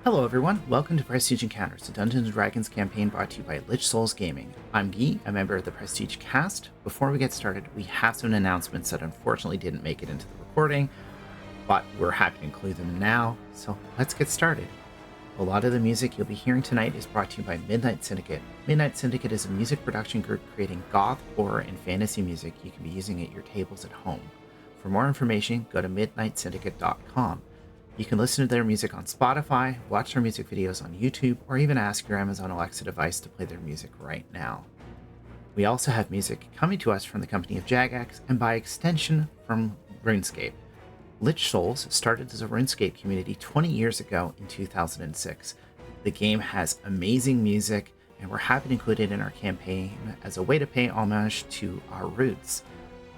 Hello everyone, welcome to Prestige Encounters, a Dungeons & Dragons campaign brought to you by Lich Souls Gaming. I'm Guy, a member of the Prestige cast. Before we get started, we have some announcements that unfortunately didn't make it into the recording, but we're happy to include them now, so let's get started. A lot of the music you'll be hearing tonight is brought to you by Midnight Syndicate. Midnight Syndicate is a music production group creating goth, horror, and fantasy music you can be using at your tables at home. For more information, go to midnightsyndicate.com. You can listen to their music on Spotify, watch their music videos on YouTube, or even ask your Amazon Alexa device to play their music right now. We also have music coming to us from the company of Jagex, and by extension from RuneScape. Lich Souls started as a RuneScape community 20 years ago in 2006. The game has amazing music, and we're happy to include it in our campaign as a way to pay homage to our roots.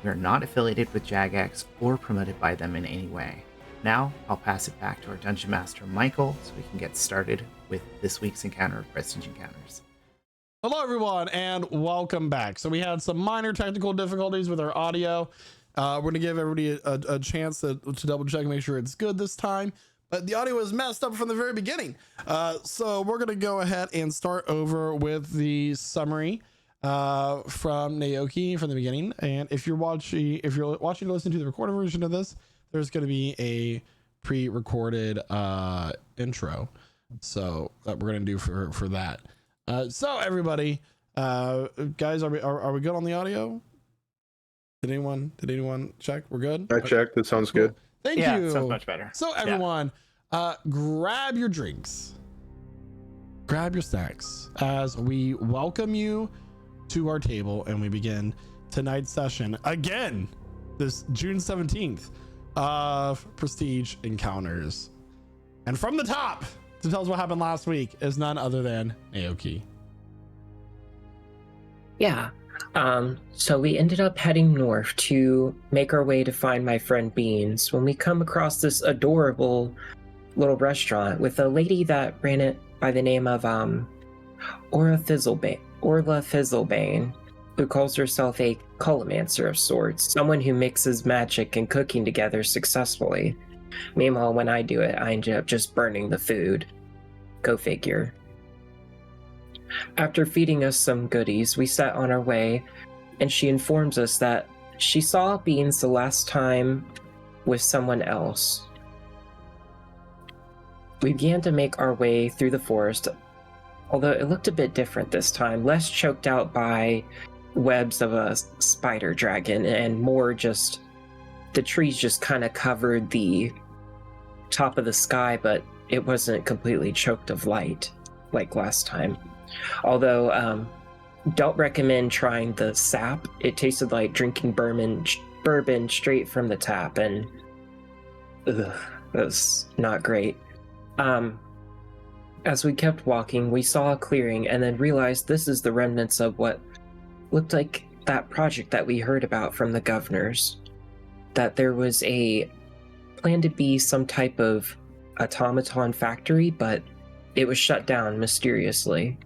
We are not affiliated with Jagex or promoted by them in any way. Now, I'll pass it back to our Dungeon Master, Michael, so we can get started with this week's encounter of Prestige Encounters. Hello, everyone, and welcome back. So we had some minor technical difficulties with our audio. We're going to give everybody a chance to double check and make sure it's good this time. But the audio was messed up from the very beginning. So we're going to go ahead and start over with the summary from Naoki from the beginning. And if you're watching or listening to the recorded version of this, there's going to be a pre-recorded intro, so that we're going to do for that. So everybody, guys, are we good on the audio? Did anyone check? We're good. I checked. It sounds good. Thank Yeah, you. it sounds much better. So everyone, grab your drinks, grab your snacks, as we welcome you to our table and we begin tonight's session again, this June 17th. Of Prestige Encounters. And from the top to tell us what happened last week is none other than Naoki. Yeah. So we ended up heading north to make our way to find my friend Beans when we come across this adorable little restaurant with a lady that ran it by the name of Orla Fizzlebane, who calls herself a colomancer of sorts, someone who mixes magic and cooking together successfully. Meanwhile, when I do it, I end up just burning the food. Go figure. After feeding us some goodies, we set on our way, and she informs us that she saw Beans the last time with someone else. We began to make our way through the forest, although it looked a bit different this time, less choked out by webs of a spider dragon and more just the trees just kind of covered the top of the sky, but it wasn't completely choked of light like last time. Although don't recommend trying the sap. It tasted like drinking bourbon straight from the tap, and that was not great. As we kept walking, we saw a clearing and then realized this is the remnants of what looked like that project that we heard about from the governors. That there was a plan to be some type of automaton factory, but it was shut down mysteriously.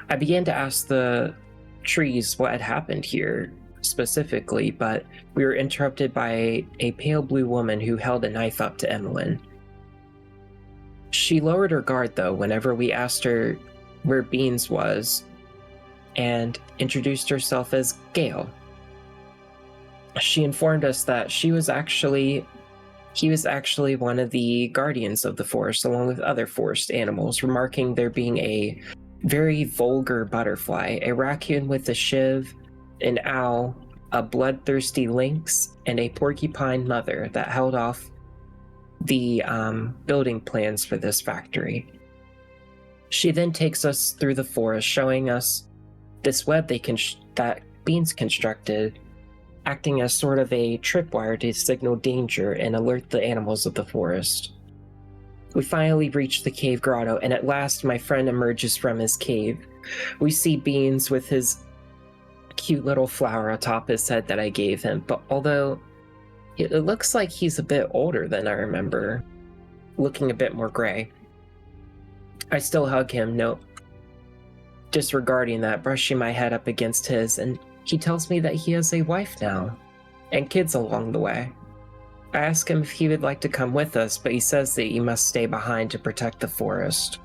I began to ask the trees what had happened here specifically, but we were interrupted by a pale blue woman who held a knife up to Emmeline. She lowered her guard, though, whenever we asked her where Beans was, and introduced herself as Gale. She informed us that he was actually one of the guardians of the forest, along with other forest animals, remarking there being a very vulgar butterfly, a raccoon with a shiv, an owl, a bloodthirsty lynx, and a porcupine mother that held off the building plans for this factory. She then takes us through the forest, showing us this web that Beans constructed, acting as sort of a tripwire to signal danger and alert the animals of the forest. We finally reach the cave grotto, and at last my friend emerges from his cave. We see Beans with his cute little flower atop his head that I gave him, but although it looks like he's a bit older than I remember, looking a bit more gray. I still hug him, disregarding that, brushing my head up against his, and he tells me that he has a wife now, and kids along the way. I ask him if he would like to come with us, but he says that he must stay behind to protect the forest.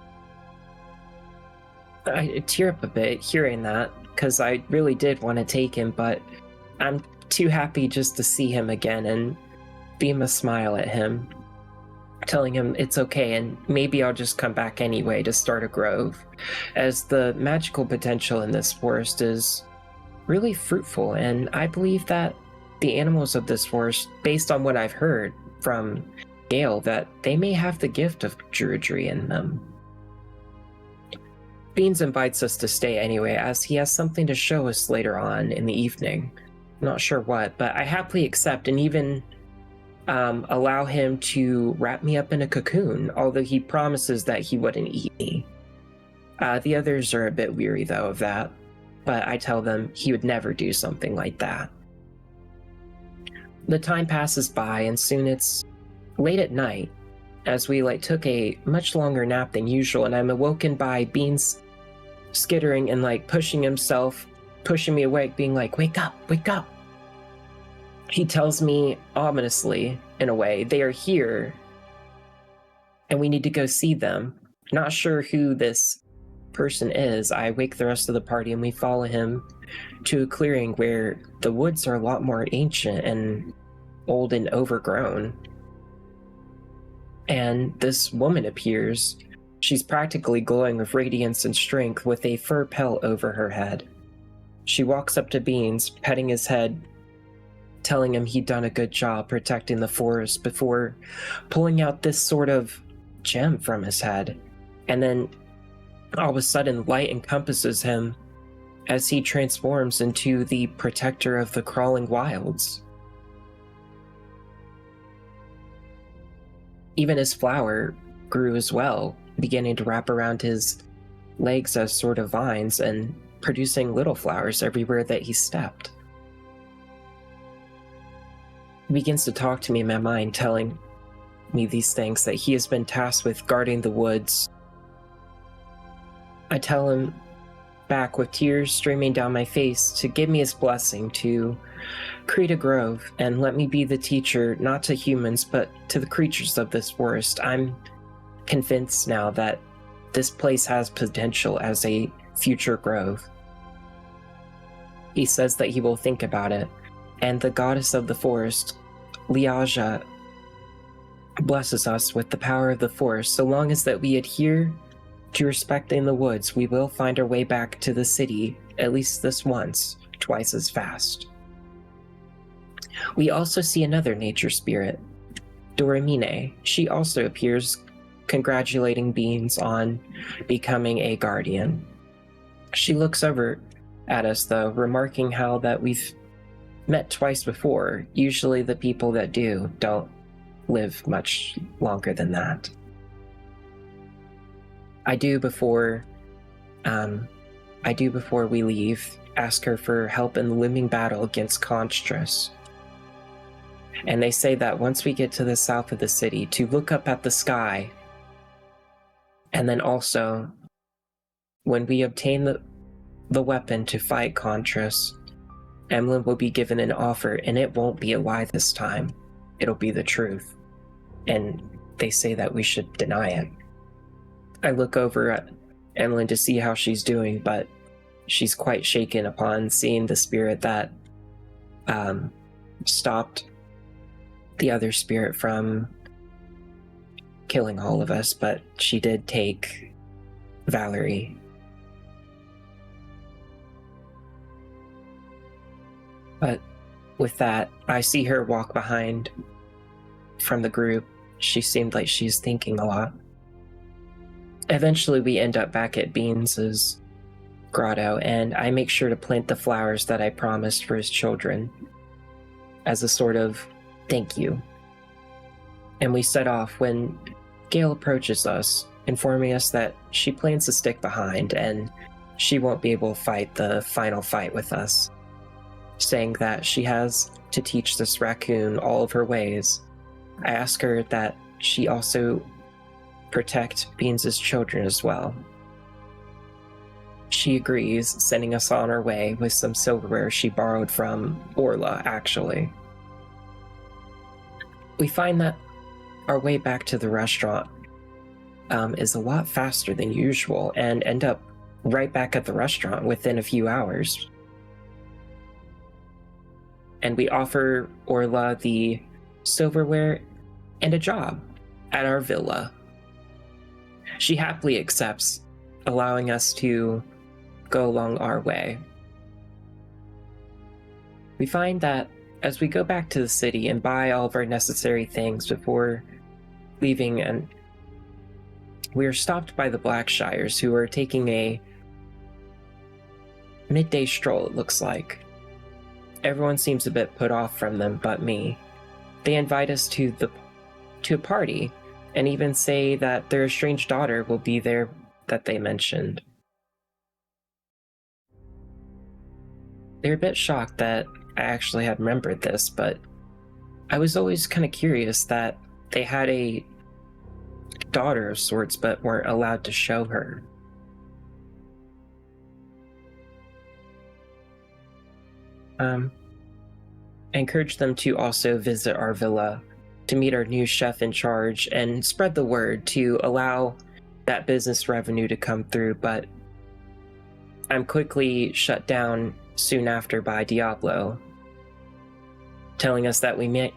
I tear up a bit hearing that, because I really did want to take him, but I'm too happy just to see him again and beam a smile at him, telling him it's okay and maybe I'll just come back anyway to start a grove, as the magical potential in this forest is really fruitful, and I believe that the animals of this forest, based on what I've heard from Gale, that they may have the gift of druidry in them. Beans invites us to stay anyway, as he has something to show us later on in the evening. I'm not sure what, but I happily accept and even allow him to wrap me up in a cocoon, although he promises that he wouldn't eat me. The others are a bit weary, though, of that, but I tell them he would never do something like that. The time passes by, and soon it's late at night, as we took a much longer nap than usual, and I'm awoken by Beans skittering and pushing me awake, being like, wake up, wake up. He tells me ominously, in a way, they are here and we need to go see them. Not sure who this person is. I wake the rest of the party and we follow him to a clearing where the woods are a lot more ancient and old and overgrown. And this woman appears. She's practically glowing with radiance and strength with a fur pelt over her head. She walks up to Beans, petting his head, telling him he'd done a good job protecting the forest before pulling out this sort of gem from his head. And then all of a sudden light encompasses him as he transforms into the protector of the crawling wilds. Even his flower grew as well, beginning to wrap around his legs as sort of vines and producing little flowers everywhere that he stepped. He begins to talk to me in my mind, telling me these things, that he has been tasked with guarding the woods. I tell him back with tears streaming down my face to give me his blessing to create a grove and let me be the teacher, not to humans, but to the creatures of this forest. I'm convinced now that this place has potential as a future grove. He says that he will think about it, and the goddess of the forest, Liaja, blesses us with the power of the forest. So long as that we adhere to respecting the woods, we will find our way back to the city, at least this once, twice as fast. We also see another nature spirit, Doramine. She also appears, congratulating Beans on becoming a guardian. She looks over at us, though, remarking how that we've met twice before. Usually the people that do don't live much longer than that. I do before we leave ask her for help in the looming battle against Contras. And they say that once we get to the south of the city, to look up at the sky, and then also when we obtain the weapon to fight Contras, Emlyn will be given an offer, and it won't be a lie this time. It'll be the truth. And they say that we should deny it. I look over at Emlyn to see how she's doing, but she's quite shaken upon seeing the spirit that stopped the other spirit from killing all of us, but she did take Valerie. But with that, I see her walk behind from the group. She seemed like she's thinking a lot. Eventually, we end up back at Beans's grotto, and I make sure to plant the flowers that I promised for his children as a sort of thank you. And we set off when Gale approaches us, informing us that she plans to stick behind and she won't be able to fight the final fight with us, saying that she has to teach this raccoon all of her ways. I ask her that she also protect Beans' children as well. She agrees, sending us on our way with some silverware she borrowed from Orla, actually. we find that our way back to the restaurant is a lot faster than usual and end up right back at the restaurant within a few hours. And we offer Orla the silverware and a job at our villa. She happily accepts, allowing us to go along our way. We find that as we go back to the city and buy all of our necessary things before leaving, and we are stopped by the Blackshires, who are taking a midday stroll, it looks like. Everyone seems a bit put off from them but me. They invite us to a party and even say that their estranged daughter will be there that they mentioned. They're a bit shocked that I actually had remembered this, but I was always kind of curious that they had a daughter of sorts but weren't allowed to show her. I encouraged them to also visit our villa to meet our new chef in charge and spread the word to allow that business revenue to come through, but I'm quickly shut down soon after by Diablo, telling us that we may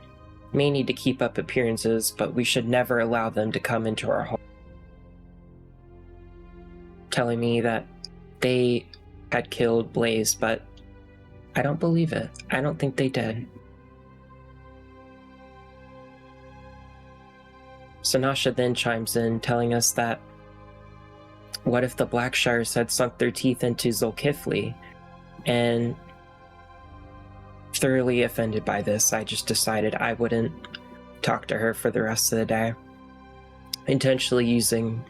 need to keep up appearances, but we should never allow them to come into our home. Telling me that they had killed Blaze, but I don't believe it. I don't think they did. Sanasha then chimes in, telling us that what if the Blackshires had sunk their teeth into Zulkifli? And thoroughly offended by this, I just decided I wouldn't talk to her for the rest of the day, intentionally using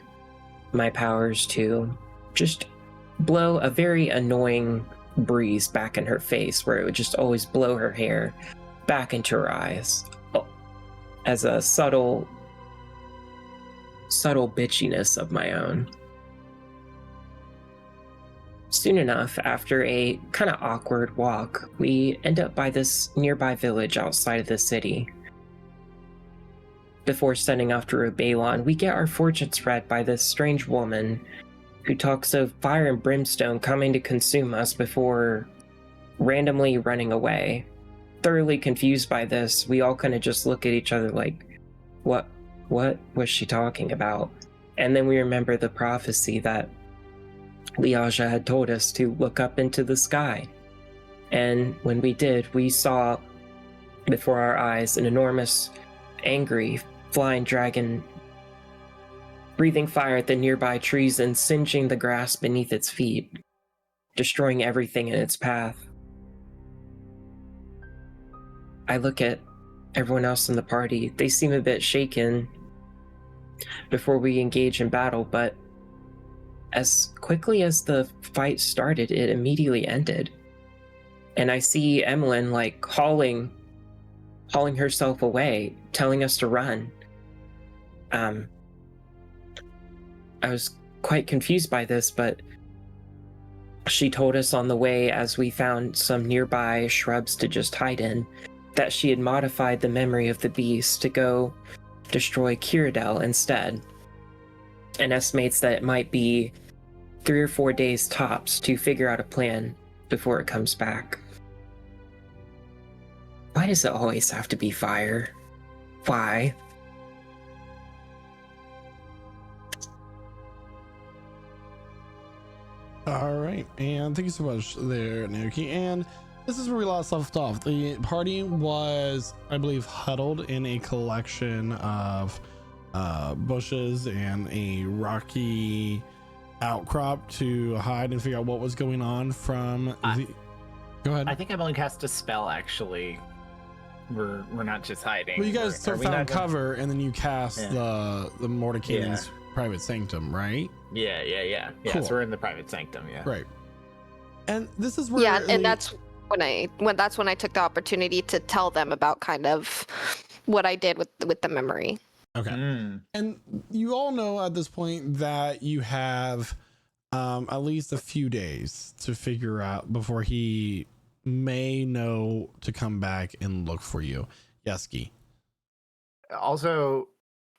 my powers to just blow a very annoying breeze back in her face, where it would just always blow her hair back into her eyes as a subtle bitchiness of my own. Soon enough, after a kind of awkward walk, we end up by this nearby village outside of the city. Before setting off to Rubalon, we get our fortunes read by this strange woman who talks of fire and brimstone coming to consume us before randomly running away. Thoroughly confused by this, we all kind of just look at each other like, what was she talking about? And then we remember the prophecy that Liaja had told us to look up into the sky. And when we did, we saw before our eyes an enormous, angry, flying dragon breathing fire at the nearby trees and singeing the grass beneath its feet, destroying everything in its path. I look at everyone else in the party. They seem a bit shaken before we engage in battle, but as quickly as the fight started, it immediately ended. And I see Emmeline like hauling herself away, telling us to run. I was quite confused by this, but she told us on the way, as we found some nearby shrubs to just hide in, that she had modified the memory of the beast to go destroy Kiradel instead, and estimates that it might be 3 or 4 days tops to figure out a plan before it comes back. Why does it always have to be fire? Why? All right, and thank you so much there, Naoki. And this is where we left off. The party was, I believe, huddled in a collection of bushes and a rocky outcrop to hide and figure out what was going on from the... Go ahead. I think I've only cast a spell, actually. We're not just hiding. Well, you guys found cover, and then you cast the Mordecai's private sanctum, right? Yeah. Cool. So we're in the private sanctum, Right. And this is where and that's when I took the opportunity to tell them about kind of what I did with the memory. Okay. And you all know at this point that you have at least a few days to figure out before he may know to come back and look for you. Yeski. Also,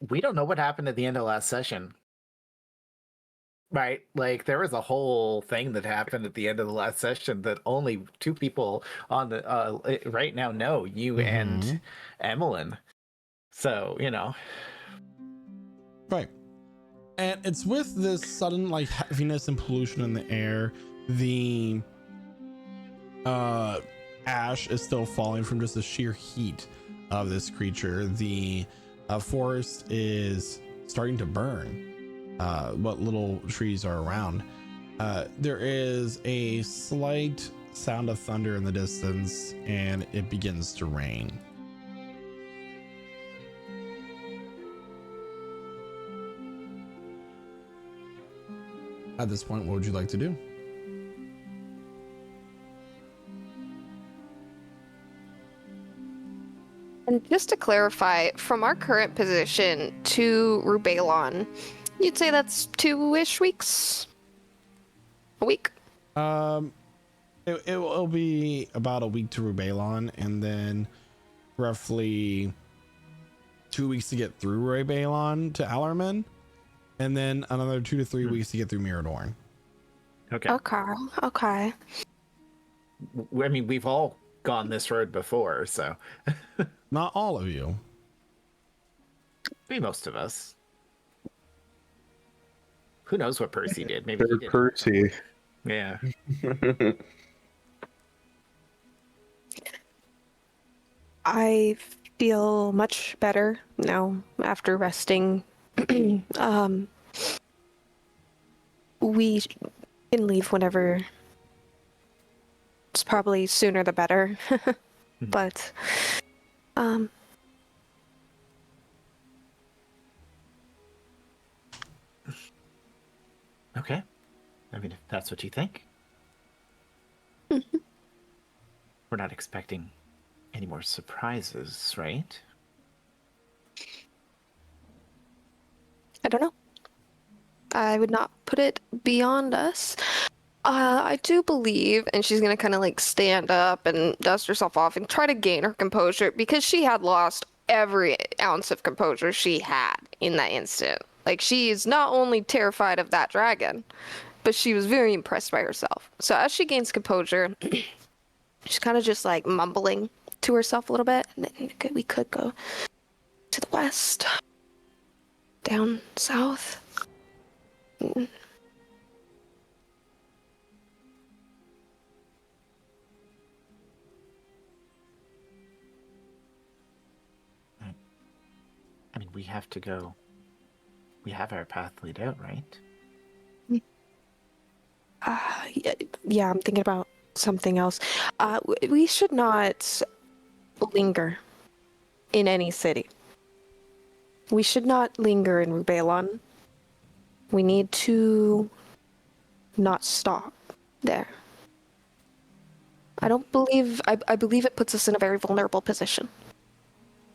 we don't know what happened at the end of last session. Right, like there was a whole thing that happened at the end of the last session that only two people on the right now know, you and Emmeline. So, Right. And it's with this sudden like heaviness and pollution in the air. The ash is still falling from just the sheer heat of this creature. The forest is starting to burn. What little trees are around. There is a slight sound of thunder in the distance, and it begins to rain. At this point, what would you like to do? And just to clarify, from our current position to Rubalon, you'd say that's 2-ish weeks? A week? It'll be about a week to Rubalon, and then roughly 2 weeks to get through Rubalon to Allerman, and then another 2 to 3 weeks to get through Myradorne. okay. Okay. I mean, we've all gone this road before, so Not all of you. maybe most of us. Who knows what Percy did? Maybe he Third did. Percy. Yeah. I feel much better now after resting. We can leave whenever. It's probably sooner the better. But Okay. I mean, if that's what you think. We're not expecting any more surprises, right? I don't know. I would not put it beyond us. I do believe, and she's gonna kind of like stand up and dust herself off and try to gain her composure because she had lost every ounce of composure she had in that instant. Like, she is not only terrified of that dragon, but she was very impressed by herself. So as she gains composure, she's kind of just like mumbling to herself a little bit. And then we could go to the west, down south. I mean, we have to go. We have our path laid out, right? Yeah, I'm thinking about something else. We should not linger in any city. We should not linger in Rubalon. We need to not stop there. I don't believe... I believe it puts us in a very vulnerable position.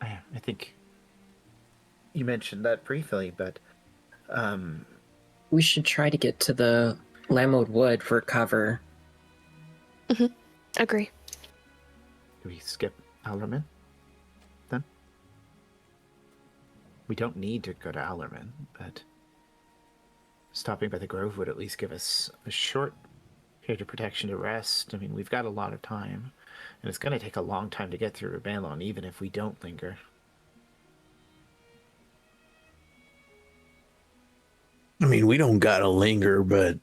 I think you mentioned that briefly, but We should try to get to the Lamode Wood for cover. Agree. do we skip Allerman then? We don't need to go to Allerman, but stopping by the Grove would at least give us a short period of protection to rest. I mean, we've got a lot of time, and it's going to take a long time to get through Rubalon, even if we don't linger. I mean, we don't gotta linger, but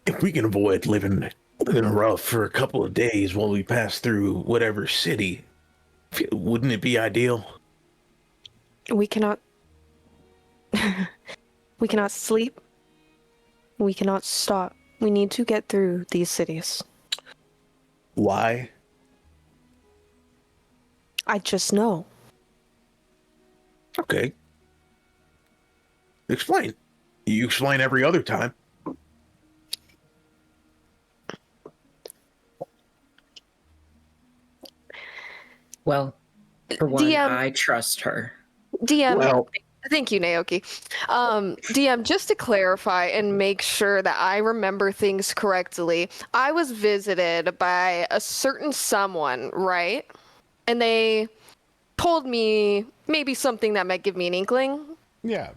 if we can avoid living rough for a couple of days while we pass through whatever city, wouldn't it be ideal? We cannot... we cannot sleep. We cannot stop. We need to get through these cities. Why? I just know. Okay. Explain. You explain every other time. Well, for one, DM. I trust her. DM, Well, thank you, Naoki. DM, just to clarify and make sure that I remember things correctly, I was visited by a certain someone, right? And they told me maybe something that might give me an inkling. Yeah.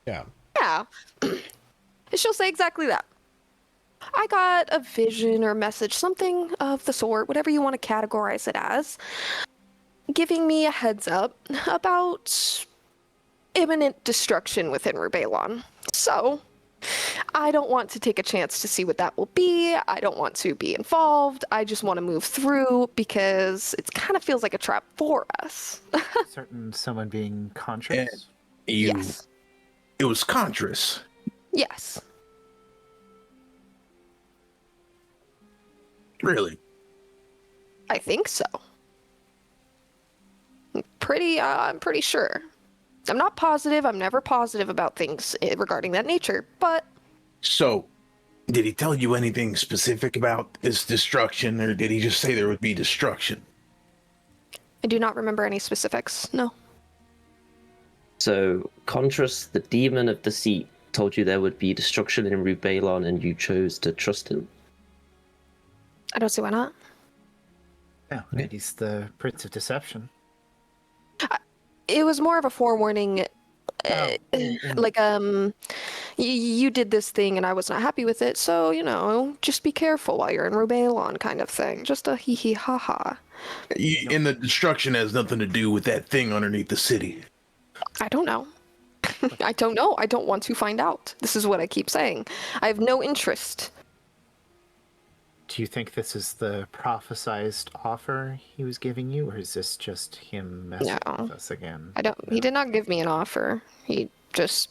Yeah. And she'll say exactly that. I got a vision or message, something of the sort, whatever you want to categorize it as, giving me a heads up about imminent destruction within Rubaelon. So, I don't want to take a chance to see what that will be. I don't want to be involved. I just want to move through because it kind of feels like a trap for us. Certain someone being conscious. Yes. It was Contras. Yes. Really? I think so. I'm pretty sure. I'm not positive. I'm never positive about things regarding that nature, but So, did he tell you anything specific about this destruction, or did he just say there would be destruction? I do not remember any specifics. No. So, Contras, the demon of deceit, told you there would be destruction in Rubaelon, and you chose to trust him. I don't see why not. Yeah, and he's the Prince of Deception. It was more of a forewarning. Like, you did this thing and I was not happy with it, so, just be careful while you're in Rubaelon kind of thing. Just a hee hee ha ha. And the destruction has nothing to do with that thing underneath the city. I don't know. I don't know. I don't want to find out. This is what I keep saying. I have no interest. Do you think this is the prophesized offer he was giving you, or is this just him messing with us again? He did not give me an offer. He just...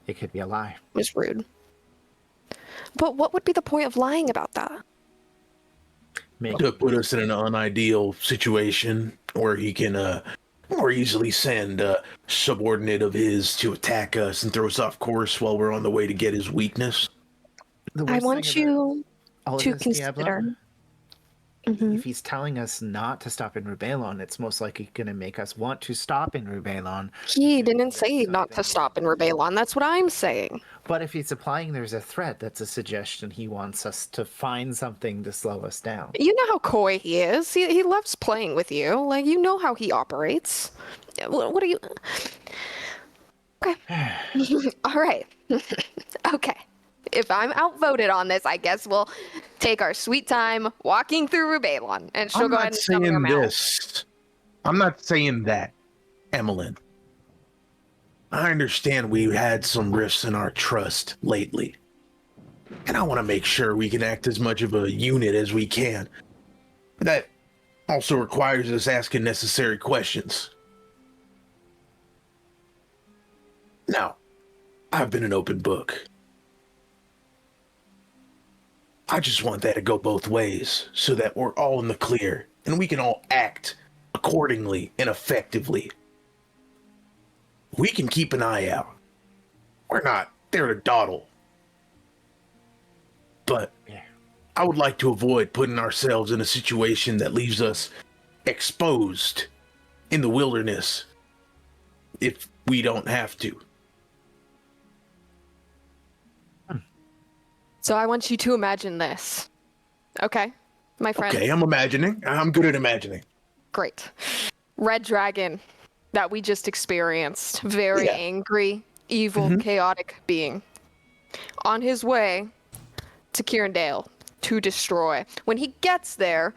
It could be a lie. Was rude. But what would be the point of lying about that? To put us in an unideal situation where he can more easily send a subordinate of his to attack us and throw us off course while we're on the way to get his weakness. I want you to consider. Diablo, Mm-hmm. if he's telling us not to stop in Rubaelon, it's most likely going to make us want to stop in Rubaelon. He didn't say not to stop in Rubaelon. That's what I'm saying. But if he's implying there's a threat, that's a suggestion he wants us to find something to slow us down. You know how coy he is. He loves playing with you. Like, you know how he operates. What are you... Okay. All right. Okay. If I'm outvoted on this, I guess we'll take our sweet time walking through Rubaelon, and she'll go ahead and stop her mouth. I'm not saying that, Emmeline. I understand we had some rifts in our trust lately, and I want to make sure we can act as much of a unit as we can. That also requires us asking necessary questions. Now, I've been an open book. I just want that to go both ways so that we're all in the clear and we can all act accordingly and effectively. We can keep an eye out. We're not there to dawdle. But I would like to avoid putting ourselves in a situation that leaves us exposed in the wilderness if we don't have to. So I want you to imagine this. Okay, my friend? Okay, I'm imagining. I'm good at imagining. Great. Red dragon that we just experienced. Very angry, evil, chaotic being. On his way to Kirindale to destroy. When he gets there,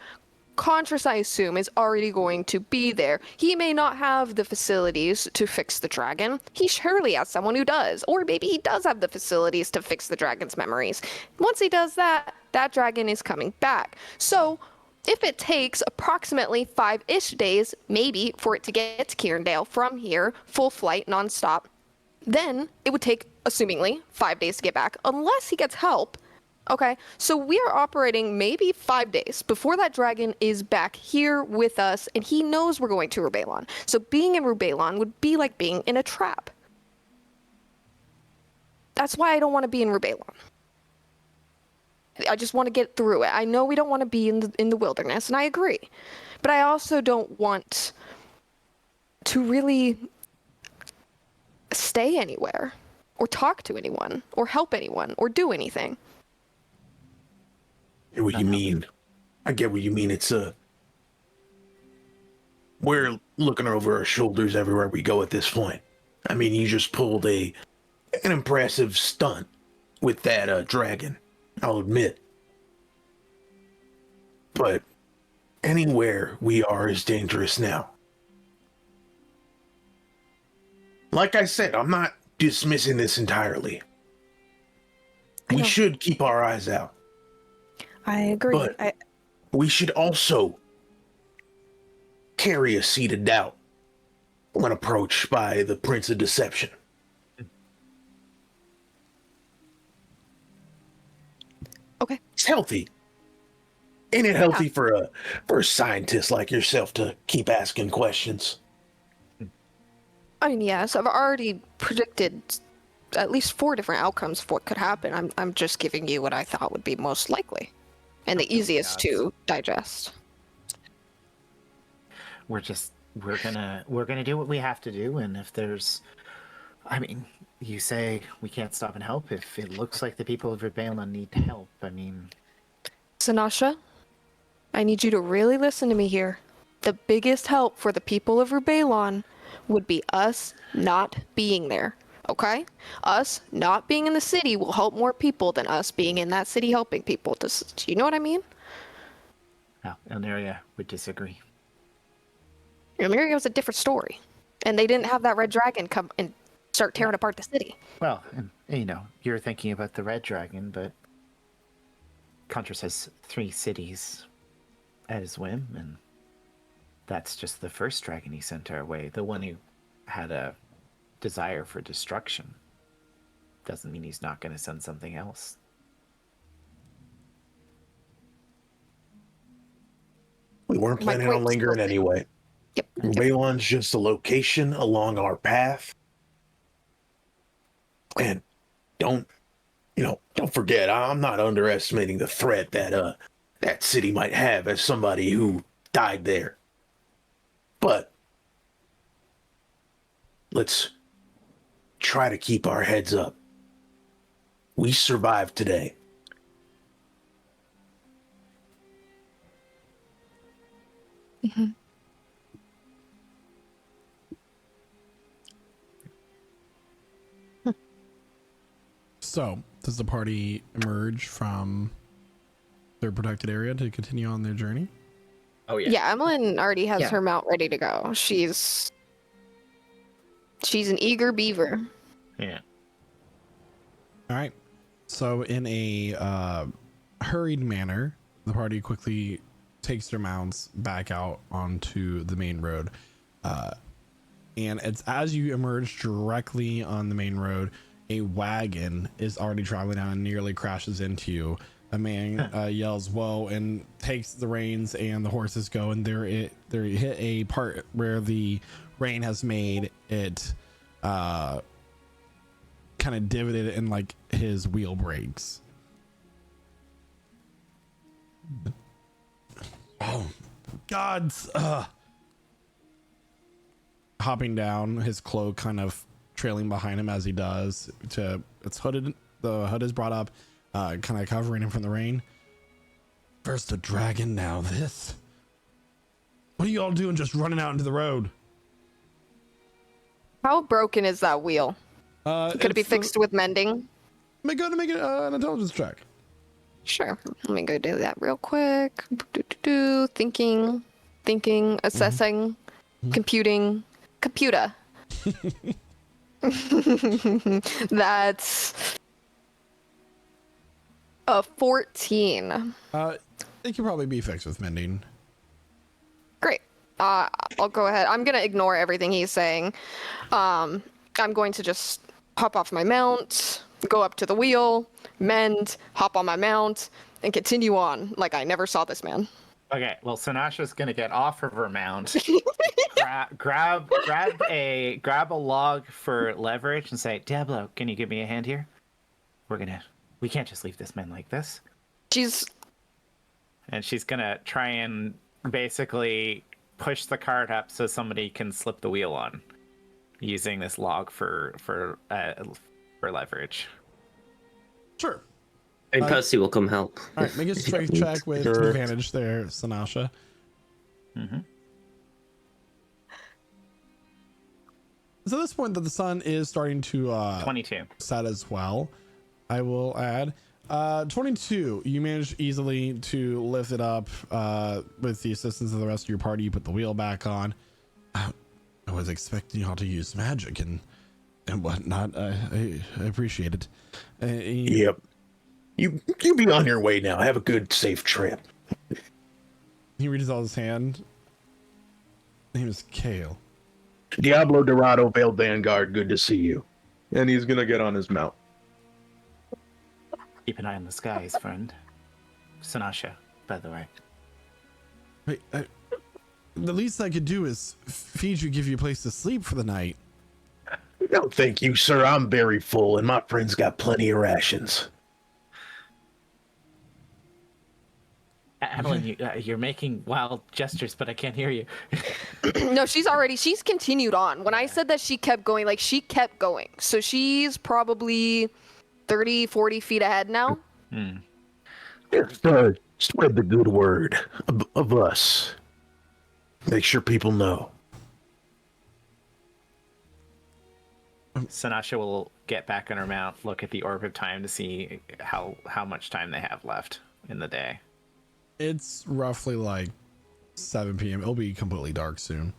Contras, I assume, is already going to be there. He may not have the facilities to fix the dragon. He surely has someone who does. Or maybe he does have the facilities to fix the dragon's memories. Once he does that, that dragon is coming back. So, if it takes approximately 5-ish days, maybe, for it to get to Kirindale from here, full flight, non-stop, then it would take, assumingly, 5 days to get back, unless he gets help. Okay, so we are operating maybe 5 days before that dragon is back here with us, and he knows we're going to Rubaelon. So being in Rubaelon would be like being in a trap. That's why I don't want to be in Rubaelon. I just want to get through it. I know we don't want to be in the wilderness, and I agree. But I also don't want to really stay anywhere, or talk to anyone, or help anyone, or do anything. I get what you mean. I get what you mean. It's we're looking over our shoulders everywhere we go at this point. I mean, you just pulled an impressive stunt with that dragon, I'll admit. But anywhere we are is dangerous now. Like I said, I'm not dismissing this entirely. We should keep our eyes out. I agree. But we should also carry a seed of doubt when approached by the Prince of Deception. Okay. It's healthy. Ain't it healthy for a scientist like yourself to keep asking questions? I mean, yes, I've already predicted at least 4 different outcomes of what could happen. I'm just giving you what I thought would be most likely and the easiest to digest. We're gonna do what we have to do, and if there's, I mean, you say we can't stop and help. If it looks like the people of Rebellion need help, I mean, Sanasha, I need you to really listen to me here. The biggest help for the people of Rebellion would be us not being there, okay? Us not being in the city will help more people than us being in that city helping people. Do you know what I mean? no, Elneria would disagree. Illyria was a different story, and they didn't have that red dragon come and start tearing apart the city. Well, and, you know, you're thinking about the Red Dragon, but Contras has 3 cities at his whim, and that's just the first dragon he sent our way. The one who had a desire for destruction. Doesn't mean he's not going to send something else. We weren't planning on lingering anyway. Yep. Baylon's just a location along our path. And don't forget, I'm not underestimating the threat that that city might have as somebody who died there. But let's try to keep our heads up. We survived today. Mm-hmm. So, does the party emerge from their protected area to continue on their journey? Oh yeah. Yeah, Emmeline already has Yeah. her mount ready to go. She's an eager beaver. Yeah. All right. So, in a hurried manner, the party quickly takes their mounts back out onto the main road. And it's as you emerge directly on the main road, a wagon is already traveling down and nearly crashes into you. A man yells "whoa" and takes the reins, and the horses go, and they hit a part where the rain has made it kind of divoted in like his wheel brakes. Oh God's hopping down, his cloak kind of trailing behind him as he does. It's hooded, the hood is brought up, kind of covering him from the rain. First the dragon, now this. What are you all doing just running out into the road? How broken is that wheel? Could it be fixed with mending? Make it an intelligence check. Sure. Let me go do that real quick. Thinking, assessing, computing, computer. That's a 14. It could probably be fixed with mending. Great. I'll go ahead. I'm gonna ignore everything he's saying. I'm going to just hop off my mount, go up to the wheel, mend, hop on my mount, and continue on like I never saw this man. Okay, well, Sanasha's gonna get off of her mount, grab a log for leverage, and say, "Diablo, can you give me a hand here? We can't just leave this man like this." She's gonna try and basically push the cart up so somebody can slip the wheel on, using this log for leverage. Sure. And Percy will come help. All right, make a strength check with Sure. advantage there, Sanasha. Mm-hmm. at this point that the sun is starting to 22. set as well, I will add 22. You managed easily to lift it up with the assistance of the rest of your party. You put the wheel back on. I was expecting y'all to use magic and whatnot. I appreciate it. Yep. You be on your way now. Have a good, safe trip. He reaches out his hand. His name is Kale. Diablo Dorado, Veiled Vanguard, good to see you. And he's gonna get on his mount. Keep an eye on the skies, friend. Sanasha, by the way. Wait, the least I could do is feed you, give you a place to sleep for the night. No, thank you, sir. I'm very full, and my friend's got plenty of rations. Evelyn, you're making wild gestures, but I can't hear you. No, she's continued on. When I said that she kept going, like she kept going. So she's probably 30, 40 feet ahead now. Just spread the good word of us. Make sure people know. Sanasha will get back on her mount, look at the orb of time to see how much time they have left in the day. It's roughly like 7 p.m. It'll be completely dark soon.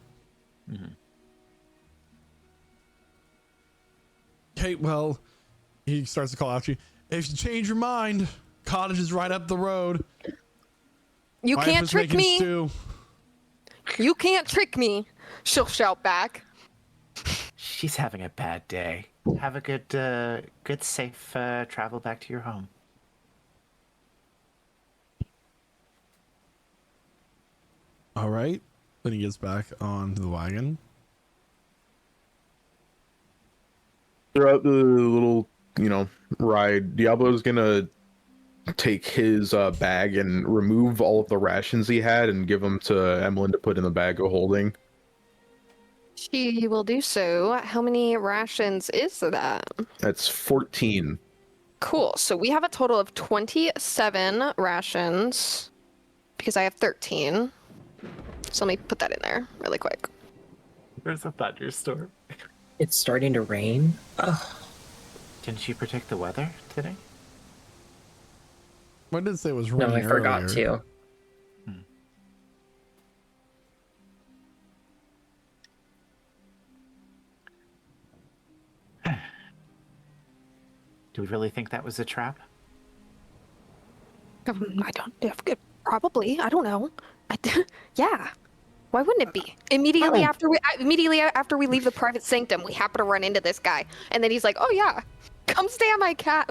Okay, well, he starts to call after you. If you change your mind, cottage is right up the road. You Wife can't is trick making me. stew. You can't trick me. She'll shout back. She's having a bad day. Have a good safe travel back to your home. All right. Then he gets back on the wagon. Throughout the little, ride, Diablo's gonna take his bag and remove all of the rations he had and give them to Emlyn to put in the bag of holding. She will do so. How many rations is that? That's 14. Cool. So we have a total of 27 rations because I have 13. So let me put that in there really quick. There's a thunderstorm. It's starting to rain. Ugh. Didn't you predict the weather today? I did say it was No, raining I forgot earlier. to. Do we really think that was a trap? I don't. Probably. I don't know. Yeah. Why wouldn't it be? Immediately after we leave the private sanctum, we happen to run into this guy, and then he's like, "Oh yeah, come stay at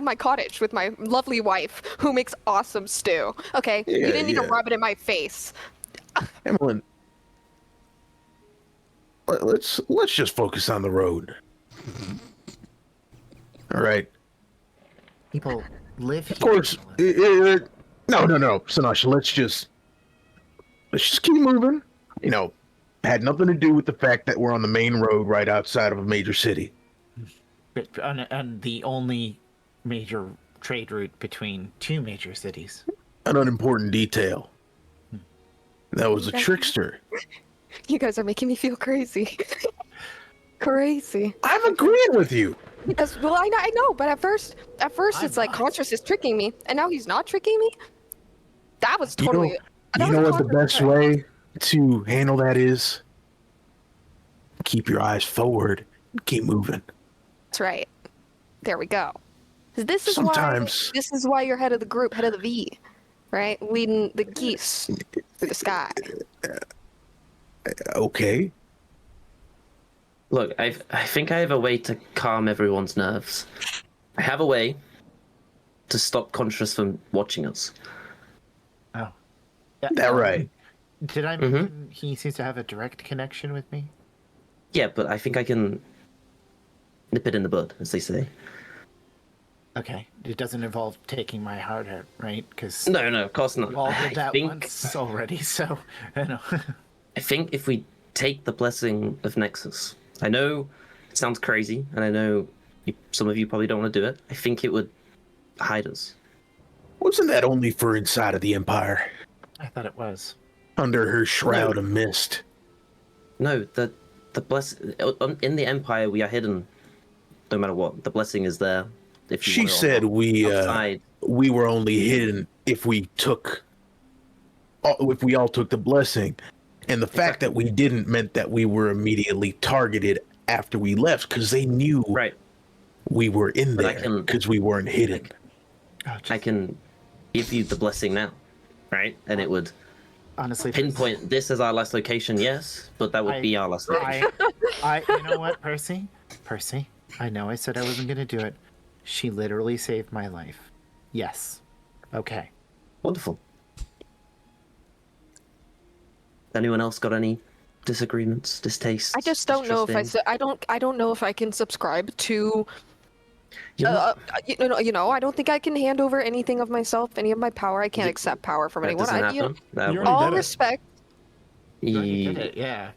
my cottage with my lovely wife, who makes awesome stew." Okay, you didn't need to rub it in my face. Emlyn, let's just focus on the road. All right. People live here. Of course. No, Sanasha, let's just keep moving. Had nothing to do with the fact that we're on the main road right outside of a major city. And the only major trade route between two major cities. An unimportant detail. That was a trickster. You guys are making me feel crazy. Crazy. I'm agreeing with you. Because, well, I know, but at first it's like Contras is tricking me, and now he's not tricking me. That was totally. You know what the best way to handle that is? Keep your eyes forward. Keep moving. That's right. There we go. This is why you're head of the group, head of the V, right? Leading the geese through the sky. Okay. Look, I think I have a way to calm everyone's nerves. I have a way to stop Contras from watching us. Oh. That right. Did I mention he seems to have a direct connection with me? Yeah, but I think I can nip it in the bud, as they say. Okay. It doesn't involve taking my heart out, right? Because No, of course not. we all did that think, once already, so I know. I think if we take the blessing of Nexus, I know it sounds crazy, and I know some of you probably don't want to do it. I think it would hide us. Wasn't that only for inside of the Empire? I thought it was. Under her shroud of mist. No, the the in the Empire, we are hidden. No matter what, the blessing is there. If you She want it or said not. we we were only hidden if we all took the blessing, and the fact that we didn't meant that we were immediately targeted after we left because they knew Right. we were in But I there because we weren't hidden. I can give you the blessing now, right? And it would Honestly, pinpoint this as our last location, yes, but that would be our last location. you know what, Percy? Percy, I know I said I wasn't going to do it. She literally saved my life. Yes. Okay. Wonderful. Anyone else got any disagreements, distastes? I just don't know if distrusting? I don't know if I can subscribe to. You're not- I don't think I can hand over anything of myself, any of my power. I can't accept power from that anyone. doesn't I, happen. That You won't- already all did it. respect. You did it, yeah.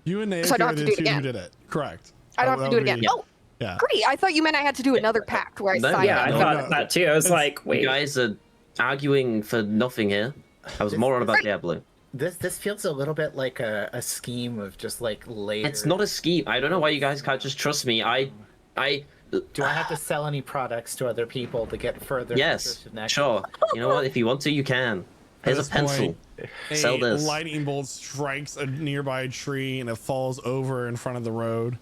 You and Naoki So I don't have to did do it too, again. who did it. Correct. I don't That have to do it would again. be- Oh, Yeah. great! I thought you meant I had to do another pact where I No, signed. Yeah, I No, thought no. that too. I was like, You wait. guys are arguing for nothing here. I was more on about Diablo. This feels a little bit like a scheme of just like later. It's not a scheme. I don't know why you guys can't just trust me. Do I have to sell any products to other people to get further? Yes, interested in sure. You know what? If you want to, you can. Here's a this pencil. point, Sell A this. lightning bolt strikes a nearby tree and it falls over in front of the road.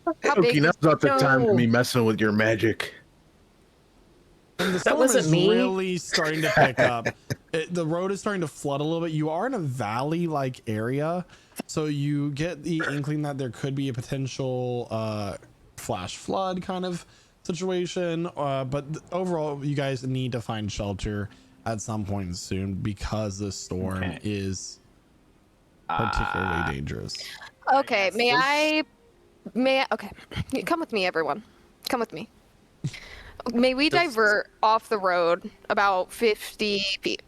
How big Okay, is- now's not the time to No. be messing with your magic. And the storm wasn't is me. really starting to pick up. The road is starting to flood a little bit. You are in a valley-like area, so you get the inkling that there could be a potential flash flood kind of situation. But overall, you guys need to find shelter at some point soon because the storm Okay. is particularly dangerous. Okay, okay, come with me, everyone. Come with me. May we divert off the road about 50 feet,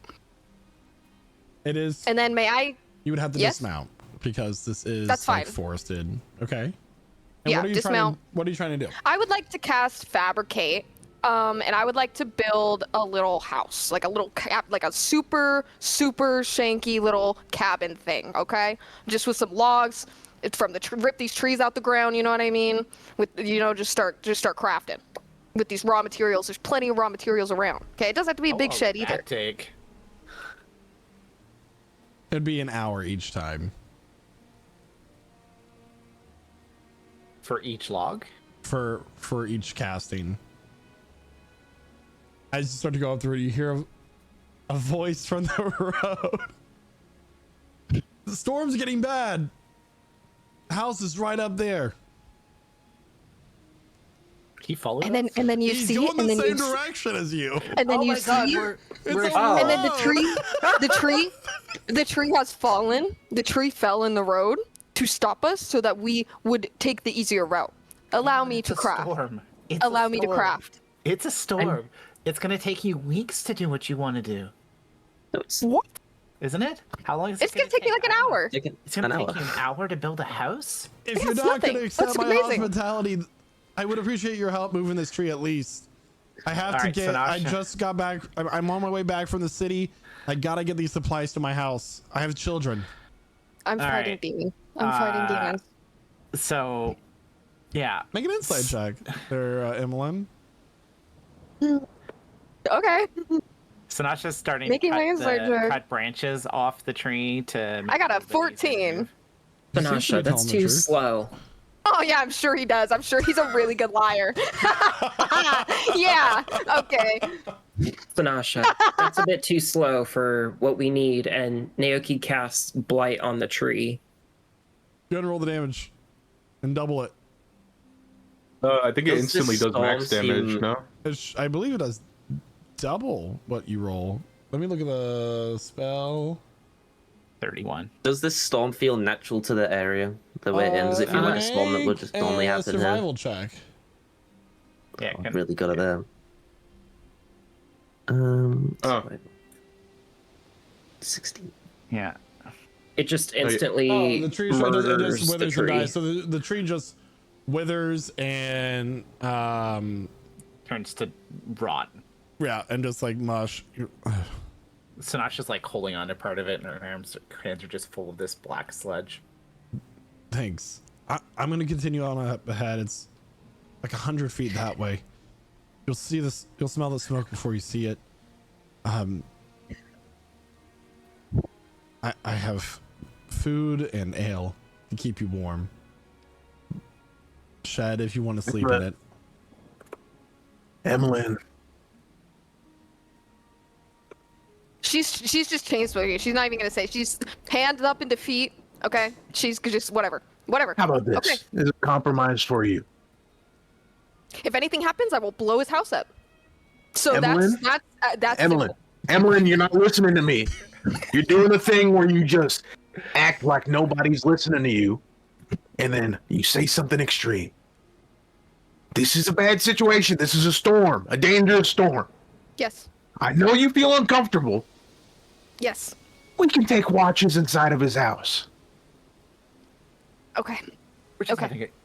It is. and then may I? You would have to Yes? dismount because this is That's like fine. forested. Okay. And Yeah, what are you dismount. What are you trying to do? I would like to cast fabricate, and I would like to build a little house, like a little like a super shanky little cabin thing. Okay, just with some logs. It's from the rip these trees out the ground. You know what I mean? With just start crafting with these raw materials. There's plenty of raw materials around. Okay, it doesn't have to be a big shed either. Take. It'd be an hour each time For each log? for each casting. As you start to go up through it, you hear a voice from the road. The storm's getting bad. House is right up there. He followed And then you He's see, going and the then same you direction as you. and then Oh you my god, see, we're It's Oh. and then the road. the tree has fallen. The tree fell in the road to stop us, so that we would take the easier route. Allow me It's to a craft. storm. It's a Allow me to storm. craft. It's a storm. It's gonna take you weeks to do what you want to do, What? isn't it? How long is it? It's gonna take me like an hour. It's gonna take you an hour to build a house. If Yeah, you're it's not nothing. going to accept That's my amazing. hospitality, I would appreciate your help moving this tree at least. I have to Alright, get. I Sanasha. just got back. I'm on my way back from the city. I gotta get these supplies to my house. I have children. I'm All fighting right. demons. I'm fighting demons. So, yeah. Make an insight check there, Emmeline. Okay. Sinasha's starting Making to my cut, insight check. cut branches off the tree to. I got a make it a little bit easier to 14. move. You seem to be Panasha, that's telling the too truth. slow. Oh yeah, I'm sure he does. I'm sure he's a really good liar. Yeah. Okay. Panasha, that's a bit too slow for what we need, and Naoki casts Blight on the tree. Go ahead and roll the damage and double it. I think it Does instantly this does max storm damage. seem- No. I believe it does double what you roll. Let me look at the spell. 31. Does this storm feel natural to the area? The way it ends? Does it feel like a storm that would just normally Make a happen here? survival check. Yeah. I've really got it there. Oh. 16. Yeah. It just yeah. instantly Oh, the tree just, it murders just the withers and tree. dies. So the tree just withers and Turns to rot. yeah, and just like mush. Sinasha's like holding on to part of it, and her hands are just full of this black sludge. Thanks. I'm gonna continue on up ahead. It's like 100 feet that way. You'll see this. You'll smell the smoke before you see it. I have food and ale to keep you warm. Shed if you want to sleep in it. Emlyn. She's just chain smoking. She's not even gonna say. She's hands up into feet. Okay. She's just whatever. How about this? Okay. Is a compromise for you? If anything happens, I will blow his house up. So Emlyn? that's Emlyn. simple. Emlyn, you're not listening to me. You're doing the thing where you just act like nobody's listening to you, and then you say something extreme. This is a bad situation. This is a storm, a dangerous storm. Yes. I know you feel uncomfortable. Yes. We can take watches inside of his house. Okay.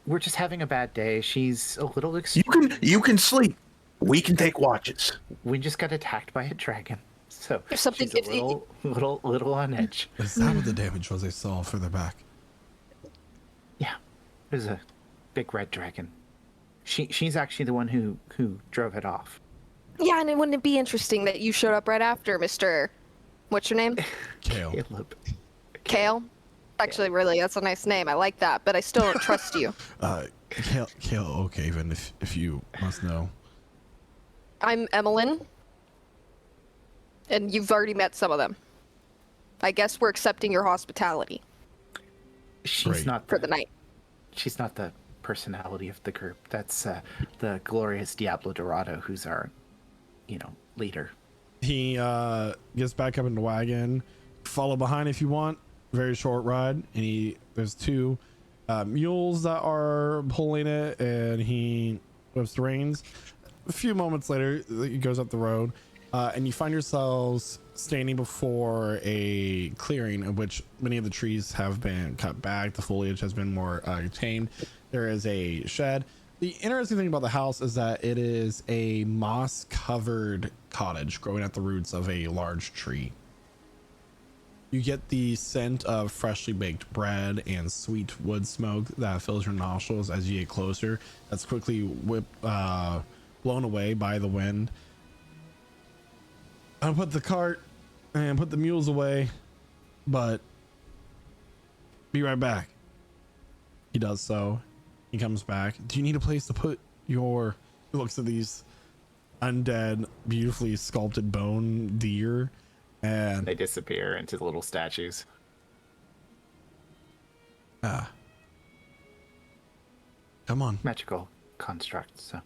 We're just having a bad day. She's a little extreme. You can sleep. We can take watches. We just got attacked by a dragon, so If something- she's a little on edge. Is that what the damage was I saw further back? Yeah, there's a big red dragon. She's actually the one who drove it off. Yeah, and it wouldn't it be interesting that you showed up right after, Mr. What's your name? Kale. Caleb. Kale? Actually, really, that's a nice name. I like that, but I still don't trust you. Kale Oakhaven, if you must know. I'm Emmeline. And you've already met some of them. I guess we're accepting your hospitality She's Great. not for the night. She's not the personality of the group. That's the glorious Diablo Dorado, who's our, leader. He gets back up in the wagon. Follow behind if you want. Very short ride, and there's two mules that are pulling it, and he whips the reins. A few moments later, he goes up the road, and you find yourselves standing before a clearing in which many of the trees have been cut back. The foliage has been more tamed. There is a shed. The interesting thing about the house is that it is a moss-covered cottage growing at the roots of a large tree. You get the scent of freshly baked bread and sweet wood smoke that fills your nostrils as you get closer. That's quickly blown away by the wind. I'll put the cart and put the mules away, but be right back. He does so. He comes back. Do you need a place to put your... He looks at these undead, beautifully sculpted bone deer, and They disappear into the little statues. come on. Magical constructs. So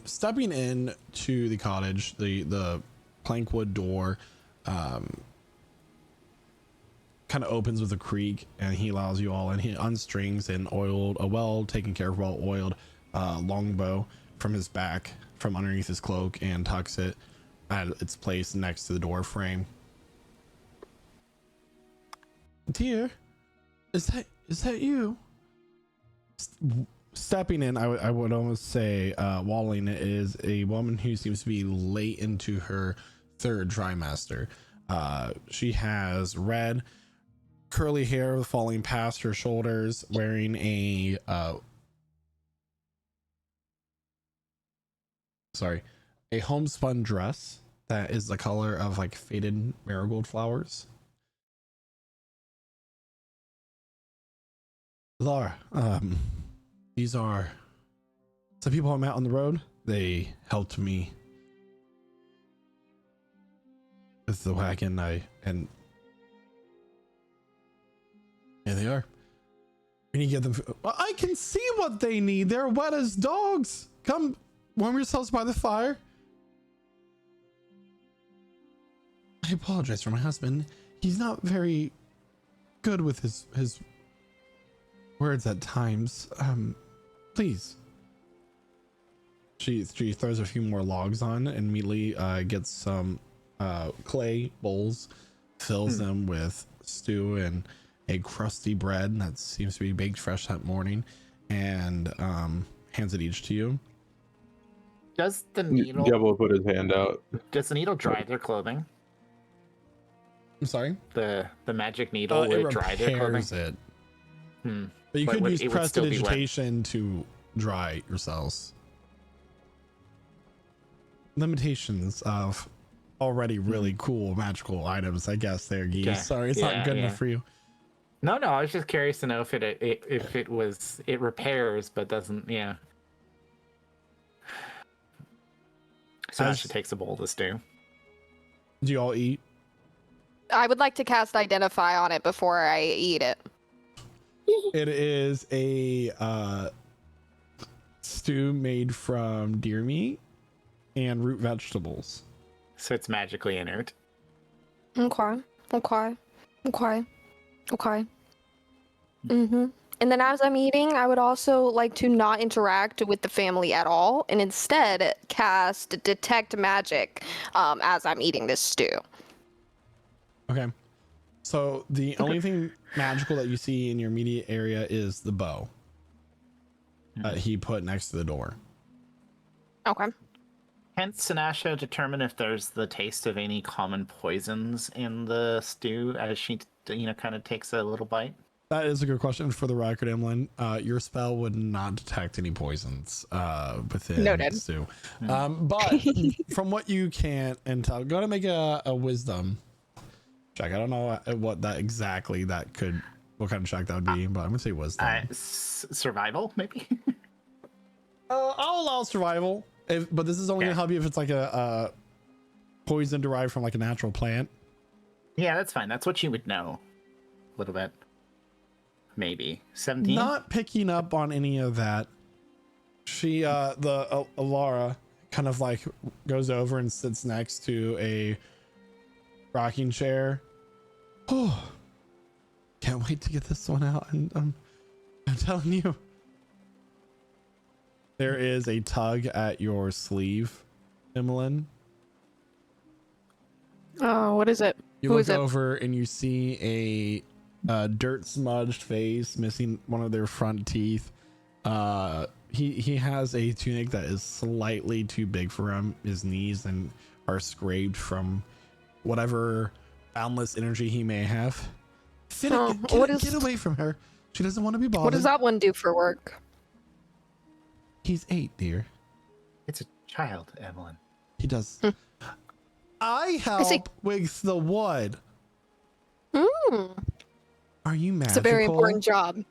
Stepping in to the cottage, the plank wood door kind of opens with a creak, and he allows you all in. He unstrings an taken care of, well oiled longbow from his back, from underneath his cloak, and tucks it at its place next to the door frame. Dear, is that you? Stepping in, I would almost say, waddling is a woman who seems to be late into her third trimester. She has red curly hair falling past her shoulders, wearing a homespun dress that is the color of like faded marigold flowers. Laura, these are some people I met on the road. They helped me with the wagon. And here they are. We need to get them. Well, I can see what they need. They're wet as dogs. Come warm yourselves by the fire. I apologize for my husband. He's not very good with his words at times. Please. She throws a few more logs on and immediately gets some clay bowls, fills them with stew and a crusty bread that seems to be baked fresh that morning, and hands it each to you. Does the needle Diablo put his hand out. dry their clothing? I'm sorry. The magic needle would It dry their clothing? repairs it. Hmm. But you But could use it would still be wet. prestidigitation to dry yourselves. Limitations of already really cool magical items, I guess. There, Geese. Okay. Sorry, it's Yeah, not good yeah. enough for you. No, I was just curious to know if it repairs but doesn't. Yeah. So As- Asha takes a bowl of the stew. Do you all eat? I would like to cast Identify on it before I eat it. It is a stew made from deer meat and root vegetables. So it's magically inert. Okay. Mm-hmm. And then as I'm eating, I would also like to not interact with the family at all and instead cast Detect Magic as I'm eating this stew. Okay. So the only thing magical that you see in your immediate area is the bow that he put next to the door. Okay. Can Sinasha determine if there's the taste of any common poisons in the stew as she, kind of takes a little bite? That is a good question for the record, Emlyn. Your spell would not detect any poisons within Noted. stew. But from what you can tell, go to make a wisdom check. I don't know what that exactly what kind of check that would be, but I'm gonna say wisdom. Survival, maybe? I'll allow survival, but this is only gonna help you if it's like a poison derived from like a natural plant. Yeah, that's fine. That's what you would know. A little bit. Maybe. 17? Not picking up on any of that. She, Alara kind of like goes over and sits next to a rocking chair. Oh, can't wait to get this one out. And I'm telling you, there is a tug at your sleeve, Emmeline. Oh, what is it? You Who look is it? over and you see a dirt smudged face missing one of their front teeth. He has a tunic that is slightly too big for him. His knees and are scraped from whatever boundless energy he may have. Finnick, get away from her. She doesn't want to be bothered. What does that one do for work? He's 8, dear. It's a child, Evelyn. He does. I help with the wood. Are you magical? It's a very important job.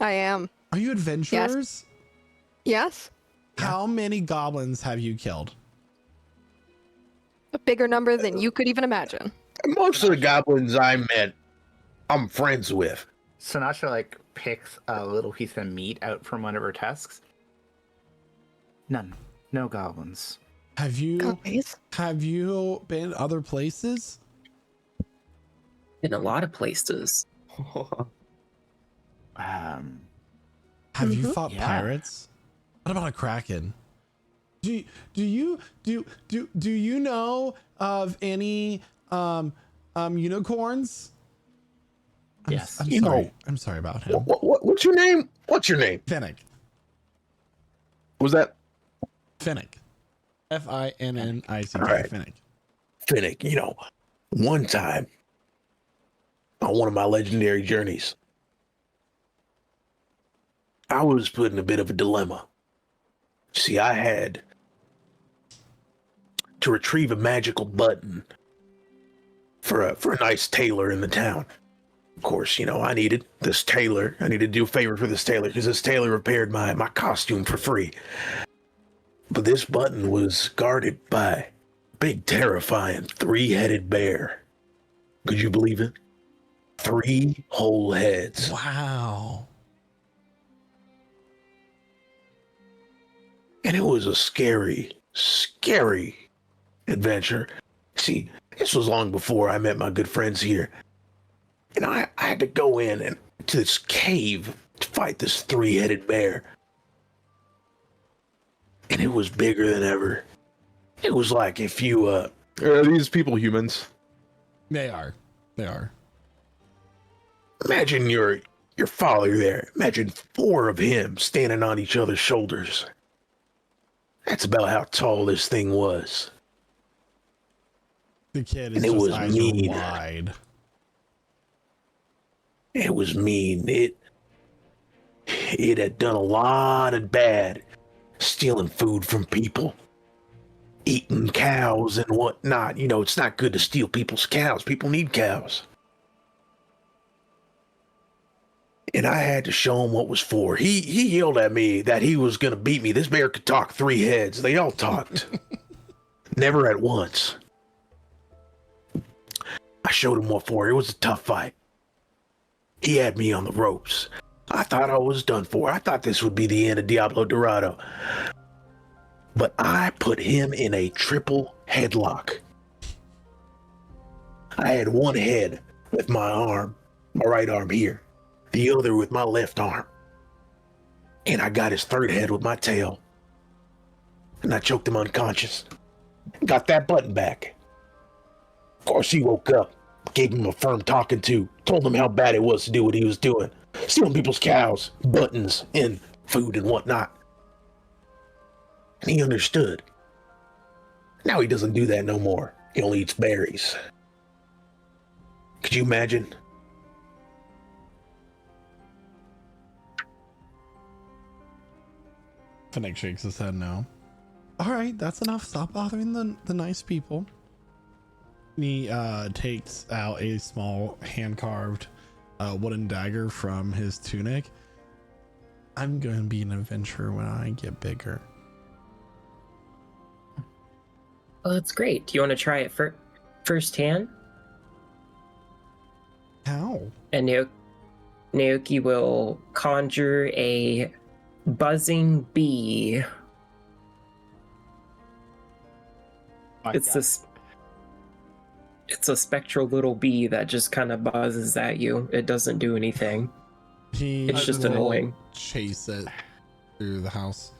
I am. Are you adventurers? Yes? How many goblins have you killed? A bigger number than you could even imagine. Most of the goblins I met, I'm friends with. Sinasha, picks a little piece of meat out from one of her tusks. None. No goblins. Have you Guys? have you been other places? In a lot of places. Have you fought Yeah. pirates? What about a kraken? Do you know of any unicorns? Yes. I'm You sorry. know- I'm sorry about him. What's your name? What's your name? Finnick. Was that Finnick. Finnick. All right. Finnick. Finnick? One time on one of my legendary journeys, I was put in a bit of a dilemma. See, I had to retrieve a magical button for a nice tailor in the town. Of course, I needed this tailor. I needed to do a favor for this tailor because this tailor repaired my costume for free. But this button was guarded by a big, terrifying 3-headed bear. Could you believe it? 3 whole heads. Wow. And it was a scary, scary adventure. See, this was long before I met my good friends here. And I had to go in to this cave to fight this 3-headed bear. And it was bigger than ever. It was like if you, Are these people humans? They are. imagine your father there. Imagine 4 of him standing on each other's shoulders. That's about how tall this thing was. The kid is And it just was eyes mean. are wide. It was mean. It had done a lot of bad, stealing food from people, eating cows and whatnot. You know, it's not good to steal people's cows. People need cows. And I had to show him what was for. He yelled at me that he was going to beat me. This bear could talk 3 heads. They all talked. Never at once. I showed him what for. It was a tough fight. He had me on the ropes. I thought I was done for. I thought this would be the end of Diablo Dorado. But I put him in a triple headlock. I had one head with my arm, my right arm here, the other with my left arm. And I got his third head with my tail. And I choked him unconscious. Got that button back. Of course, he woke up, gave him a firm talking to, told him how bad it was to do what he was doing. Stealing people's cows, buttons, and food and whatnot. And he understood. Now he doesn't do that no more. He only eats berries. Could you imagine? Finnick shakes his head no. All right, that's enough. Stop bothering the nice people. He takes out a small hand-carved wooden dagger from his tunic. I'm going to be an adventurer when I get bigger. Well, that's great. Do you want to try it firsthand? How? And Naoki will conjure a buzzing bee. It's a spectral little bee that just kind of buzzes at you. It doesn't do anything. It's just will annoying. Chase it through the house.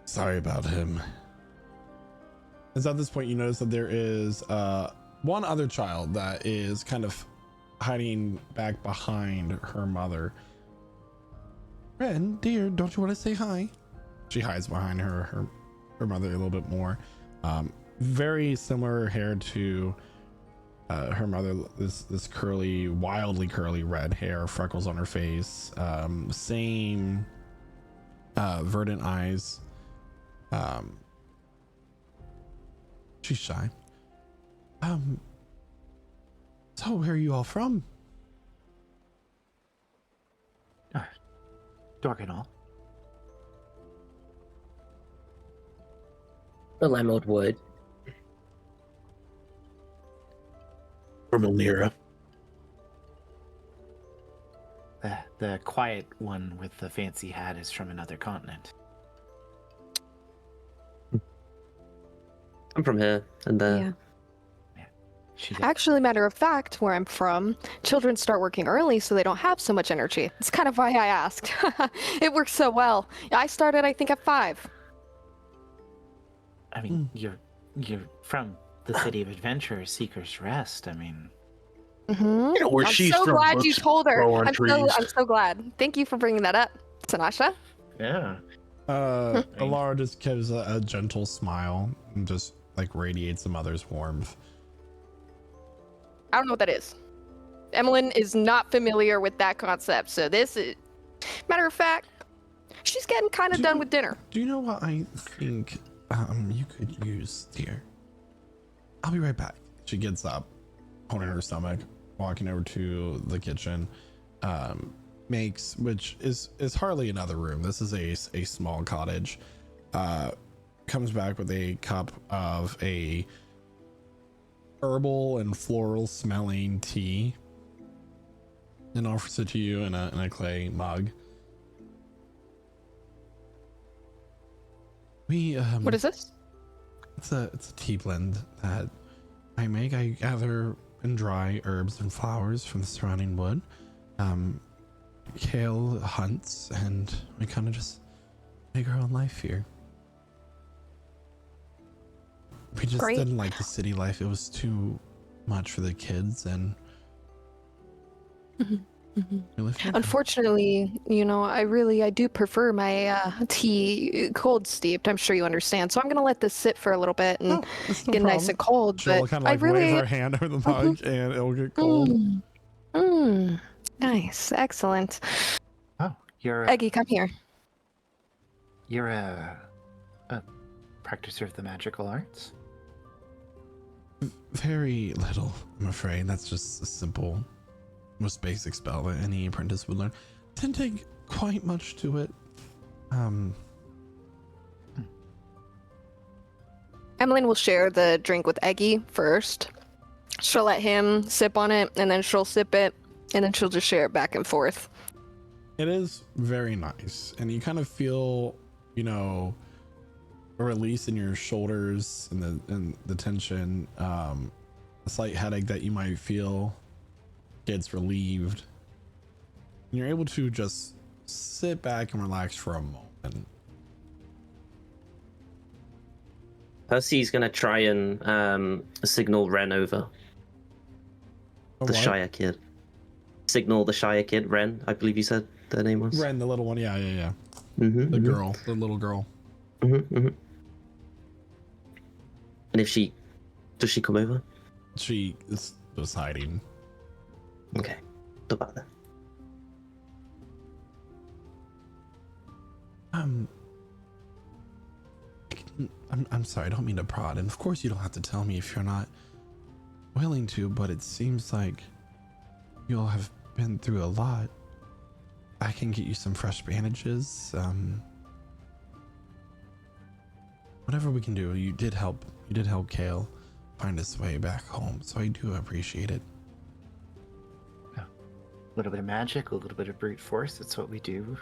Sorry about him. As at this point, you notice that there is one other child that is kind of hiding back behind her mother. Ren, dear, don't you want to say hi? She hides behind her mother a little bit more. Very similar hair to her mother. This curly, wildly curly red hair, freckles on her face, same verdant eyes. She's shy. So where are you all from? Dorganol. The Lemold Wood. From Elnira. The quiet one with the fancy hat is from another continent. I'm from here, and Yeah. Actually, matter of fact, where I'm from, children start working early so they don't have so much energy. It's kind of why I asked. It works so well. I started, I think, at 5. I mean, you're from the city of adventurers, Seeker's Rest. I mean, Mm-hmm. You know where I'm she's so from. glad you books told her. grow on I'm trees. so glad. Thank you for bringing that up, Tanasha. yeah. Alara just gives a gentle smile and just like radiates the mother's warmth. I don't know what that is. Emmeline is not familiar with that concept, so this is... Matter of fact, she's getting kind of done with dinner. Do you know what I think you could use, dear? I'll be right back. She gets up, holding her stomach, walking over to the kitchen, makes, which is hardly another room. This is a small cottage. Comes back with a cup of a herbal and floral smelling tea and offers it to you in a clay mug. What is this? It's a tea blend that I make. I gather and dry herbs and flowers from the surrounding wood. Kale hunts, and we kind of just make our own life here. We just Great. didn't like the city life. It was too much for the kids, and Really feel good. Unfortunately, I do prefer my tea cold steeped. I'm sure you understand. So I'm gonna let this sit for a little bit and That's no get nice problem. and cold. She'll But kind of I like wave really, her hand over the mug and it'll get cold. nice, excellent. Oh, Eggy, come here. you're a practicer of the magical arts? Very little, I'm afraid. That's just a simple, most basic spell that any apprentice would learn. Didn't take quite much to it. Emmeline will share the drink with Eggy first. She'll let him sip on it, and then she'll sip it, and then she'll just share it back and forth. It is very nice, and you kind of feel, a release in your shoulders and the tension. A slight headache that you might feel gets relieved. And you're able to just sit back and relax for a moment. Percy's gonna try and signal Ren over. The Shire kid. Signal the Shire kid, Ren, I believe you said their name was. Ren, the little one, yeah. Mm-hmm, The girl, the little girl. And does she come over? She is just hiding. Okay, don't bother. I'm sorry, I don't mean to prod, and of course you don't have to tell me if you're not willing to, but it seems like you all have been through a lot. I can get you some fresh bandages. Whatever we can do. You did help Kale find his way back home, so I do appreciate it. A little bit of magic, a little bit of brute force, that's what we do.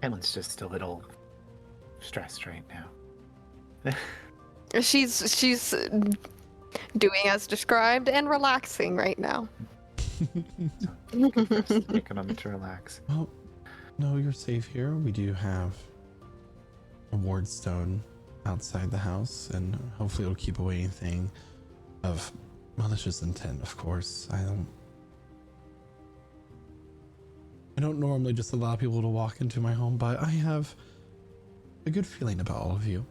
Emmeline's just a little stressed right now. She's doing as described and relaxing right now. Taking on to relax. Well, no, you're safe here. We do have a ward stone outside the house, and hopefully it'll keep away anything of malicious intent, of course. I don't normally just allow people to walk into my home, but I have a good feeling about all of you.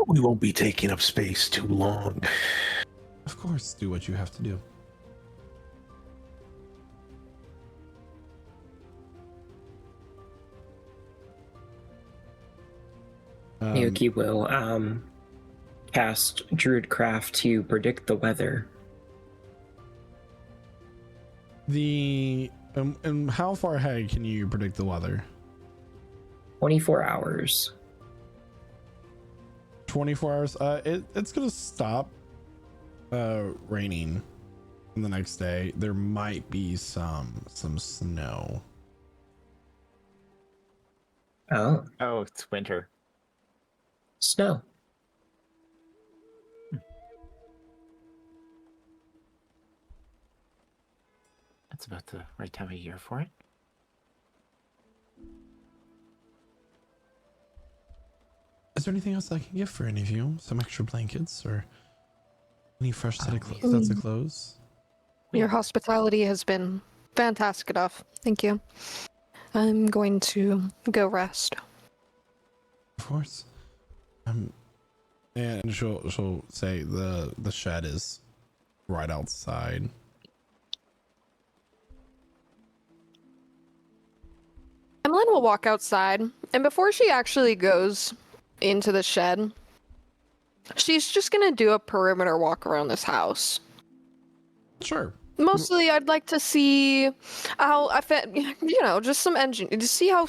We won't be taking up space too long. Of course, do what you have to do. Miyuki will cast Druidcraft to predict the weather. And how far ahead can you predict the weather? 24 hours. 24 hours. It's gonna stop raining the next day. There might be some snow. Oh, Oh, it's winter. snow. That's about the right time of year for it. Is there anything else I can give for any of you? Some extra blankets or any fresh sets of clothes? Your hospitality has been fantastic enough. Thank you. I'm going to go rest. Of course. And she'll say the shed is right outside. Emmeline will walk outside, and before she actually goes into the shed, she's just gonna do a perimeter walk around this house. Sure. Mostly, I'd like to see how, just some engine, to see how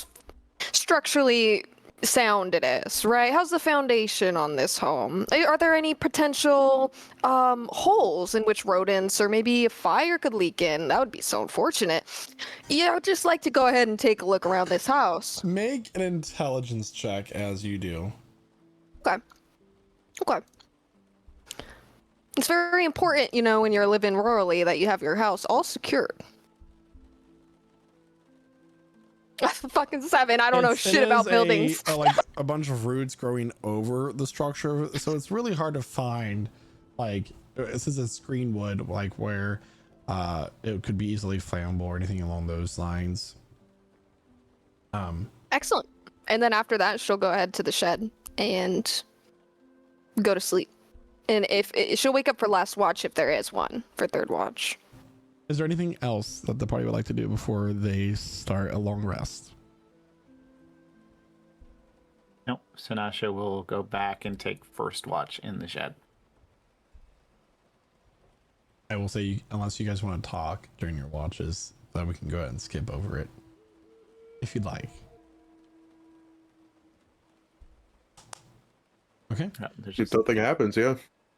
structurally sound it is, right? How's the foundation on this home? Are there any potential holes in which rodents or maybe a fire could leak in? That would be so unfortunate. Yeah, I'd just like to go ahead and take a look around this house. Make an intelligence check as you do. Okay. It's very important, when you're living rurally, that you have your house all secured. Fucking 7. I don't know It shit about is buildings. like a bunch of roots growing over the structure, so it's really hard to find. Like this is a screen wood, like where it could be easily flammable or anything along those lines. Excellent. And then after that, she'll go ahead to the shed and go to sleep. And if she'll wake up for last watch if there is one for third watch. Is there anything else that the party would like to do before they start a long rest? Nope. Sinasha will go back and take first watch in the shed. I will say, unless you guys want to talk during your watches, then we can go ahead and skip over it if you'd like. Okay. No, there's If just, nothing happens, yeah.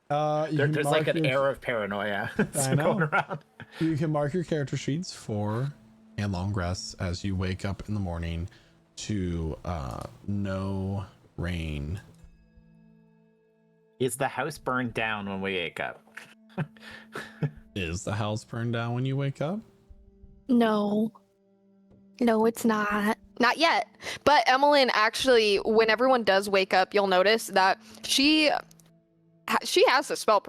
there's like an air of paranoia I know. going around. You can mark your character sheets for a long rest as you wake up in the morning to no rain. Is the house burned down when we wake up? Is the house burned down when you wake up? No. No, it's not. Not yet. But Emmeline actually, when everyone does wake up, you'll notice that she has a spell.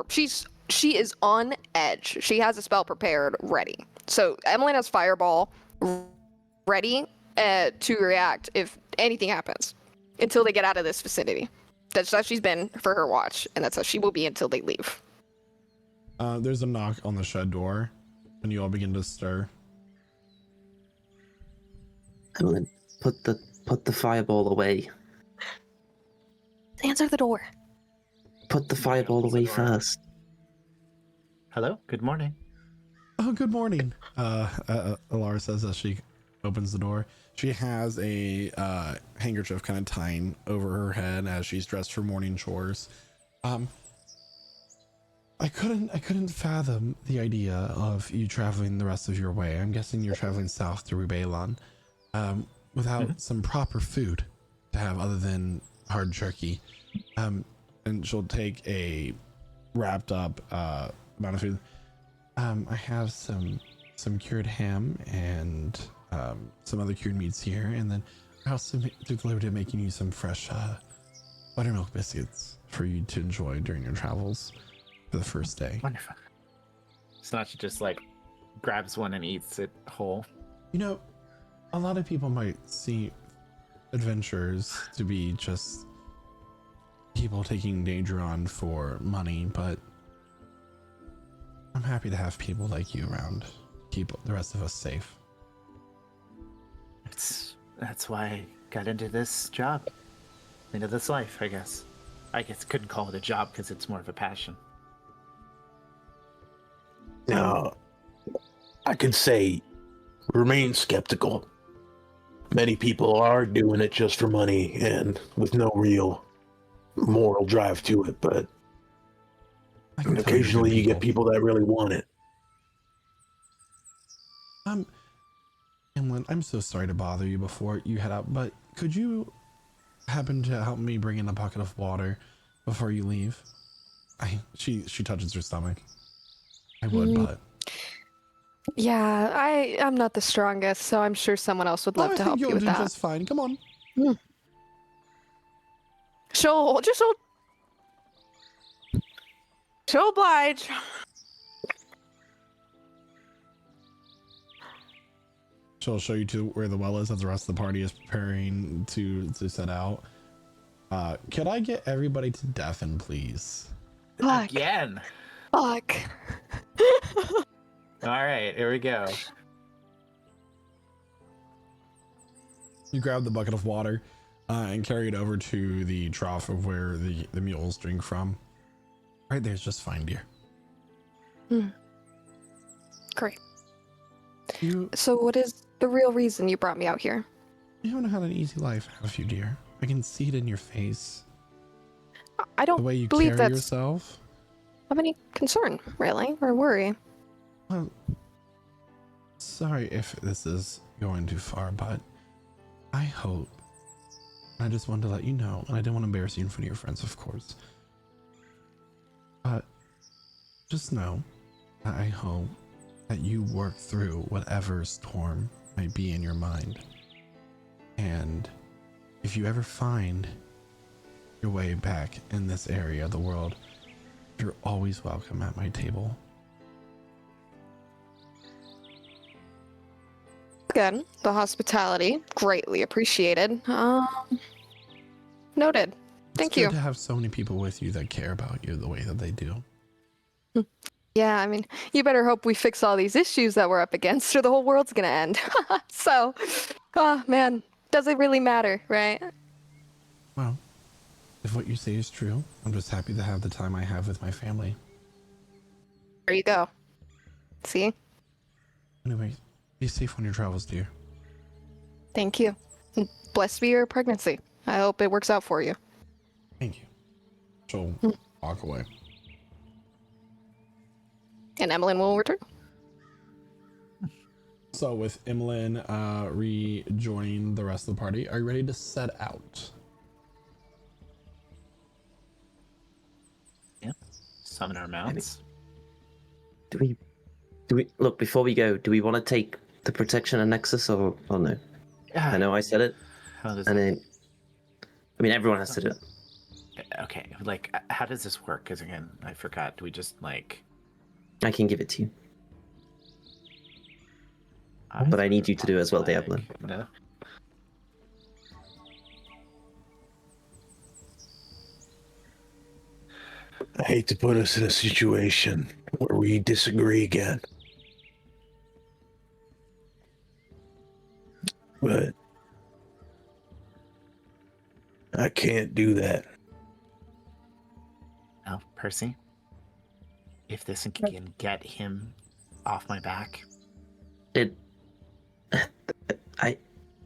She is on edge. She has a spell prepared, ready. So Emmeline has Fireball ready to react if anything happens until they get out of this vicinity. That's how she's been for her watch, and that's how she will be until they leave. There's a knock on the shed door, and you all begin to stir. Emily, put the fireball away. Answer the door. Put the fireball away first. Hello. Good morning. Oh, good morning. Alara says as she opens the door. She has a handkerchief kind of tying over her head as she's dressed for morning chores. I couldn't fathom the idea of you traveling the rest of your way. I'm guessing you're traveling south through Veiled, without some proper food to have other than hard jerky. And she'll take a wrapped up amount of food. I have some cured ham and some other cured meats here, and then I also took the liberty of making you some fresh buttermilk biscuits for you to enjoy during your travels for the first day. Wonderful. Sinasha just like grabs one and eats it whole. You know, a lot of people might see adventures to be just people taking danger on for money, but I'm happy to have people like you around, keep the rest of us safe. That's why I got into this job, into this life. I guess couldn't call it a job because it's more of a passion. Now, I could say remain skeptical. Many people are doing it just for money and with no real moral drive to it, but occasionally you get people that really want it. Emlyn, I'm so sorry to bother you before you head out, but could you happen to help me bring in a bucket of water before you leave? She touches her stomach. I would, but Yeah, I'm not the strongest, so I'm sure someone else would love to help you with do that. just fine. Come on. She'll oblige. She'll show you to where the well is as the rest of the party is preparing to set out. Could I get everybody to deafen, please? Fuck. Again. Fuck. All right, here we go. You grab the bucket of water and carry it over to the trough of where the mules drink from. Right there's just fine, dear. Great. You So what is the real reason you brought me out here? haven't had an easy life, have you, dear? I can see it in your face. I don't The way you believe carry that's yourself. of any concern, really, or worry. Well, sorry if this is going too far, but I hope. I just wanted to let you know, and I didn't want to embarrass you in front of your friends, of course. But just know that I hope that you work through whatever storm might be in your mind. And if you ever find your way back in this area of the world, you're always welcome at my table. Again, the hospitality, greatly appreciated. Noted. Thank It's you. good to have so many people with you that care about you the way that they do. Yeah, I mean, you better hope we fix all these issues that we're up against, or the whole world's gonna end. So, oh man, does it really matter, right? Well, if what you say is true, I'm just happy to have the time I have with my family. There you go. See? Anyway, be safe on your travels, dear. Thank you. And blessed be your pregnancy. I hope it works out for you. Thank you. She'll walk away. And Emmeline will return. So with Emmeline rejoining the rest of the party, are you ready to set out? Yeah. Summon our mounts. Do we look before we go? Do we want to take the protection of Nexus or no? I know I said it, How does and it, then I mean everyone has to do it. okay, like, how does this work? Because again, I forgot. Do we just like? I can give it to you, but I need you to do it as well, Diablo. No. I hate to put us in a situation where we disagree again. But I can't do that. No, Percy. If this can get him off my back,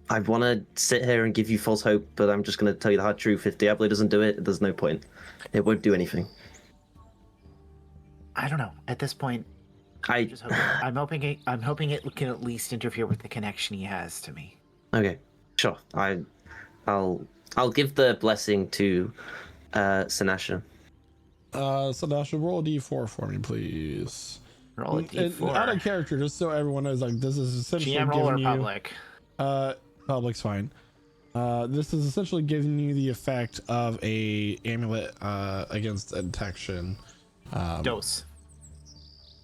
I want to sit here and give you false hope, but I'm just going to tell you the hard truth. If Diablo doesn't do it, there's no point. It won't do anything. I don't know. At this point, I'm hoping it can at least interfere with the connection he has to me. Okay, sure. I'll give the blessing to Sinasha. So Dasha, roll a d4 for me, please. Roll a And d4. out of character, just so everyone knows, like, this is essentially GM roll or giving you... public? Public's fine. This is essentially giving you the effect of a amulet against detection. Dose.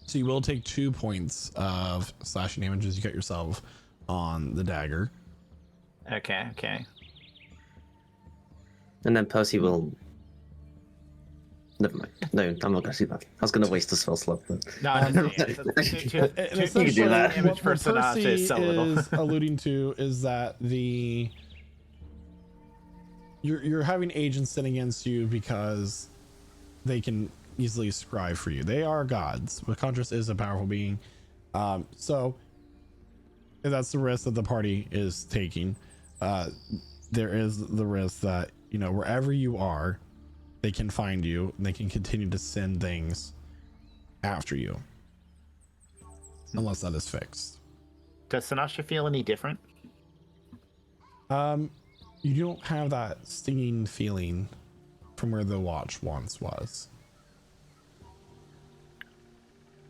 So you will take 2 points of slashing damage as you cut yourself on the dagger. Okay. And then Percy will... Never mind. No, I'm not going to do that. I was going to waste a spell slot. But... No, And you can essentially, do that. what Personage Percy is so little. is alluding to is that you're having agents sent against you because they can easily scribe for you. They are gods, but Contras is a powerful being. So if that's the risk that the party is taking, there is the risk that, you know, wherever you are, they can find you and they can continue to send things after you, unless that is fixed. Does Sinasha feel any different? You don't have that stinging feeling from where the watch once was.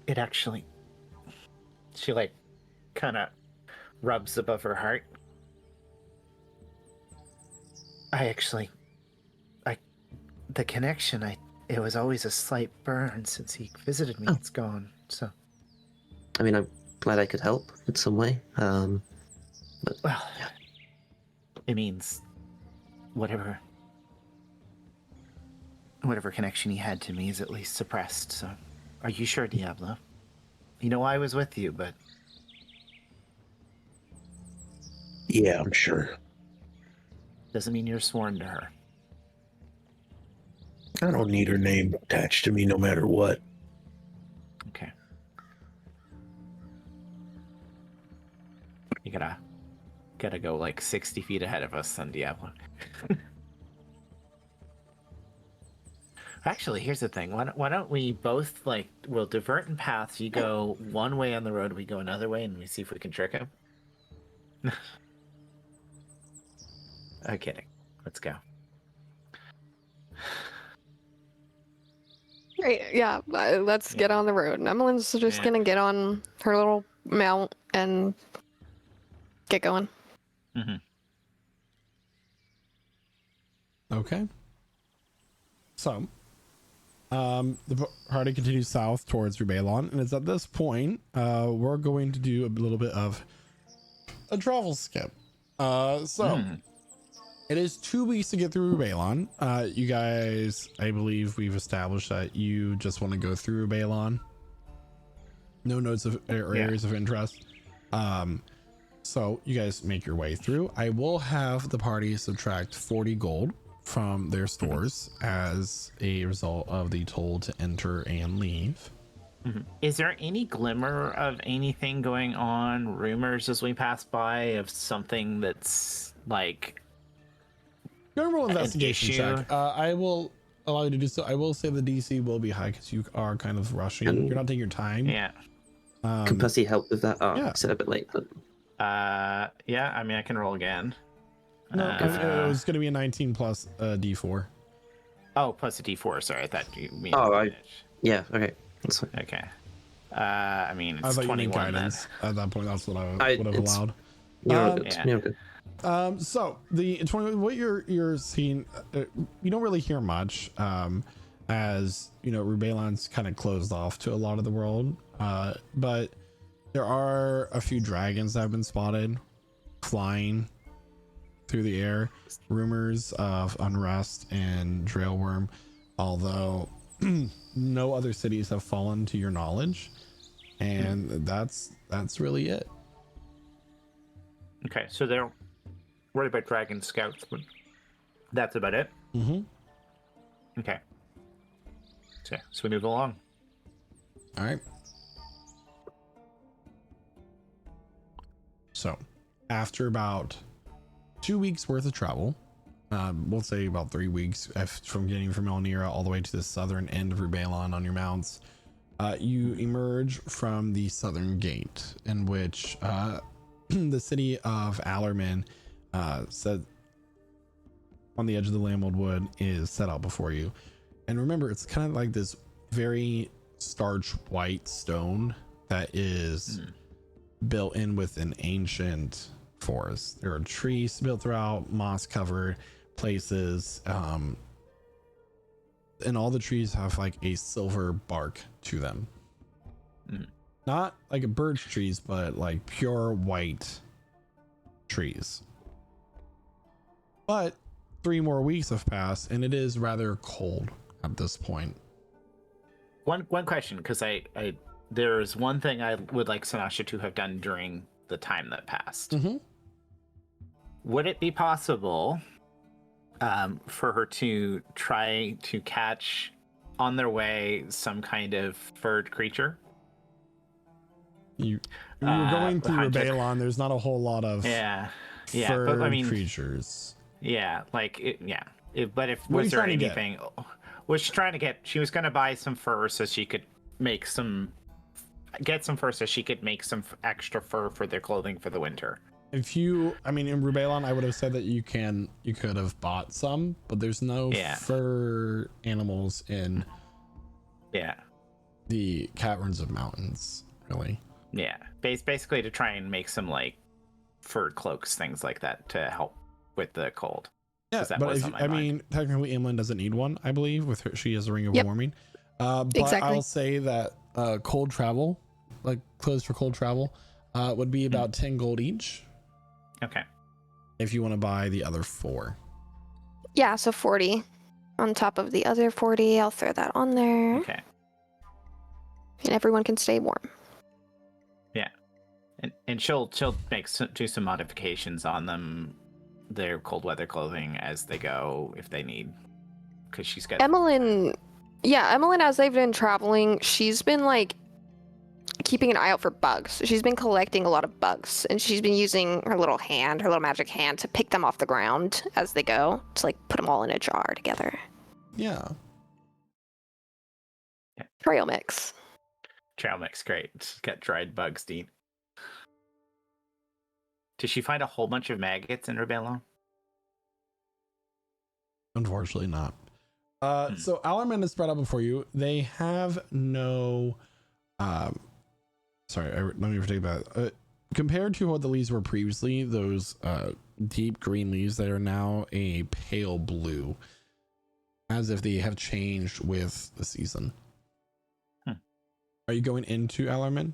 It actually, she like kind of rubs above her heart. The connection, it was always a slight burn since he visited me. Oh. It's gone. So, I mean, I'm glad I could help in some way. But well, it means whatever connection he had to me is at least suppressed. So, are you sure, Diablo? You know, I was with you, but Yeah, I'm sure. doesn't mean you're sworn to her. I don't need her name attached to me no matter what. Okay. You gotta go like 60 feet ahead of us, then, Diablo. Actually, here's the thing. Why don't we both, like, we'll divert in paths. You go one way on the road, we go another way, and we see if we can trick him. I'm kidding. Let's go. Great, yeah, let's get on the road. Emmeline's just gonna get on her little mount and get going. Mm-hmm. Okay. So, the party continues south towards Rubalon, and it's at this point we're going to do a little bit of a travel skip. It is 2 weeks to get through Rubalon. You guys, I believe we've established that you just want to go through Rubalon. No notes of or areas of interest. So you guys make your way through. I will have the party subtract 40 gold from their stores as a result of the toll to enter and leave. Is there any glimmer of anything going on, rumors as we pass by of something that's like General investigation check. I will allow you to do so. I will say the DC will be high because you are kind of rushing. You're not taking your time. Yeah. Can Pussy help with that? Oh, yeah. I said a bit late, but Yeah, I mean I can roll again. No, it was going to be a 19 plus D4. Oh, plus a D4. Sorry, I thought you mean. Yeah, okay. That's fine. Okay. I mean, I it's thought you meant 21 then. guidance. At that point, that's what I would have allowed. You're all good. Yeah. You're good. So the 20, what you're seeing, you don't really hear much, as you know, Rubalon's kind of closed off to a lot of the world, but there are a few dragons that have been spotted flying through the air. Rumors of unrest and Drailworm, although no other cities have fallen to your knowledge, and that's really it. Okay, so they're worried about dragon scouts, but that's about it. Okay. So we move along. All right. So after about 2 weeks worth of travel, we'll say about 3 weeks from getting from Elnira all the way to the southern end of Rubalon on your mounts, you emerge from the southern gate, in which the city of Allerman said on the edge of the Lamwood Wood is set out before you. And remember, it's kind of like this very starch white stone that is built in with an ancient forest. There are trees built throughout, moss covered places, and all the trees have like a silver bark to them. Not like a birch trees, but like pure white trees. But 3 more weeks have passed, and it is rather cold at this point. One question, because I there's one thing I would like Sanasha to have done during the time that passed. Would it be possible for her to try to catch on their way some kind of furred creature? You're going through Rubalon. There's not a whole lot of furred but I mean creatures. Yeah, like but if What are was you there trying to anything? Was she trying to get? She was going to buy some fur so she could make some extra fur for their clothing for the winter. In Rubalon, I would have said that you could have bought some, but there's no fur animals in the caverns of mountains, really. Yeah, basically to try and make some like fur cloaks, things like that to help with the cold. Yeah, but technically Imlin doesn't need one, I believe. With her, she has a ring of warming. But Exactly. I'll say that cold travel, like clothes for cold travel, would be about 10 gold each. Okay. If you want to buy the other 4. Yeah, so 40 on top of the other 40. I'll throw that on there. Okay. And everyone can stay warm. Yeah, and she'll do some modifications on them, their cold weather clothing as they go if they need, because she's got Emmeline, as they've been traveling, she's been like keeping an eye out for bugs. She's been collecting a lot of bugs, and she's been using her little magic hand to pick them off the ground as they go, to like put them all in a jar together. Yeah. Trail mix. Great. It's got dried bugs, Dean. Did she find a whole bunch of maggots in her bellow? Unfortunately not. So Allerman is spread out before you. They have no let me take that. compared to what the leaves were previously, those deep green leaves that are now a pale blue, as if they have changed with the season. Are you going into Alarman?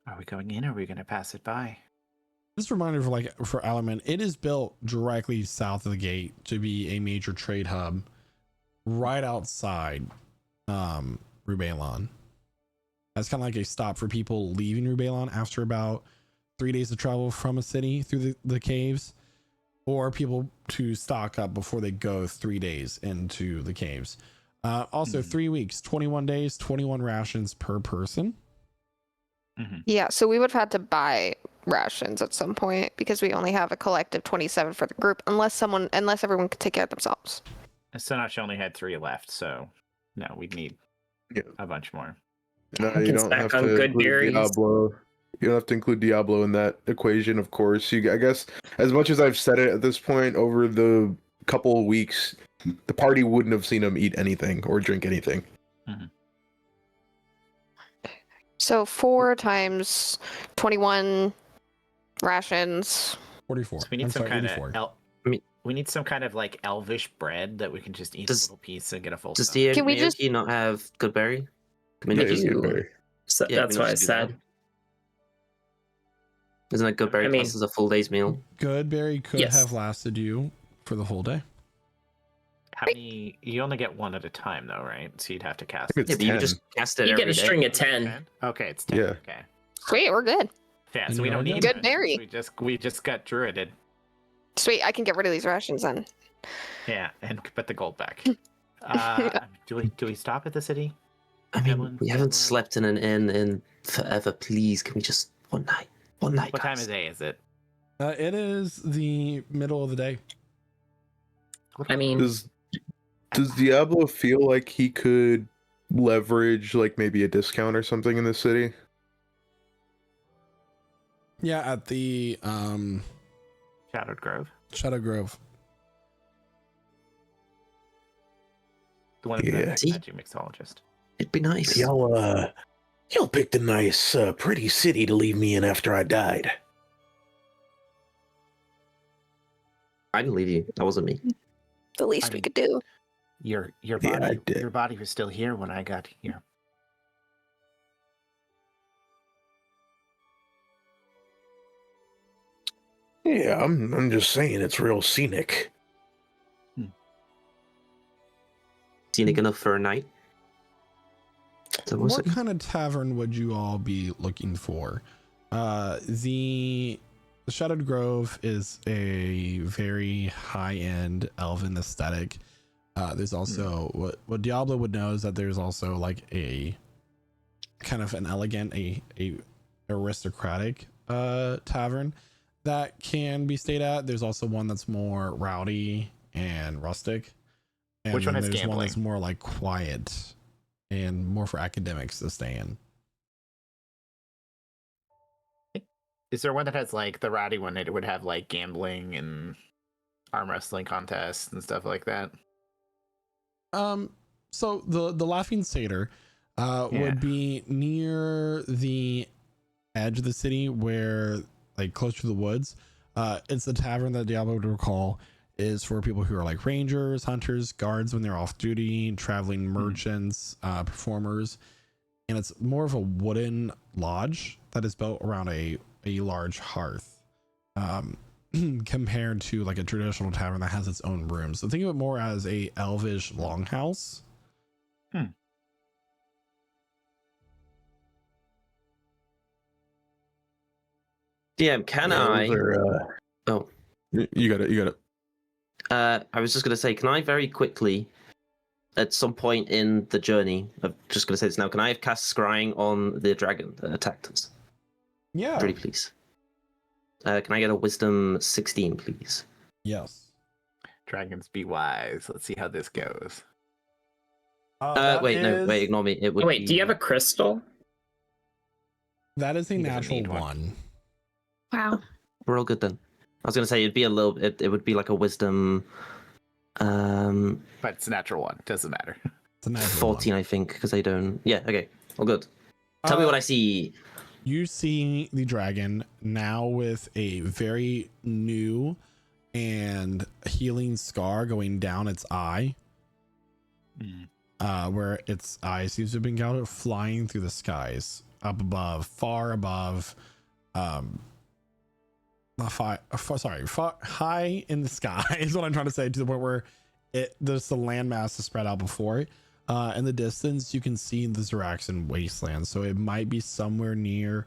Are we going in or are we going to pass it by? Just a reminder for Alarman, it is built directly south of the gate to be a major trade hub right outside Rubalon. That's kind of like a stop for people leaving Rubalon after about 3 days of travel from a city through the caves, or people to stock up before they go 3 days into the caves. Also 3 weeks, 21 days, 21 rations per person. Yeah, so we would have had to buy rations at some point because we only have a collective 27 for the group, unless everyone could take care of themselves. Sonachi only had 3 left, so no, we'd need a bunch more. No, you don't have to include Diablo. You don't have to include Diablo in that equation, of course. I guess, as much as I've said it at this point, over the couple of weeks, the party wouldn't have seen him eat anything or drink anything. So 4 times 21 rations. 44. So we need I'm some sorry, kind 84. of we need some kind of like elvish bread that we can just eat a little piece and get a full. Does stomach. Can we just not have Goodberry? Can we Yeah, not just it's Goodberry. So Yeah, that's we what I just do that. said. Isn't that Goodberry I mean- plus as a full day's meal? Goodberry could Yes. have lasted you for the whole day. How many? You only get 1 at a time, though, right? So you'd have to cast. It's Yeah, but you 10. just cast it You every get a day. string of 10. 10? Okay, it's 10. Yeah. Okay. Sweet, we're good. Yeah, And so we you're don't need good. rations. Berry. We just got druided. Sweet, I can get rid of these rations then. Yeah, and put the gold back. Do we stop at the city? I mean, Evelyn, we haven't Evelyn? slept in an inn in forever. Please, can we just one night? One night. What time guys. of day is it? It is the middle of the day. I mean, Does Diablo feel like he could leverage like maybe a discount or something in the city? Yeah, at the Shadowed Grove, Shadow Grove. the one Yeah. that's See? magic mixologist. It'd be nice. Y'all picked a nice, pretty city to leave me in after I died. I didn't leave you. That wasn't me. The least we mean- could do. Your Yeah, body, I did. your body was still here when I got here. Yeah, I'm just saying it's real scenic. Scenic enough for a night. So what's What it? kind of tavern would you all be looking for? The Shadowed Grove is a very high-end elven aesthetic. There's also what Diablo would know is that there's also like a kind of an elegant, a aristocratic tavern that can be stayed at. There's also one that's more rowdy and rustic. And Which one then has there's one that's gambling? more like quiet and more for academics to stay in. Is there one that has like the rowdy one? It would have like gambling and arm wrestling contests and stuff like that. So the Laughing Satyr would be near the edge of the city, where like close to the woods. It's the tavern that Diablo would recall is for people who are like rangers, hunters, guards when they're off duty, traveling merchants, performers, and it's more of a wooden lodge that is built around a large hearth. Compared to like a traditional tavern that has its own rooms. So think of it more as a elvish longhouse. DM, can I? Oh, You got it. I was just gonna say, can I very quickly, at some point in the journey, I'm just gonna say this now. Can I have cast scrying on the dragon that attacked us? Yeah. Pretty please. Can I get a wisdom 16, please? Yes. Dragons be wise. Let's see how this goes. Wait, ignore me. It would. oh, wait, be... do you have a crystal? That is a He doesn't natural need one. one. Wow. We're all good then. I was gonna say it'd be a little. It would be like a wisdom. But it's a natural one. Doesn't matter. It's a natural 14, I think, because I don't. Yeah. Okay. All good. Tell me what I see. You see the dragon now with a very new and healing scar going down its eye. Where its eye seems to have been gouged, flying through the skies up above, far above, high in the sky is what I'm trying to say, to the point where there's the landmass is spread out before it. In the distance, you can see the Zaraxan wasteland, so it might be somewhere near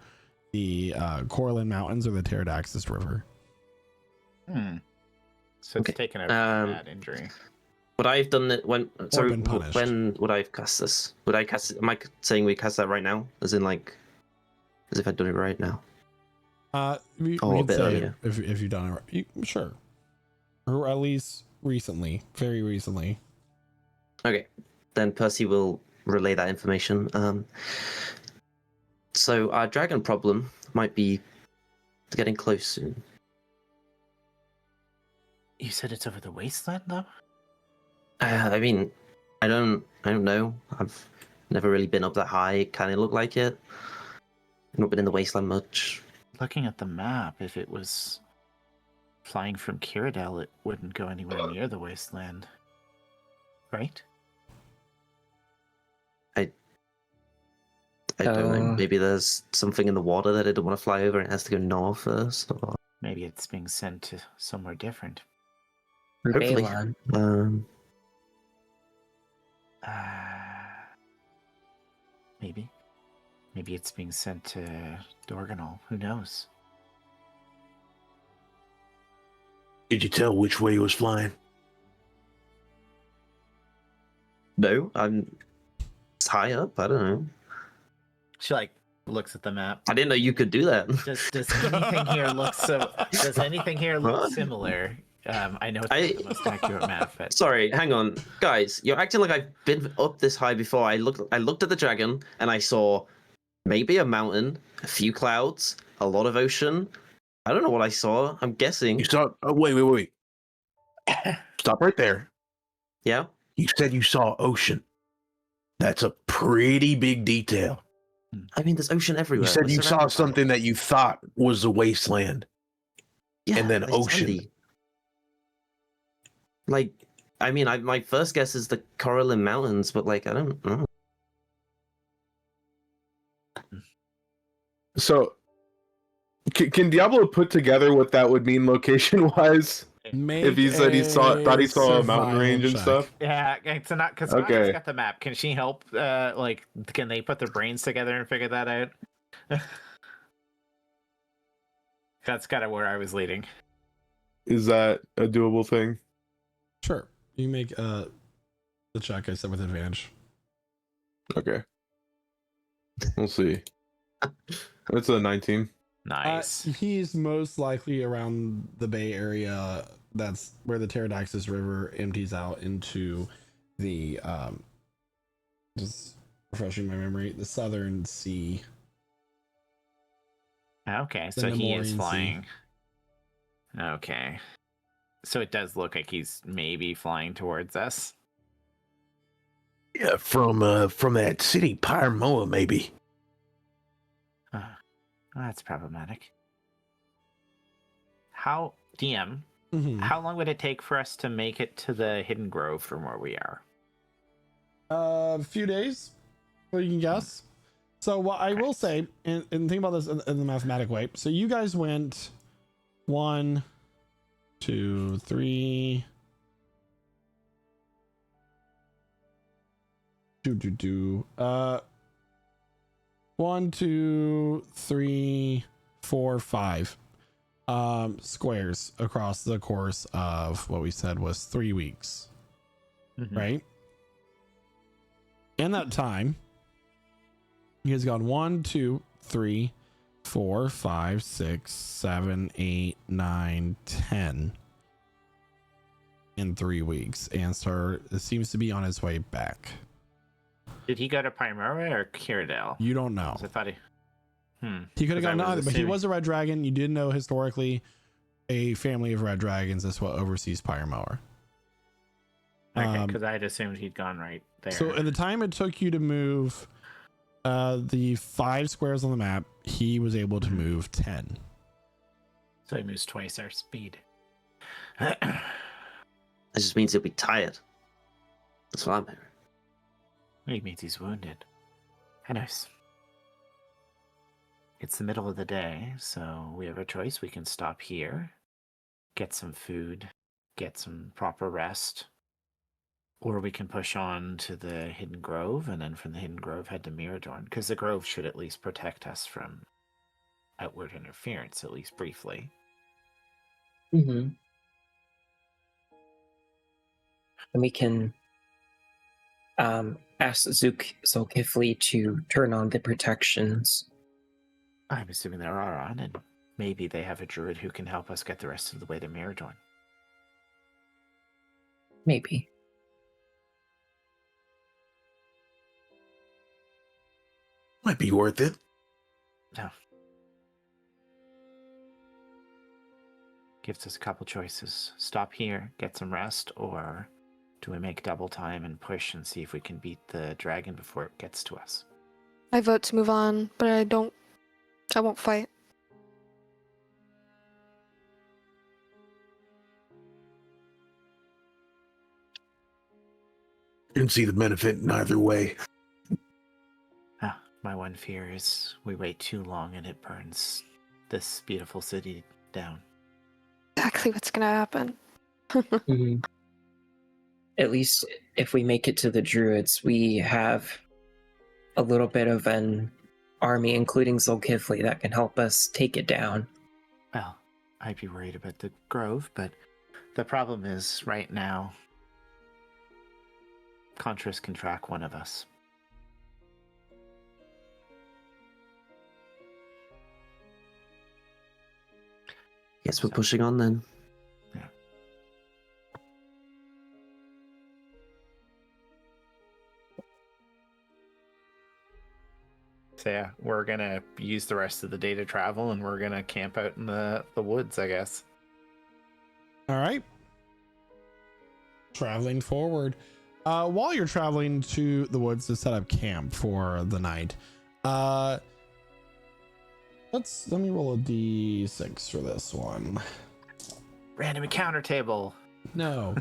the Corlin Mountains or the Pterodaxis River. So it's taken a bad injury. Would I have done it when? Sorry, been punished. when would I have cast this? Would I cast it? Am I saying we cast that right now? As in, like, as if I'd done it right now? We a could bit say earlier. if you've done it right. Sure, or at least recently, very recently. Okay, then Percy will relay that information. So our dragon problem might be getting close soon. You said it's over the wasteland, though? I mean, I don't know. I've never really been up that high. It kind of looked like it. I've not been in the wasteland much. Looking at the map, if it was flying from Cyrodiil, it wouldn't go anywhere near the wasteland. Right? I don't know. Maybe there's something in the water that it don't want to fly over and it has to go north first. Or... Maybe it's being sent to somewhere different. Hopefully. Balon. Maybe. Maybe it's being sent to Dorganol. Who knows? Did you tell which way he was flying? No, it's high up. I don't know. She like looks at the map. I didn't know you could do that. Does anything here look so? Does anything here look similar? I know it's not the most accurate map, but Sorry, hang on, guys. You're acting like I've been up this high before. I looked at the dragon and I saw maybe a mountain, a few clouds, a lot of ocean. I don't know what I saw. I'm guessing. You saw. Oh, wait. Stop right there. Yeah. You said you saw ocean. That's a pretty big detail. I mean, there's ocean everywhere. You said We're you saw surrounded by something it. that you thought was a wasteland. Yeah, and then it's ocean. sandy. Like, I mean, my first guess is the Coralline Mountains, but like, I don't know. So, can Diablo put together what that would mean location-wise? If he said thought he saw a mountain range and stuff. yeah, it's not because Okay. Nadia's got the map. Can she help? Like, can they put their brains together and figure that out? That's kind of where I was leading. Is that a doable thing? Sure, you make the check. I said with advantage. Okay. We'll see. It's a 19. Nice. He's most likely around the Bay Area. That's where the Pterodaxis River empties out into the just refreshing my memory, the Southern Sea. Okay, The so he is Nemorian Sea. flying. Okay. So it does look like he's maybe flying towards us. Yeah, from that city, Paranoia, maybe. That's problematic. How, DM, Mhm. how long would it take for us to make it to the Hidden Grove from where we are? A few days, what you can guess. So what I will say, and think about this in the mathematic way. So you guys went 1, 2, 3. 1, 2, 3, 4, 5 squares across the course of what we said was 3 weeks, right? In that time, he has gone 1, 2, 3, 4, 5, 6, 7, 8, 9, 10 in 3 weeks, and seems to be on his way back. Did he go to Primera or Cyrodiil? You don't know. 'Cause I thought he He could have 'Cause I gone was either, but he assuming- was a red dragon. You did know historically a family of red dragons is what oversees Pyremower. Okay, because I had assumed he'd gone right there. So in the time it took you to move The 5 squares on the map, he was able to move 10. So he moves twice our speed. That just means he'll be tired. That's what I'm hearing. It means he's wounded. Anyways. It's the middle of the day, so we have a choice. We can stop here, get some food, get some proper rest, or we can push on to the Hidden Grove, and then from the Hidden Grove head to Myradorne, because the Grove should at least protect us from outward interference, at least briefly. Mm-hmm. And we can ask Zulkifli to turn on the protections. I'm assuming there are on, and maybe they have a druid who can help us get the rest of the way to Myradorne. Maybe. Might be worth it. No. Gives us a couple choices. Stop here, get some rest, or do we make double time and push and see if we can beat the dragon before it gets to us? I vote to move on, but I won't fight. Can see the benefit in either way. My one fear is we wait too long and it burns this beautiful city down. Exactly what's gonna happen. Mm-hmm. At least if we make it to the druids, we have a little bit of an army, including Zulkifli, that can help us take it down. Well, I'd be worried about the Grove, but the problem is right now Contras can track one of us. Guess we're pushing on then. Yeah. So yeah, we're gonna use the rest of the day to travel, and we're gonna camp out in the woods, I guess. All right. Traveling forward. While you're traveling to the woods to set up camp for the night, let me roll a d6 for this one. Random encounter table. No,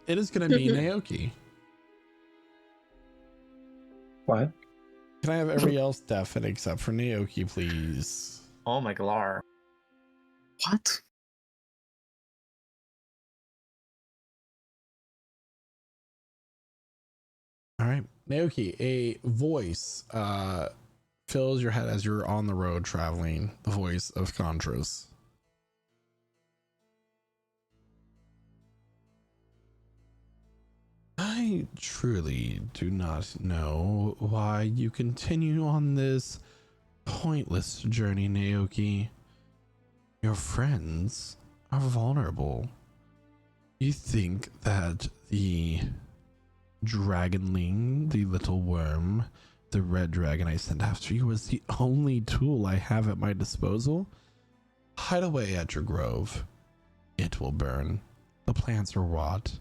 it is going to be Naoki. What? Can I have everybody else deafened except for Naoki, please? Oh my glar. What? All right, Naoki, a voice fills your head as you're on the road traveling. The voice of Contras. I truly do not know why you continue on this pointless journey, Naoki. Your friends are vulnerable. You think that the dragonling, the little worm, the red dragon I sent after you was the only tool I have at my disposal? Hide away at your grove. It will burn. The plants are rot.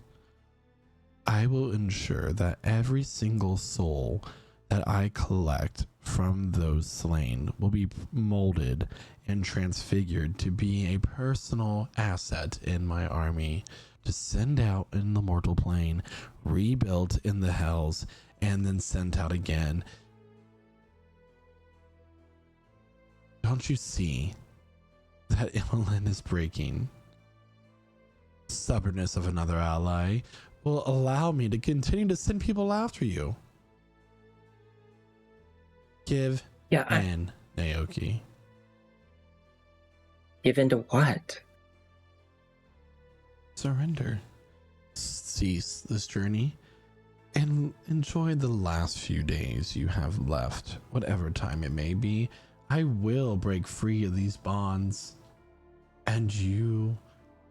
I will ensure that every single soul that I collect from those slain will be molded and transfigured to be a personal asset in my army to send out in the mortal plane, rebuilt in the hells, and then sent out again. Don't you see that Imolen is breaking? Stubbornness of another ally will allow me to continue to send people after you. Give in, Naoki. Give in to what? Surrender. Cease this journey and enjoy the last few days you have left, whatever time it may be. I will break free of these bonds, and you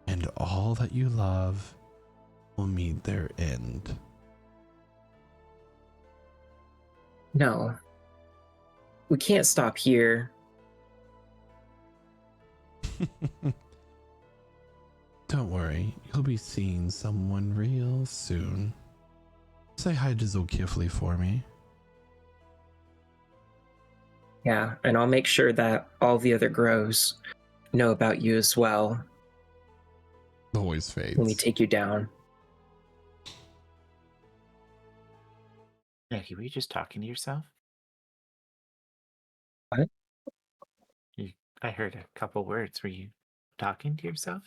and all that you love will meet their end. No. We can't stop here. Don't worry, you'll be seeing someone real soon. Say hi to Zulkifli for me. Yeah, and I'll make sure that all the other groves know about you as well The voice fades. when we take you down. Nikki, were you just talking to yourself? What? I heard a couple words. Were you talking to yourself?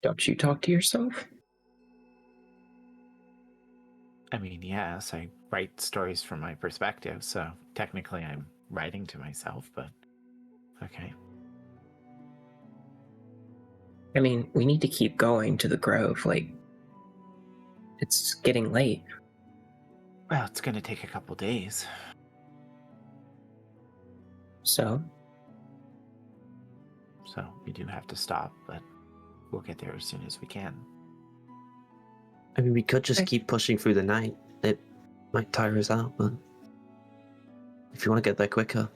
Don't you talk to yourself? I mean, yes, I write stories from my perspective, so technically I'm writing to myself, but okay. I mean, we need to keep going to the grove. Like, it's getting late. Well, it's going to take a couple days. So, So we do have to stop, but we'll get there as soon as we can. I mean, we could just Okay. keep pushing through the night. It might tire us out, but if you want to get there quicker.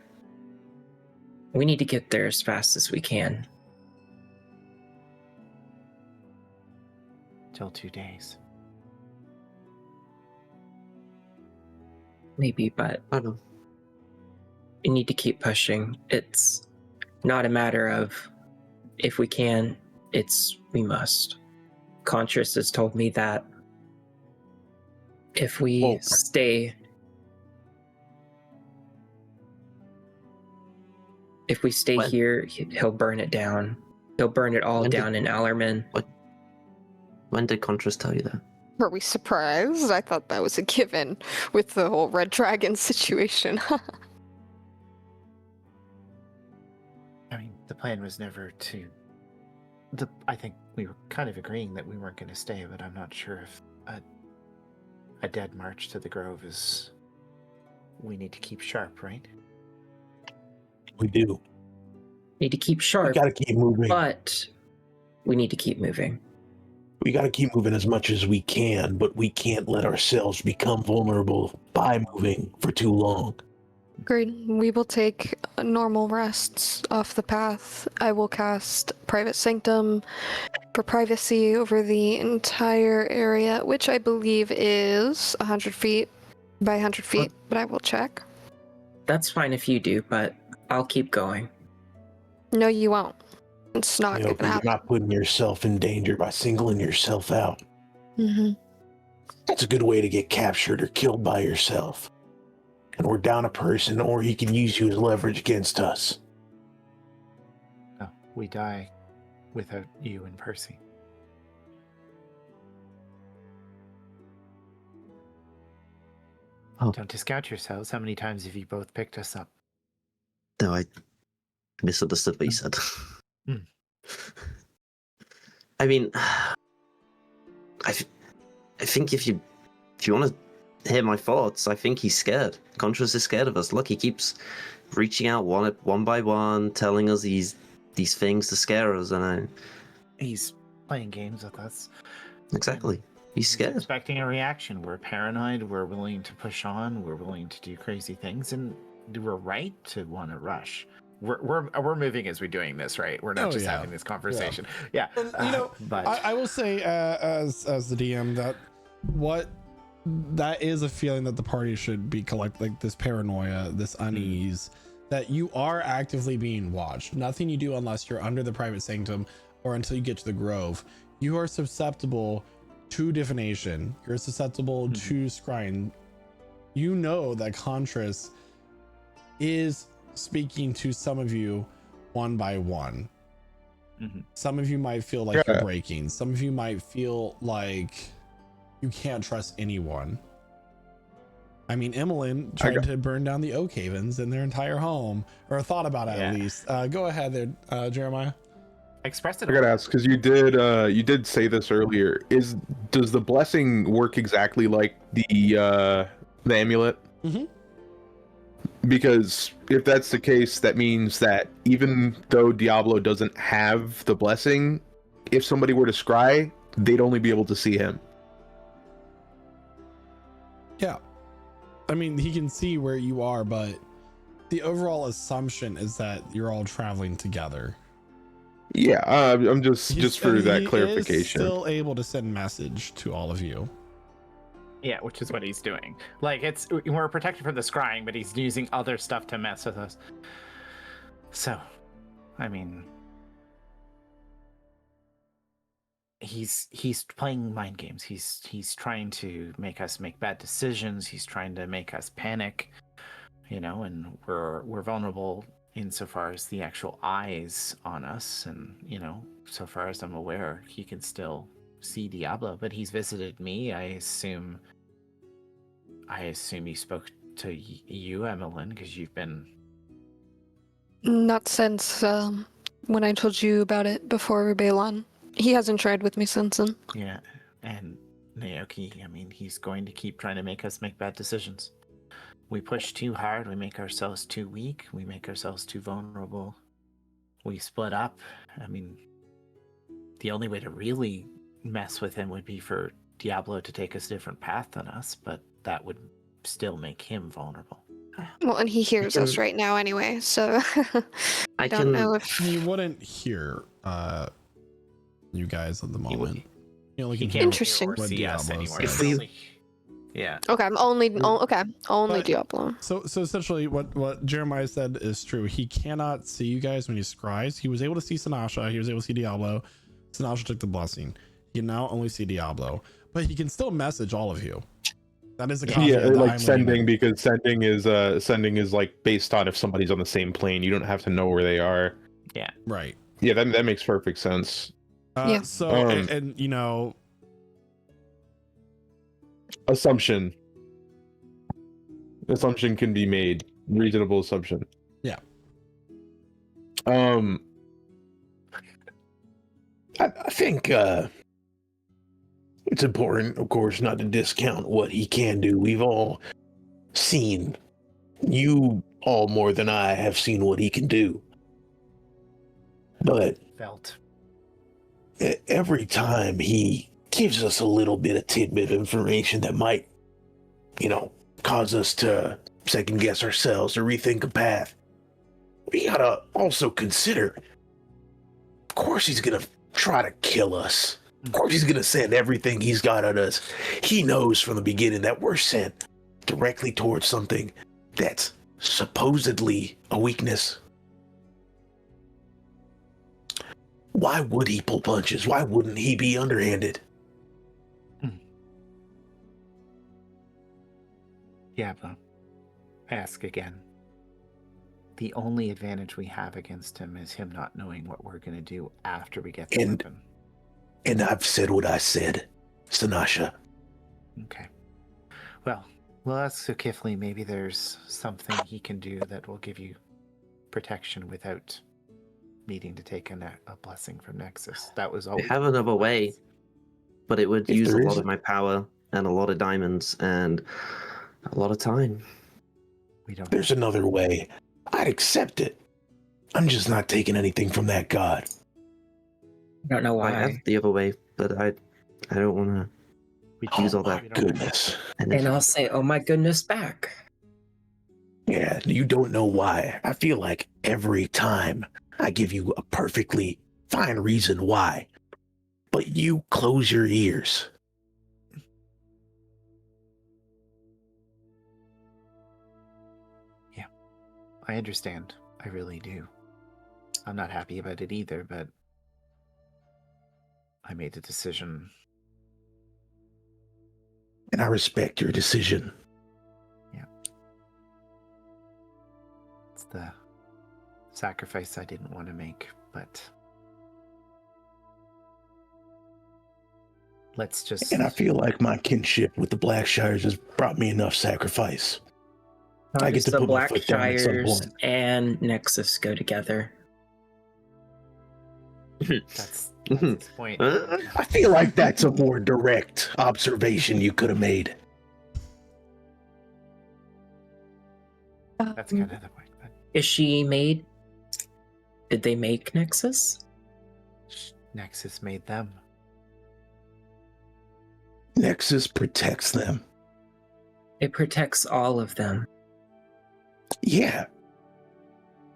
we need to get there as fast as we can. Till 2 days. Maybe, but I don't know. we need to keep pushing. It's not a matter of if we can, it's we must. Contras has told me that if we Whoa. stay When? here, he'll burn it down. He'll burn it all When did- down in Allerman. When did Contras tell you that? Were we surprised? I thought that was a given with the whole red dragon situation. I mean, the plan was never to... I think we were kind of agreeing that we weren't going to stay, but I'm not sure if a dead march to the Grove is... We need to keep sharp, right? We do. Need to keep We sharp, gotta keep moving. but we need to keep moving. We gotta keep moving as much as we can, but we can't let ourselves become vulnerable by moving for too long. Agreed. We will take normal rests off the path. I will cast Private Sanctum for privacy over the entire area, which I believe is 100 feet by 100 feet, but I will check. That's fine if you do, but I'll keep going. No, you won't. It's not You know, going 'cause to you're happen. not putting yourself in danger by singling yourself out. Mm-hmm. That's a good way to get captured or killed by yourself. And we're down a person, or he can use you as leverage against us. No, we die without you and Percy. Oh. Don't discount yourselves. How many times have you both picked us up? No, I misunderstood what you said. Hmm. I mean, I think if you want to hear my thoughts, I think he's scared. Contras is scared of us. Look, he keeps reaching out one by one, telling us these things to scare us, and He's playing games with us. exactly, he's He's scared. expecting a reaction. We're paranoid. We're willing to push on. We're willing to do crazy things, and we're right to want to rush. We're moving as we're doing this, right? We're not Oh, just yeah. having this conversation. Yeah. And, you know, but I will say, as the DM, that is a feeling that the party should be like this paranoia, this unease, that you are actively being watched. Nothing you do unless you're under the private sanctum or until you get to the grove, you are susceptible to divination. You're susceptible to scrying. You know that Contras is speaking to some of you one by one. Mhm. Some of you might feel like you're Yeah. breaking. Some of you might feel like you can't trust anyone. I mean, Emmeline tried to burn down the Oak Havens in their entire home, or thought about it at Yeah. least. Go ahead there, Jeremiah. expressed it. I gotta ask because you did say this earlier. Does the blessing work exactly like the amulet? Mhm. Because if that's the case, that means that even though Diablo doesn't have the blessing, if somebody were to scry, they'd only be able to see him. Yeah. I mean, he can see where you are, but the overall assumption is that you're all traveling together. Yeah, I'm just He's- for and that he clarification. is still able to send message to all of you. Yeah, which is what he's doing. Like, we're protected from the scrying, but he's using other stuff to mess with us. So, I mean, he's playing mind games. He's trying to make us make bad decisions. He's trying to make us panic, and we're vulnerable insofar as the actual eyes on us, and so far as I'm aware, he can still see Diablo, but he's visited me. I assume he spoke to you, Emmeline, because you've been... Not since when I told you about it before Balon. He hasn't tried with me since then. Yeah, and Naoki, I mean, he's going to keep trying to make us make bad decisions. We push too hard, we make ourselves too weak, we make ourselves too vulnerable. We split up. I mean, the only way to really mess with him would be for Diablo to take a different path than us, but that would still make him vulnerable. Well, and he hears us right now anyway, so I don't know if he wouldn't hear you guys at the moment. He can can't Interesting. hear or see us Diablo anymore. says. It's only- yeah. Okay, I'm only But- Diablo. So essentially what Jeremiah said is true. He cannot see you guys when he scries. He was able to see Sinasha, he was able to see Diablo. Sinasha took the blessing. He can now only see Diablo, but he can still message all of you. That is a caveat that like I'm sending, leaving. because sending is like based on if somebody's on the same plane. You don't have to know where they are. Right. Yeah, that makes perfect sense. Yeah. So and Assumption can be made. Reasonable assumption. Yeah. I think it's important, of course, not to discount what he can do. We've all seen, you all more than I have seen what he can do. But Felt. every time he gives us a little bit of tidbit of information that might, cause us to second guess ourselves or rethink a path, we gotta also consider, of course he's gonna try to kill us. Of course he's gonna send everything he's got at us. He knows from the beginning that we're sent directly towards something that's supposedly a weakness. Why would he pull punches? Why wouldn't he be underhanded? Diablo, ask again. The only advantage we have against him is him not knowing what we're going to do after we get the weapon. And I've said what I said, Sinasha. Okay. Well, we'll ask Sukifli. Maybe there's something he can do that will give you protection without needing to take a blessing from Nexus. That was all. I have another way, but it would If use a there lot is- of my power and a lot of diamonds and a lot of time. We don't. There's another way. I'd accept it. I'm just not taking anything from that god. I don't know I why. have the other way, but I don't want to use all my that. goodness. And I'll say, oh my goodness, back. Yeah, you don't know why. I feel like every time I give you a perfectly fine reason why, but you close your ears. I understand. I really do. I'm not happy about it either, but I made a decision. And I respect your decision. It's the sacrifice I didn't want to make, but let's just... And I feel like my kinship with the Blackshires has brought me enough sacrifice. How I get does to the put my foot down at some Blackshires point. and Nexus go together? That's his point. I feel like that's a more direct observation you could have made. That's kind of the point. But Is she made? Did they make Nexus? Nexus made them. Nexus protects them. It protects all of them. Yeah.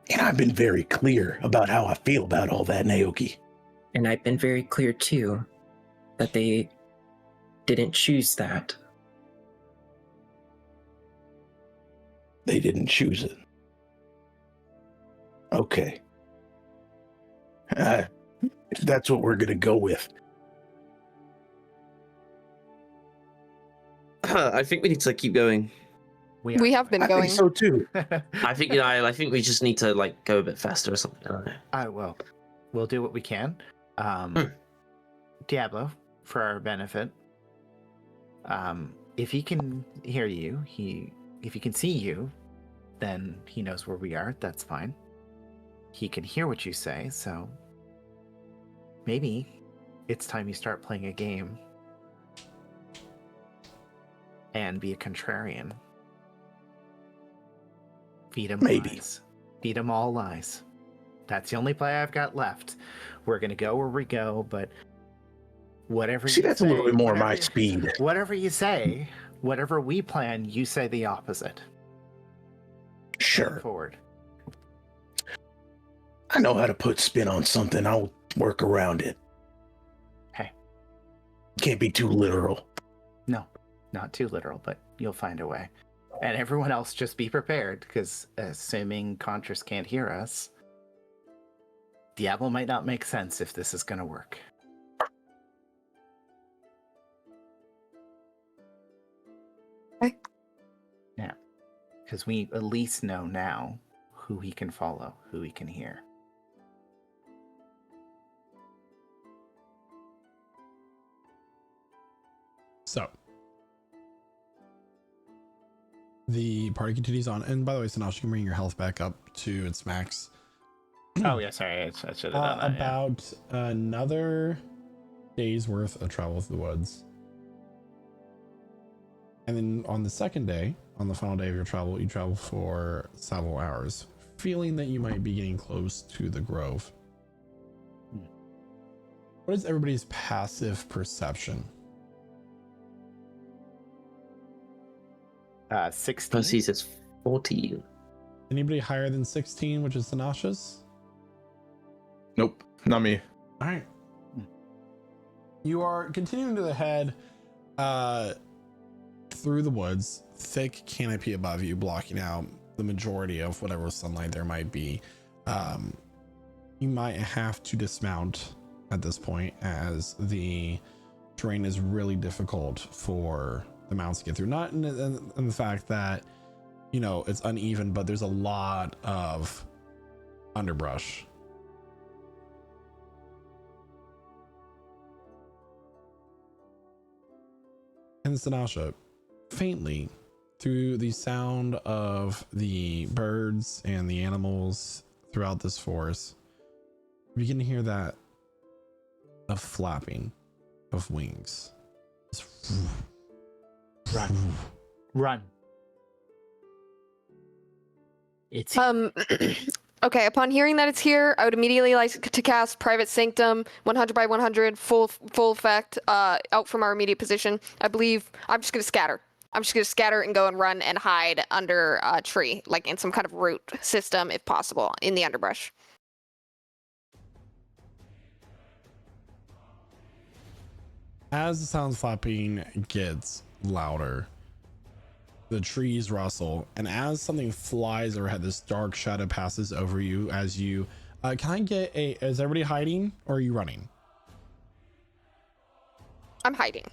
And I've been very clear about how I feel about all that, Naoki. And I've been very clear too that they didn't choose that. They didn't choose it. Okay. If that's what we're gonna go with. I think we need to keep going. We have been I going. think so too. I think I think we just need to like go a bit faster or something. I don't know. I will. We'll do what we can. Diablo, for our benefit. If he can hear you, if he can see you, then he knows where we are. That's fine. He can hear what you say, so maybe it's time you start playing a game and be a contrarian. Feed him Maybe. lies. Feed him all lies. That's the only play I've got left. We're gonna go where we go, but whatever See, you that's say, a little bit more my whatever- speed. Whatever you say, whatever we plan, you say the opposite. Sure. Forward. I know how to put spin on something. I'll work around it. Hey. Can't be too literal. No, not too literal, but you'll find a way. And everyone else, just be prepared, because assuming Contras can't hear us, Diablo might not make sense if this is going to work. Okay. Yeah, because we at least know now who he can follow, who he can hear. So the party continues on, and by the way, Sanash, you can bring your health back up to its max. Oh yeah, sorry, I should have done that. About another day's worth of travel through the woods, and then on the second day, on the final day of your travel, you travel for several hours, feeling that you might be getting close to the grove. What is everybody's passive perception? 16. Percy says 14. Anybody higher than 16, which is Sanash's? Nope, not me. All right. You are continuing to the head through the woods, thick canopy above you blocking out the majority of whatever sunlight there might be. You might have to dismount at this point, as the terrain is really difficult for the mounts to get through. Not in the fact that, you know, it's uneven, but there's a lot of underbrush. And Sanasha, faintly, through the sound of the birds and the animals throughout this forest, you begin to hear that of flapping of wings. Run. Run. It's Okay, upon hearing that it's here, I would immediately like to cast Private Sanctum, 100 by 100, full effect, out from our immediate position. I believe I'm just gonna scatter. I'm just gonna scatter and go and run and hide under a tree, like in some kind of root system, if possible, in the underbrush. As the sound of flapping gets louder, the trees rustle, and as something flies overhead, this dark shadow passes over you as you can I get is everybody hiding or are you running? I'm hiding.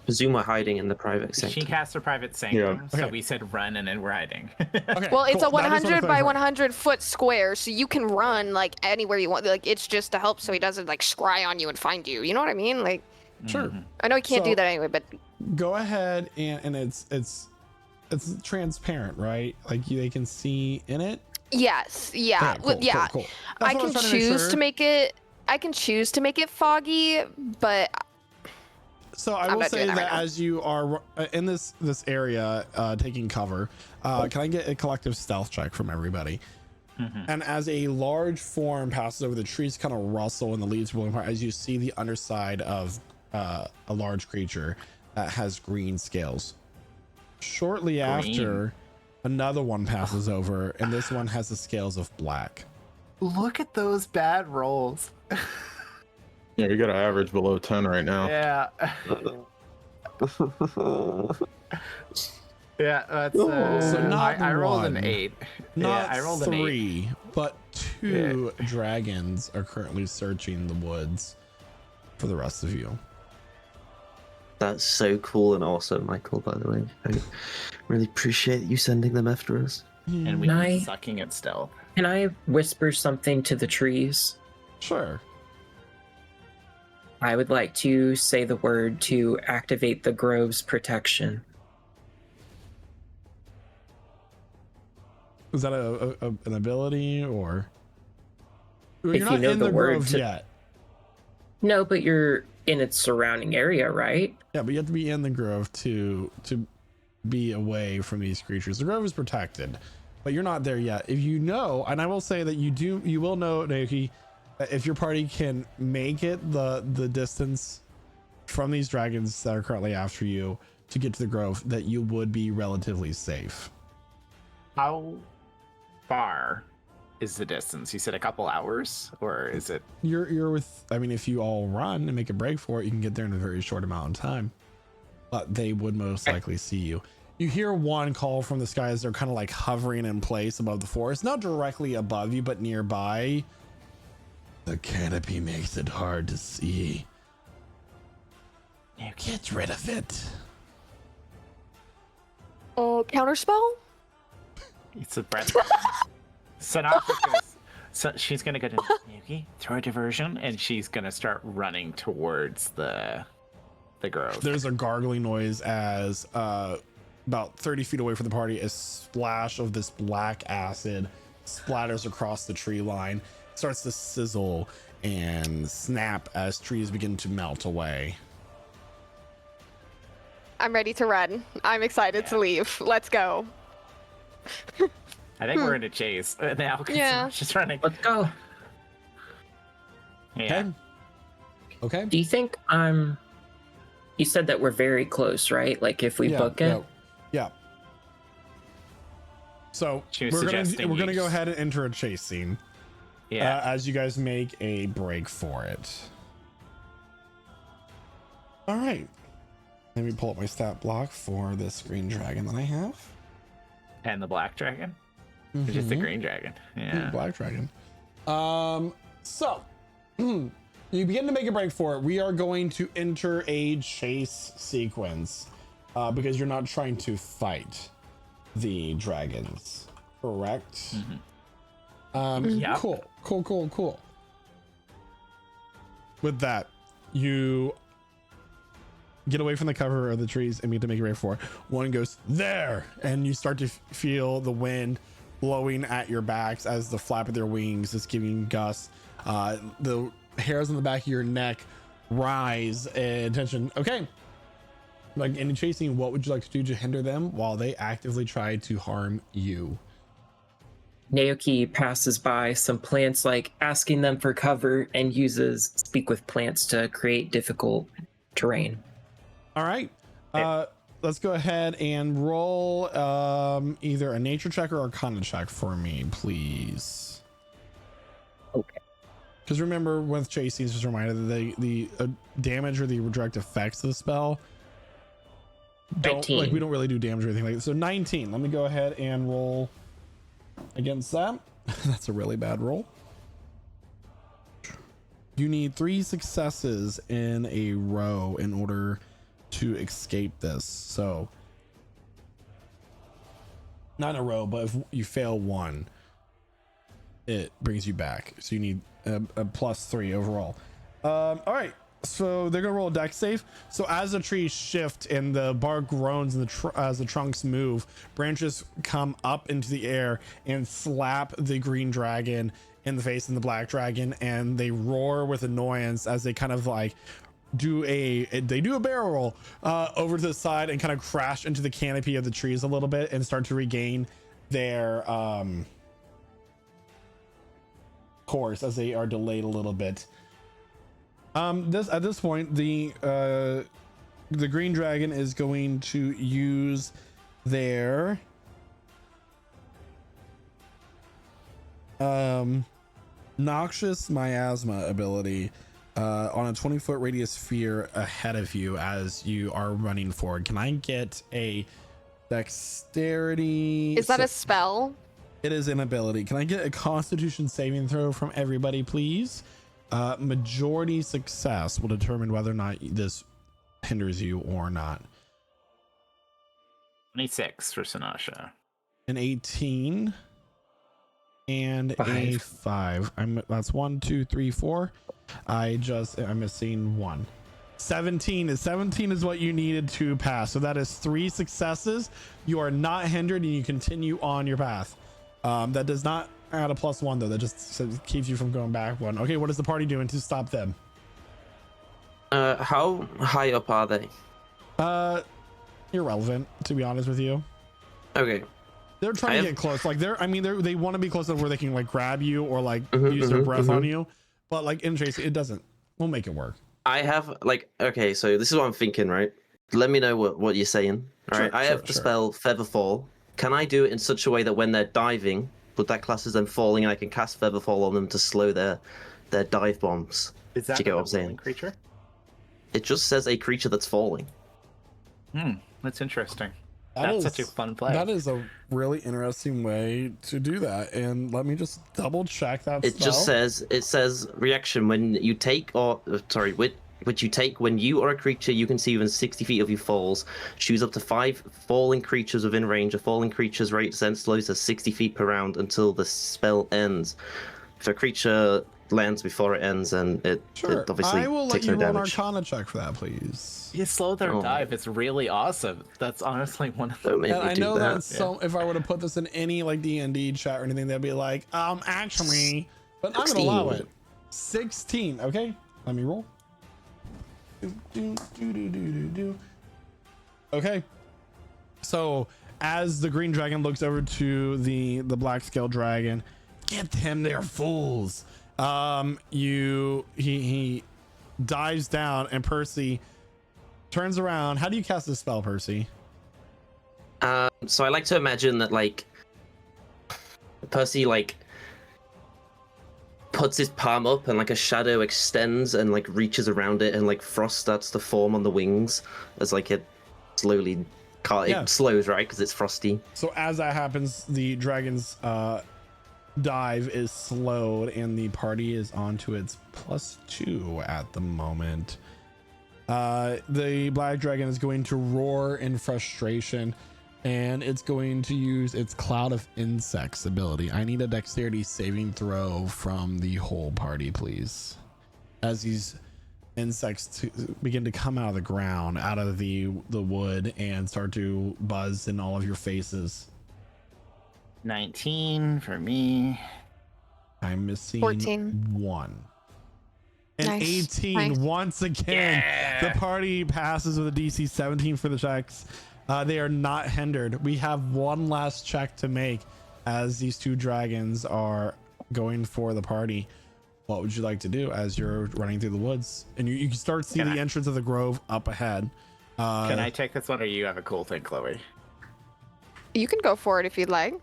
Presume we're hiding in the private She sector. cast a private sanctum, Yeah. so Okay. we said run and then we're hiding. Okay, Well, it's cool. a I just wanna 100 by clarify. 100 foot square, so you can run like anywhere you want. Like it's just to help so he doesn't like scry on you and find you. You know what I mean? Like Sure. I know he can't So- do that anyway, but Go ahead and it's transparent, right? Like they can see in it. yes, yeah, Okay, well, cool, yeah. cool. I That's what can was trying make choose sure. to make it. I can choose to make it foggy, but So I I'm will not say doing that that right now. as you are in this area taking cover, can I get a collective stealth check from everybody? And as a large form passes over, the trees kind of rustle and the leaves blowing apart as you see the underside of a large creature that has green scales. Shortly after, another one passes over, and this one has the scales of black. Look at those bad rolls. Yeah, you got an average below 10 right now. Yeah. Yeah, that's So not I rolled an one, 8. Not I rolled an 8. 3, but 2 dragons are currently searching the woods for the rest of you. That's so cool and awesome, Michael, by the way. I really appreciate you sending them after us. And we Can I- keep sucking at stealth. Can I whisper something to the trees? Sure. I would like to say the word to activate the grove's protection. Is that an ability or? You're If you not know in the the word grove to- yet. No, but you're in its surrounding area, right? Yeah, but you have to be in the grove to be away from these creatures. The grove is protected, but you're not there yet. If you know, and I will say that you will know, Naoki, that if your party can make it the distance from these dragons that are currently after you to get to the grove, that you would be relatively safe. How far is the distance? You said a couple hours, or is it? You're with. I mean, if you all run and make a break for it, you can get there in a very short amount of time. But they would most likely see you. You hear one call from the skies. They're kind of like hovering in place above the forest, not directly above you, but nearby. The canopy makes it hard to see. You get rid of it. Counterspell? It's a breath. So she's gonna go to Yuki, throw a diversion, and she's gonna start running towards the grove. There's a gargling noise as about 30 feet away from the party, a splash of this black acid splatters across the tree line, starts to sizzle and snap as trees begin to melt away. I'm ready to run. I'm excited to leave. Let's go. I think we're in a chase now. 'Cause Yeah. she's running. Let's go. Yeah. Okay. Do you think you said that we're very close, right? Like if we book it? Yeah. So She was we're suggesting gonna you go just- ahead and enter a chase scene. Yeah. As you guys make a break for it. All right. Let me pull up my stat block for this green dragon that I have. And the black dragon. It's just the Mhm. green dragon. Yeah. Black dragon. So you begin to make a break for it. We are going to enter a chase sequence because you're not trying to fight the dragons, correct? Yep. Cool. With that, you get away from the cover of the trees and begin to make a break for it. One goes there, and you start to feel the wind blowing at your backs as the flap of their wings is giving gusts. The hairs on the back of your neck rise in tension. Okay. Like in chasing, what would you like to do to hinder them while they actively try to harm you? Naoki passes by some plants, like asking them for cover, and uses speak with plants to create difficult terrain. All right. Let's go ahead and roll either a nature check or a arcana check for me, please. Okay. Because remember, with chasing, just a reminder that the damage or the direct effects of the spell don't 19. like we don't really do damage or anything like that. So 19. Let me go ahead and roll against that. That's a really bad roll. You need 3 successes in a row in order to escape this. So not in a row, but if you fail one, it brings you back. So you need a +3 overall. All right. So they're gonna roll a dex save. So as the trees shift and the bark groans and as the trunks move, branches come up into the air and slap the green dragon in the face and the black dragon, and they roar with annoyance as they kind of like do a barrel roll over to the side and kind of crash into the canopy of the trees a little bit and start to regain their course as they are delayed a little bit. At this point, the green dragon is going to use their noxious miasma ability on a 20-foot radius sphere ahead of you as you are running forward. Can I get a Dexterity. Is that a spell? It is an ability. Can I get a Constitution saving throw from everybody, please? Majority success will determine whether or not this hinders you or not. 26 for Sanasha. An 18 and a 5. That's 1, 2, 3, 4. I'm missing 1. 17 is what you needed to pass. So that is 3 successes. You are not hindered and you continue on your path. That does not add a +1 though. That just keeps you from going back 1. Okay, what is the party doing to stop them? How high up are they? Irrelevant, to be honest with you. Okay. They're trying to get close. Like they want to be close enough where they can like grab you or like use their breath on you. But like in Tracy, it doesn't. We'll make it work. I have like, okay, so this is what I'm thinking, right? Let me know what you're saying. All right. I have the spell Feather Fall. Can I do it in such a way that when they're diving, would that class as them falling, and I can cast Feather Fall on them to slow their dive bombs? Is that Do you get what I'm a saying? creature? It just says a creature that's falling. That's interesting. That's such a fun play. That is a really interesting way to do that. And let me just double check that. It just says reaction when you take which you take when you or a creature you can see within 60 feet of you falls. Choose up to 5 falling creatures within range. A falling creature's rate descent slows to 60 feet per round until the spell ends. If a creature lands before it ends, and it obviously I will let takes you no roll an damage. Arcana check for that, please. You slow their dive. It's really awesome. That's honestly one of the. Don't make And me I do know that. that so if I were to put this in any like D&D chat or anything, they'd be like, actually, but I'm gonna allow it. 16. Okay, let me roll. Okay, so as the green dragon looks over to the black scale dragon, get them, they're fools. He dives down, and Percy turns around. How do you cast this spell, Percy? So I like to imagine that like Percy like puts his palm up and like a shadow extends and like reaches around it, and like frost starts to form on the wings as like it slowly it slows, right? Because it's frosty. So as that happens, the dragon's dive is slowed and the party is on to its +2 at the moment. The black dragon is going to roar in frustration, and it's going to use its cloud of insects ability. I need a dexterity saving throw from the whole party, please, as these insects begin to come out of the ground, out of the wood, and start to buzz in all of your faces. 19 for me. I'm missing 14. 1. And Nice. 18 Nice. once again. The party passes with a DC 17 for the checks. They are not hindered. We have one last check to make as these 2 dragons are going for the party. What would you like to do as you're running through the woods? And you can start to see the entrance of the grove up ahead. Can I take this one, or you have a cool thing, Chloe? You can go for it if you'd like.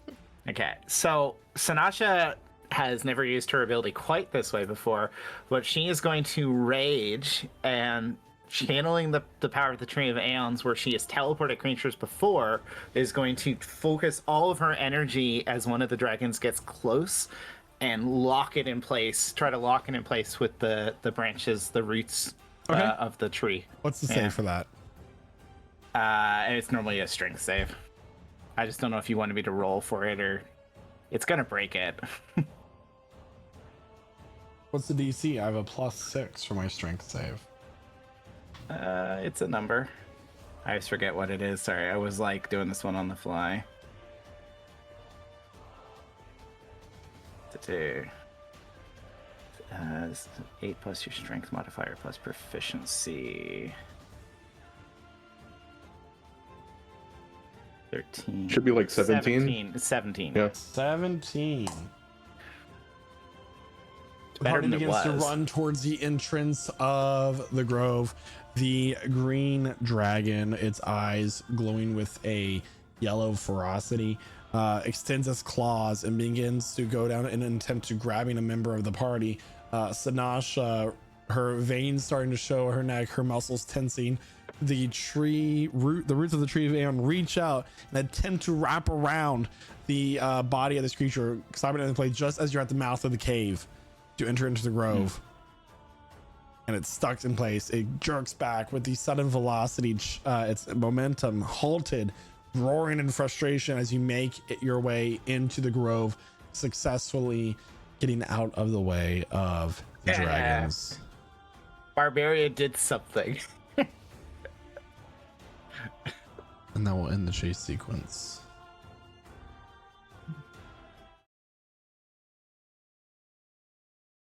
Okay, so Sanasha has never used her ability quite this way before, but she is going to rage, and channeling the power of the Tree of Aeons, where she has teleported creatures before, is going to focus all of her energy as one of the dragons gets close and lock it in place, try to lock it in place with the branches, the roots of the tree. What's the save for that? And it's normally a strength save. I just don't know if you wanted me to roll for it, or it's gonna break it. What's the DC? I have a +6 for my strength save. It's a number. I always forget what it is. Sorry, I was like doing this one on the fly. 8 plus your strength modifier plus proficiency. 13. Should be like 17. 17. Yeah. 17. Better than it begins to was. run towards the entrance of the grove. The green dragon, its eyes glowing with a yellow ferocity, extends its claws and begins to go down in an attempt to grabbing a member of the party. Sanasha, her veins starting to show her neck, her muscles tensing, the roots of the tree vein reach out and attempt to wrap around the body of this creature, stopping it in place just as you're at the mouth of the cave to enter into the grove. And it's stuck in place. It jerks back with the sudden velocity, its momentum halted, roaring in frustration as you make your way into the grove, successfully getting out of the way of the dragons. Barbarian did something. And that will end the chase sequence.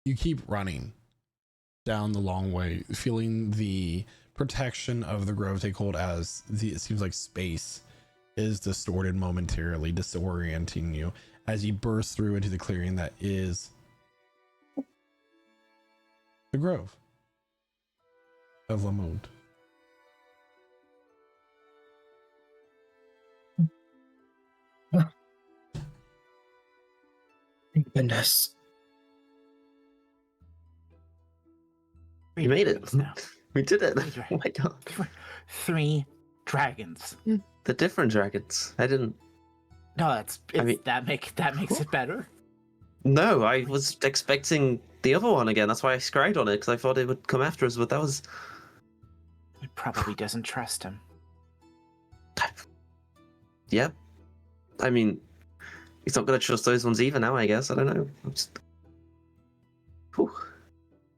You keep running down the long way, feeling the protection of the grove take hold as it seems like space is distorted momentarily, disorienting you as you burst through into the clearing that is the grove of Lamond. Thank goodness. We made it. Now. We did it. Oh my god. 3 dragons. The different dragons. I didn't. No, that makes it better. No, I was expecting the other one again. That's why I scried on it, because I thought it would come after us, but that was. It probably doesn't trust him. Yep. I mean, he's not going to trust those ones either now, I guess. I don't know. Whew.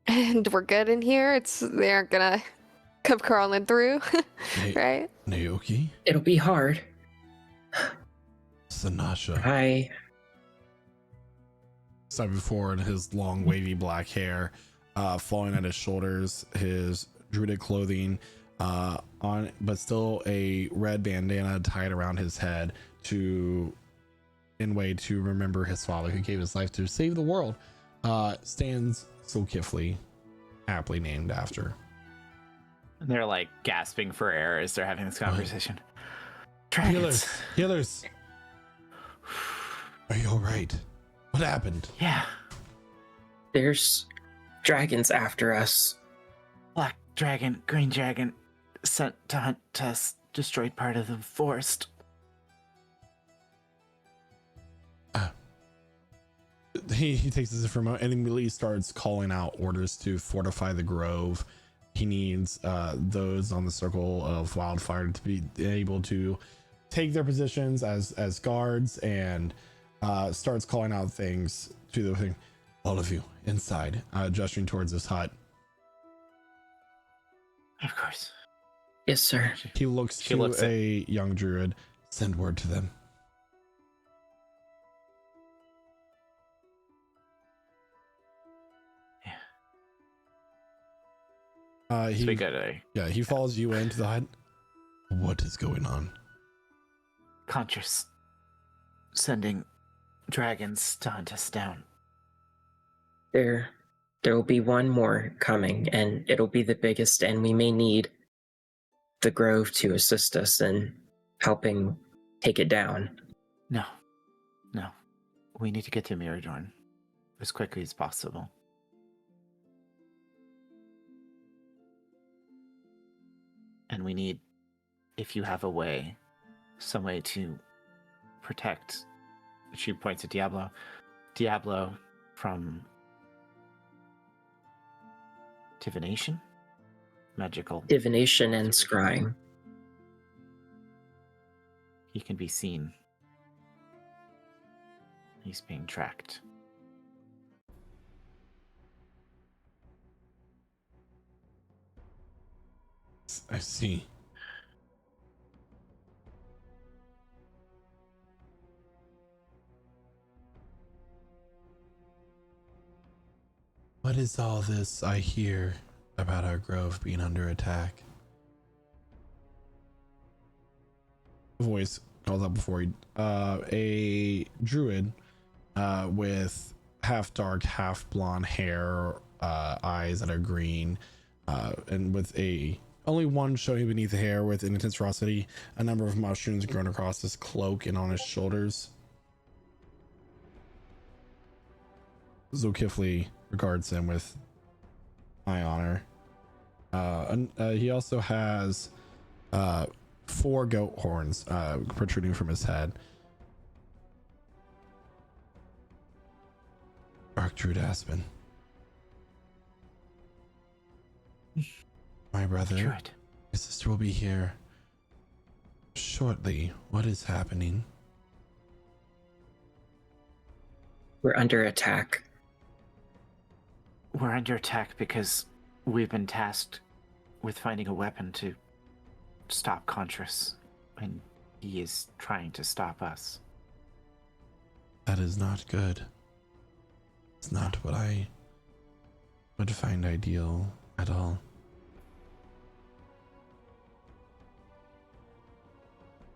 And we're good in here. They aren't gonna come crawling through, right? Naoki? It'll be hard. Sanasha. I Stepping forward, his long wavy black hair falling at his shoulders, his druidic clothing on, but still a red bandana tied around his head in way to remember his father who gave his life to save the world, stands Zulkifli, aptly named after. And they're like gasping for air as they're having this conversation. Healers. Are you all right? What happened? Yeah. There's dragons after us. Black dragon, green dragon, sent to hunt us, destroyed part of the forest. He takes this for a moment and immediately starts calling out orders to fortify the grove. He needs those on the circle of wildfire to be able to take their positions as guards, and starts calling out things to the thing. All of you inside, gesturing towards his hut. Of course. Yes, sir. He looks to a young druid. Send word to them. He follows you into the hut. What is going on? Contras sending dragons to hunt us down. There will be one more coming, and it'll be the biggest, and we may need the grove to assist us in helping take it down. No. We need to get to Myradorne as quickly as possible. And we need, if you have some way to protect, she points at Diablo from divination? Magical. Divination and scrying. He can be seen. He's being tracked. I see. What is all this I hear about our grove being under attack? Voice calls out before you. A druid with half dark, half blonde hair, eyes that are green, and with only one showing beneath the hair with an intense ferocity, a number of mushrooms grown across his cloak and on his shoulders. Zulkifli regards him with high honor. He also has 4 goat horns protruding from his head. Archdruid Aspen. My brother, Druid. my sister will be here shortly. What is happening? We're under attack. We're under attack because we've been tasked with finding a weapon to stop Contras, and he is trying to stop us. That is not good. It's not what I would find ideal at all.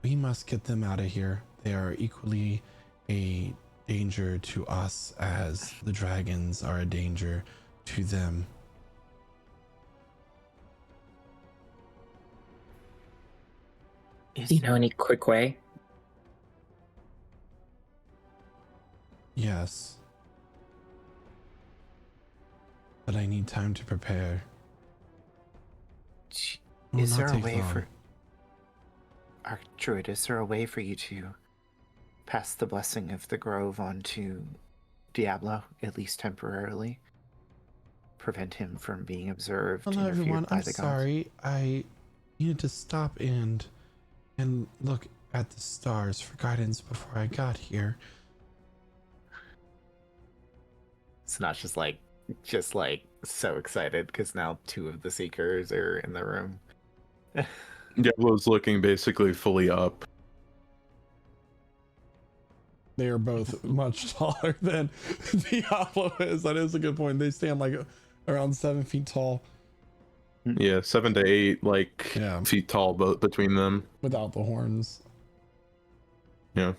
We must get them out of here. They are equally a danger to us as the dragons are a danger to them. Do you know any quick way? Yes. But I need time to prepare. Will Is not there a take way long. for Archdruid, is there a way for you to pass the blessing of the grove on to Diablo, at least temporarily? Prevent him from being observed. Hello interfered everyone, by I'm the gods? sorry. I needed to stop and look at the stars for guidance before I got here. It's not just like so excited because now 2 of the Seekers are in the room. Diablo's looking basically fully up. They are both much taller than Diablo is. That is a good point. They stand like around 7 feet tall. Yeah, 7 to 8 like Yeah. feet tall both between them. Without the horns. Yeah.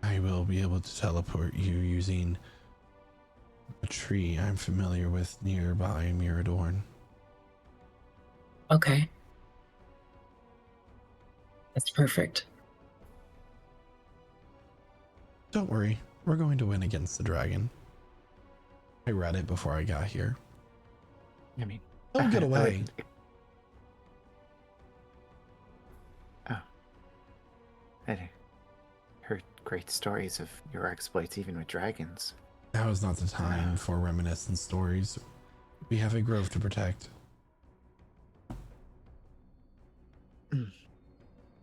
I will be able to teleport you using a tree I'm familiar with nearby Myradorne. Okay. That's perfect. Don't worry, we're going to win against the dragon. I read it before I got here. I mean, Don't get away. I heard great stories of your exploits, even with dragons. Now is not the time for reminiscent stories. We have a grove to protect.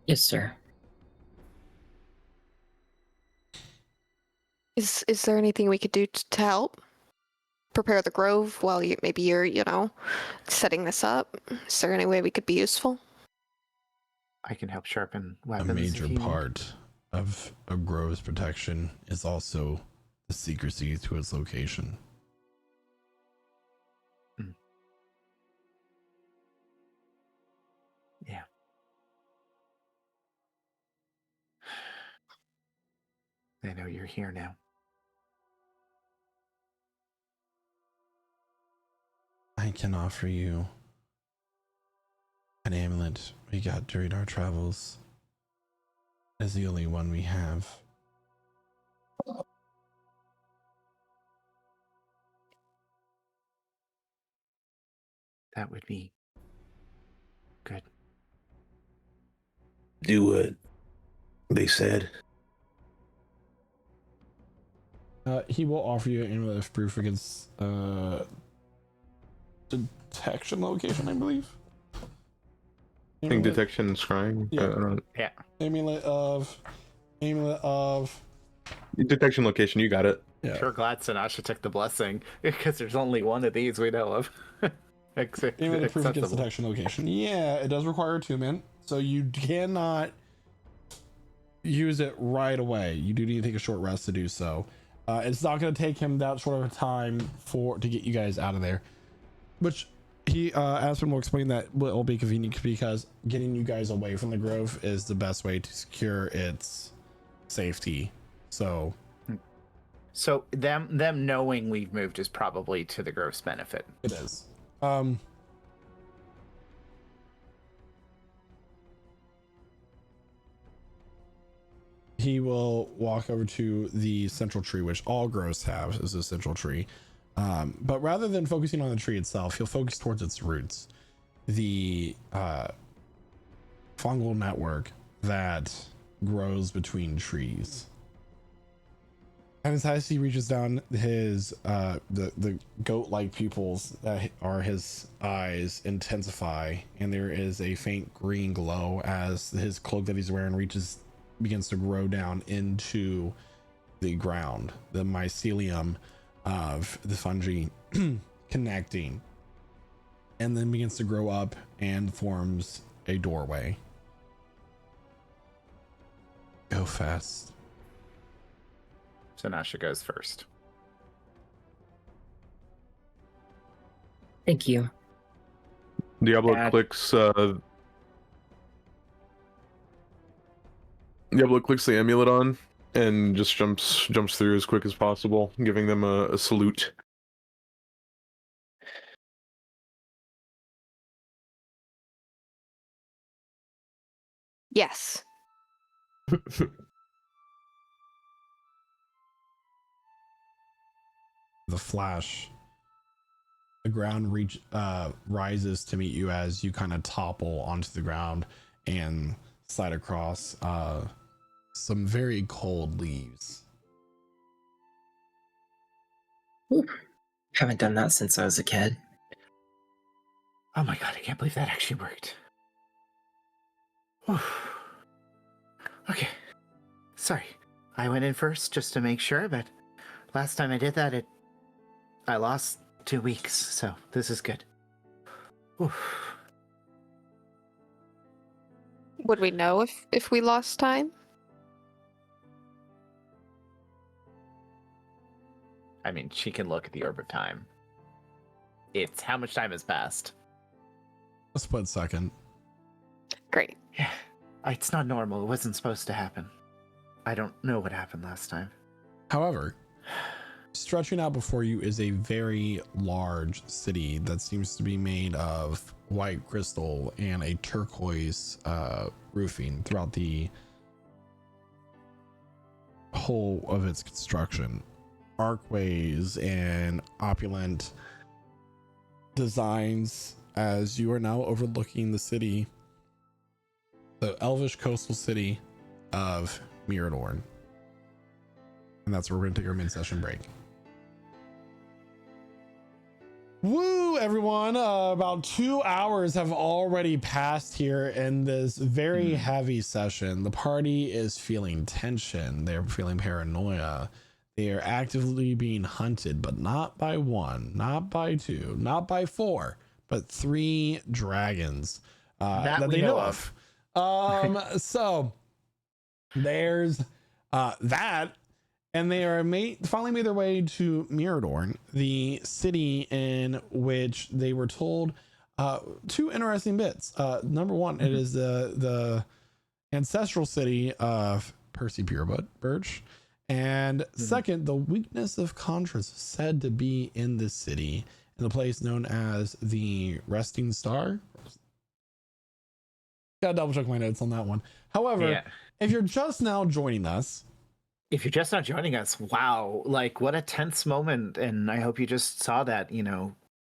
Yes, sir. Is there anything we could do to help prepare the grove while you're setting this up? Is there any way we could be useful? I can help sharpen A weapons. major if you need. part of a grove's protection is also the secrecy to its location. Yeah. I know you're here now. I can offer you an amulet we got during our travels. It's the only one we have. That would be good. Do what they said. He will offer you an amulet of proof against detection location, I believe. I think detection and scrying. Yeah. I don't know. Yeah. Amulet of Detection location, you got it. yeah. Sure, glad Sinasha took the blessing because there's only one of these we know of. Amulet of proof against Accessible. detection location. Yeah, it does require attunement, so you cannot use it right away. You do need to take a short rest to do so. It's not going to take him that short of a time to get you guys out of there, which Aspen will explain that will be convenient because getting you guys away from the grove is the best way to secure its safety. So them knowing we've moved is probably to the grove's benefit. it is. He will walk over to the central tree, which all groves have, is a central tree. But rather than focusing on the tree itself, you'll focus towards its roots, the fungal network that grows between trees. And as he reaches down, his the goat-like pupils that are his eyes intensify, and there is a faint green glow as his cloak that he's wearing begins to grow down into the ground, the mycelium of the fungi connecting, and then begins to grow up and forms a doorway. Go fast. So Nasha goes first. Thank you. Diablo Dad. clicks the amulet on and just jumps through as quick as possible, giving them a salute. Yes. The flash, the ground rises to meet you as you kind of topple onto the ground and slide across some very cold leaves. Haven't done that since I was a kid. Oh my god, I can't believe that actually worked. Whew. Okay. Sorry. I went in first just to make sure, but last time I did that, I lost 2 weeks, so this is good. Whew. Would we know if we lost time? I mean, she can look at the orb of time. It's how much time has passed. A split second. Great. Yeah. It's not normal. It wasn't supposed to happen. I don't know what happened last time. However, stretching out before you is a very large city that seems to be made of white crystal and a turquoise roofing throughout the whole of its construction. Archways and opulent designs as you are now overlooking the city, the elvish coastal city of Myradorne. And that's where we're going to take our mid-session break. Woo, everyone. About 2 hours have already passed here in this very heavy session. The party is feeling tension. They're feeling paranoia. They are actively being hunted, but not by one, not by two, not by four, but 3 dragons that they know of. So there's that. And they are finally made their way to Myradorne, the city in which they were told 2 interesting bits. Number one, it is the ancestral city of Percy Birch. And second, the weakness of Contras is said to be in this city, in the place known as the Resting Star. Gotta double check my notes on that one. However, if you're just now joining us, If you're just not joining us, wow, like what a tense moment. And I hope you just saw that,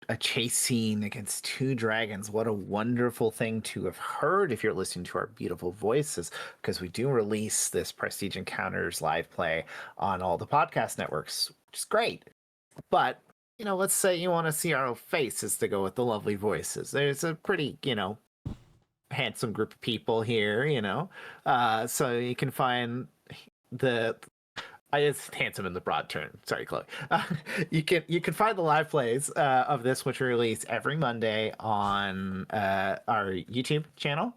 a chase scene against 2 dragons. What a wonderful thing to have heard if you're listening to our beautiful voices, because we do release this Prestige Encounters live play on all the podcast networks, which is great. But, let's say you want to see our faces to go with the lovely voices. There's a pretty, handsome group of people here, so you can find it's handsome in the broad term. Sorry, Chloe. You can find the live plays of this, which we release every Monday on our YouTube channel.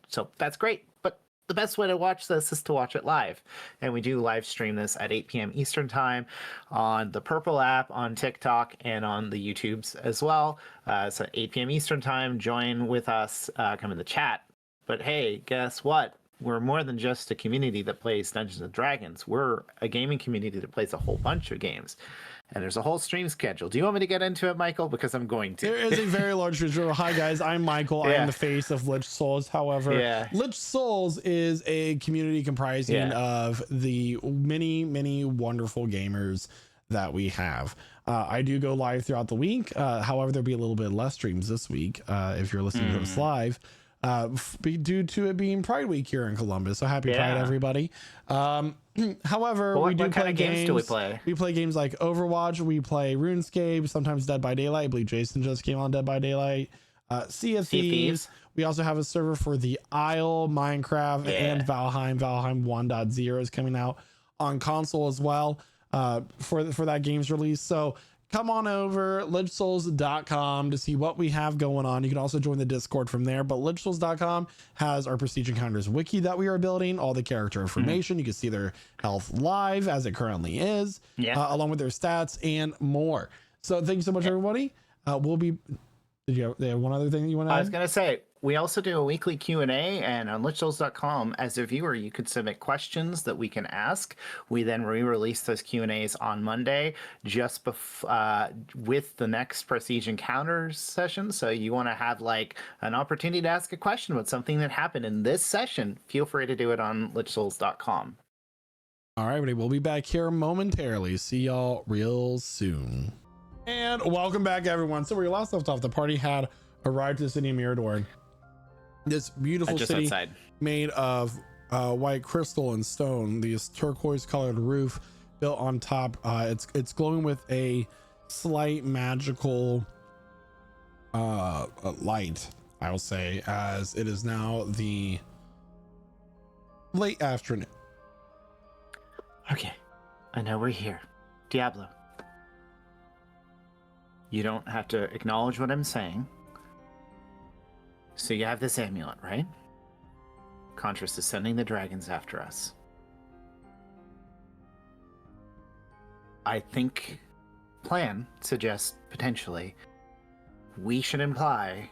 So that's great. But the best way to watch this is to watch it live, and we do live stream this at 8 p.m. Eastern time on the Purple app, on TikTok, and on the YouTubes as well. So 8 p.m. Eastern time, join with us. Come in the chat. But hey, guess what? We're more than just a community that plays Dungeons and Dragons. We're a gaming community that plays a whole bunch of games. And there's a whole stream schedule. Do you want me to get into it, Michael? Because I'm going to. There is a very large visual. Hi, guys. I'm Michael. I am the face of Lich Souls. However, Lich Souls is a community comprising of the many, many wonderful gamers that we have. I do go live throughout the week. However, there'll be a little bit less streams this week if you're listening to this live, due to it being Pride Week here in Columbus. So happy Pride, everybody. However, Well, we do what play kind of games do we play? We play games like Overwatch. We play RuneScape, sometimes Dead by Daylight. I believe Jason just came on Dead by Daylight. Sea of Thieves. We also have a server for the Isle, Minecraft, and Valheim. Valheim 1.0 is coming out on console as well for that game's release. So come on over lichsouls.com to see what we have going on. You can also join the Discord from there, but lichsouls.com has our Prestige Encounters wiki that we are building, all the character information. You can see their health live as it currently is, along with their stats and more. So thank you so much, everybody. We'll be... Did you have one other thing that you want to add? I was going to say, we also do a weekly Q&A, and on lichsouls.com, as a viewer, you could submit questions that we can ask. We then re-release those Q&As on Monday, just with the next Prestige Encounters session. So you want to have like an opportunity to ask a question about something that happened in this session, feel free to do it on lichsouls.com. All right, everybody, we'll be back here momentarily. See y'all real soon. And welcome back, everyone. So where you last left off, the party had arrived to the city of Myradorne. This beautiful city outside, made of white crystal and stone. This turquoise-colored roof built on top. It's glowing with a slight magical light, I will say, as it is now the late afternoon. Okay, I know we're here. Diablo. You don't have to acknowledge what I'm saying. So you have this amulet, right? Contras is sending the dragons after us. I think plan suggests potentially we should imply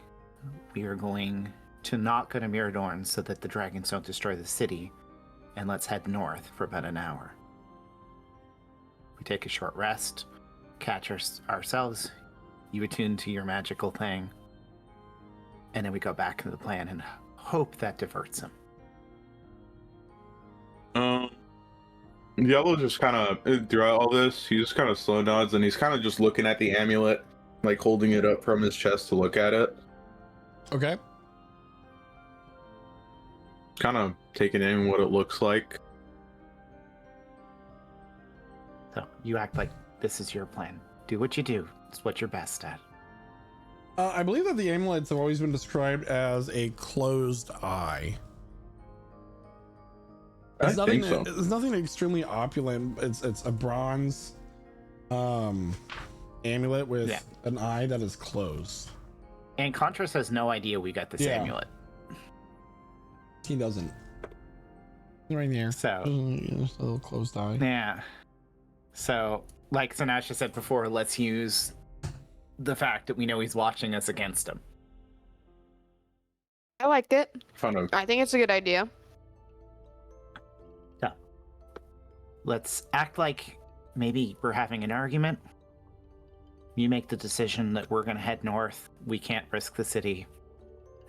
we are going to not go to Myradorne so that the dragons don't destroy the city, and let's head north for about an hour. We take a short rest, catch ourselves. You attune to your magical thing, and then we go back into the plan and hope that diverts him. Diablo just kind of, throughout all this, he just kind of slow nods, and he's kind of just looking at the amulet, like holding it up from his chest to look at it. Okay. Kind of taking in what it looks like. So you act like this is your plan. Do what you do. It's what you're best at. I believe that the amulets have always been described as a closed eye. It's nothing. So. It's nothing extremely opulent. It's a bronze amulet with an eye that is closed. And Contras has no idea we got this amulet. He doesn't. Right there. So a little closed eye. Yeah. So, like Sanasha said before, let's use the fact that we know he's watching us against him. I like it. Fun. I think it's a good idea. So, let's act like maybe we're having an argument. You make the decision that we're going to head north. We can't risk the city.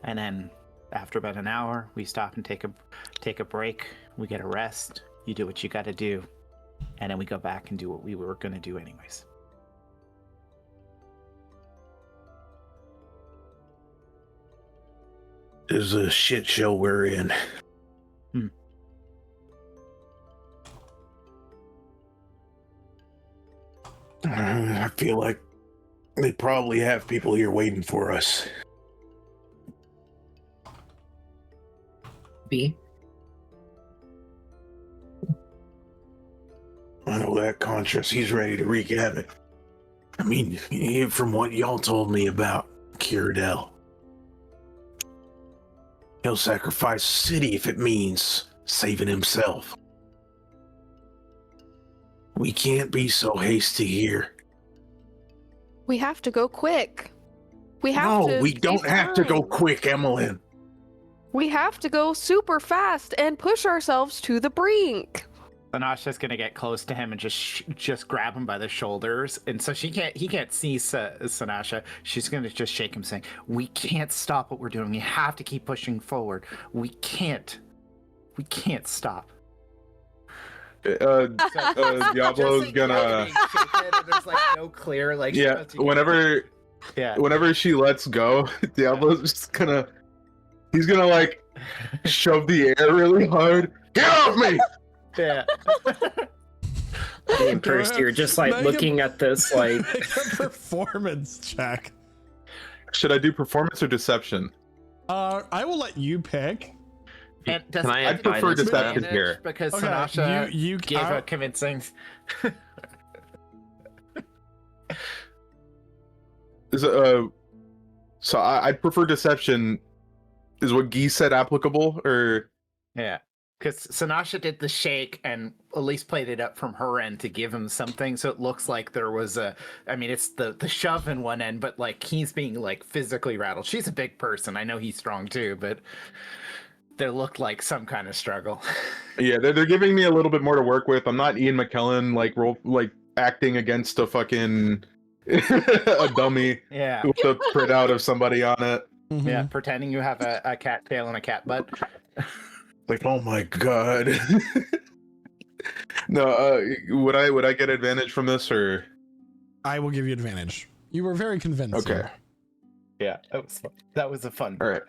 And then after about an hour, we stop and take a break. We get a rest. You do what you got to do. And then we go back and do what we were going to do anyways. This is a shit show we're in. I feel like they probably have people here waiting for us. B? I know that Contras, he's ready to wreak havoc. I mean, from what y'all told me about Cyrodiil, he'll sacrifice the city if it means saving himself. We can't be so hasty here. We have to go quick. We have to. No, we don't have to go quick, Emmeline. We have to go super fast and push ourselves to the brink. Sanasha's gonna get close to him and just grab him by the shoulders, and so he can't see Sanasha. She's gonna just shake him, saying, "We can't stop what we're doing. We have to keep pushing forward. We can't stop." Diablo's gonna. There's like no clear like. Yeah, whenever she lets go, Diablo's just gonna. He's gonna like shove the air really hard. Get off me! Yeah. And first, you're just like looking at this like Make a performance check. Should I do performance or deception? I will let you pick. And does Can I I'd prefer advantage deception that? here. because Okay, Sanasha you gave a convincing. So I'd prefer deception. Is what Guy said applicable, or Yeah, because Sanasha did the shake and at least played it up from her end to give him something, so it looks like there was a. I mean, it's the shove in one end, but like he's being like physically rattled. She's a big person. I know he's strong too, but there looked like some kind of struggle. yeah, they're giving me a little bit more to work with. I'm not Ian McKellen like acting against a fucking a dummy Yeah, with a printout of somebody on it. yeah, pretending you have a cat tail and a cat butt. Like, oh my god. No, would I get advantage from this, or? I will give you advantage. You were very convincing. Okay. Yeah, that was a fun. All right.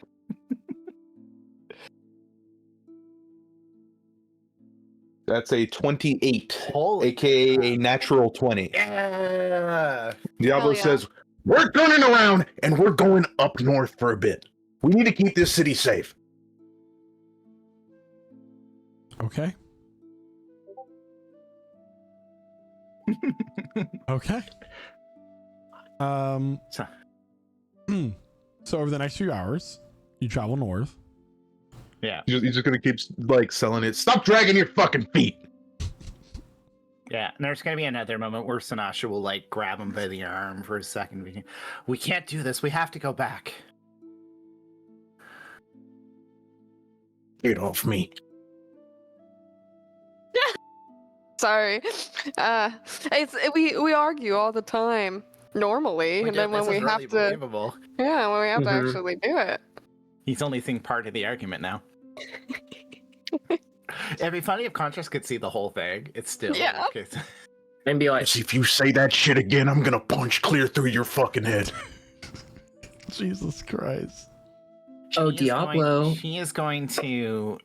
That's a 28, Holy aka a natural 20. yeah. Diablo Hell yeah. says, We're turning around and we're going up north for a bit. We need to keep this city safe. Okay. Okay. So- So over the next few hours, you travel north. Yeah, he's just gonna keep like selling it. Stop dragging your fucking feet. yeah. And there's gonna be another moment where Sanasha will like grab him by the arm for a second. We can't do this. We have to go back. Get off me. Sorry. We argue all the time normally, and then when we have to, believable. yeah, when we have to Mhm. actually do it. He's only seeing part of the argument now. It'd be funny if Contras could see the whole thing. It's still Yeah. like, it's- and be like, If you say that shit again, I'm gonna punch clear through your fucking head. Jesus Christ. "Oh, She is Diablo." going- she is going to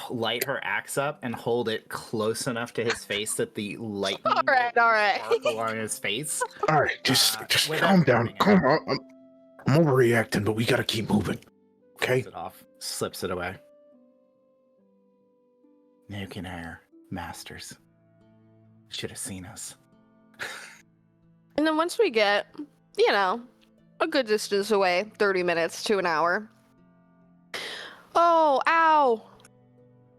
light her axe up and hold it close enough to his face that the lightning All right, all right. will sparkle on his face. All right, just without calm down. burning it. Calm on. I'm overreacting, but we gotta keep moving. Okay? Takes it off, slips it away. Nuke and air, masters. Should have seen us. And then once we get, a good distance away, 30 minutes to an hour. Oh, ow!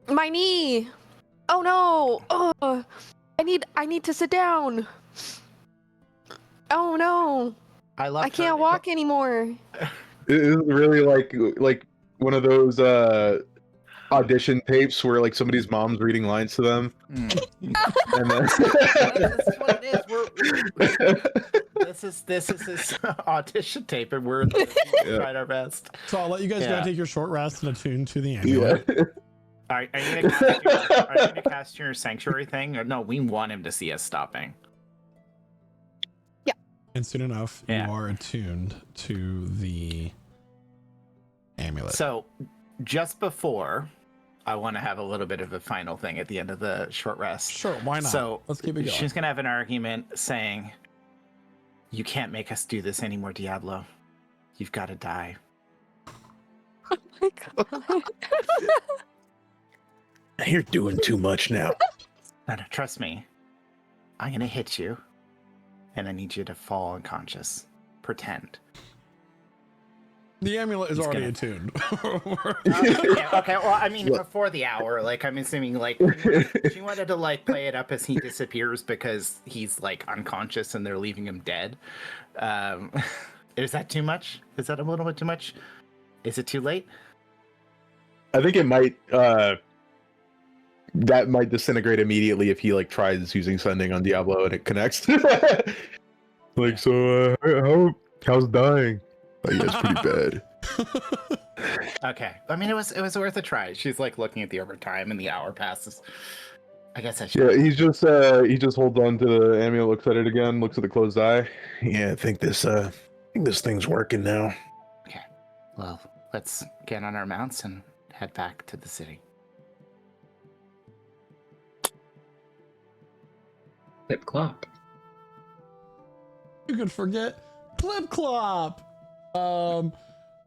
My knee! Oh no! Oh, I need to sit down. Oh no! I love. I can't walk anymore. It is really like one of those audition tapes where like somebody's mom's reading lines to them, and then This is what it is. This is his audition tape, and we're trying our best. So I'll let you guys go Yeah. take your short rest and attune to the amulet. yeah. Are you gonna cast your sanctuary thing? Or no, we want him to see us stopping. And soon enough, Yeah. you are attuned to the amulet. So, just before, I want to have a little bit of a final thing at the end of the short rest. Sure, why not? So Let's keep it going. she's gonna have an argument saying, "You can't make us do this anymore, Diablo. You've got to die." Oh my god. You're doing too much now. No, trust me. I'm gonna hit you, and I need you to fall unconscious. Pretend. The amulet is He's already gonna- attuned. Okay. Well, I mean, before the hour, like, I'm assuming, like, she wanted to like play it up as he disappears because he's like unconscious and they're leaving him dead. Is that too much? Is that a little bit too much? Is it too late? I think it might that might disintegrate immediately if he like tries using sending on Diablo and it connects. Like, so how's dying? Like, yeah, it's pretty bad. Okay. I mean, it was worth a try. She's like looking at the overtime, and the hour passes. I guess I should. Yeah, he just holds on to the amulet, looks at it again, looks at the closed eye. Yeah, I think this thing's working now. Okay. Well, let's get on our mounts and head back to the city. Clip clop. You could forget Clip Clop. All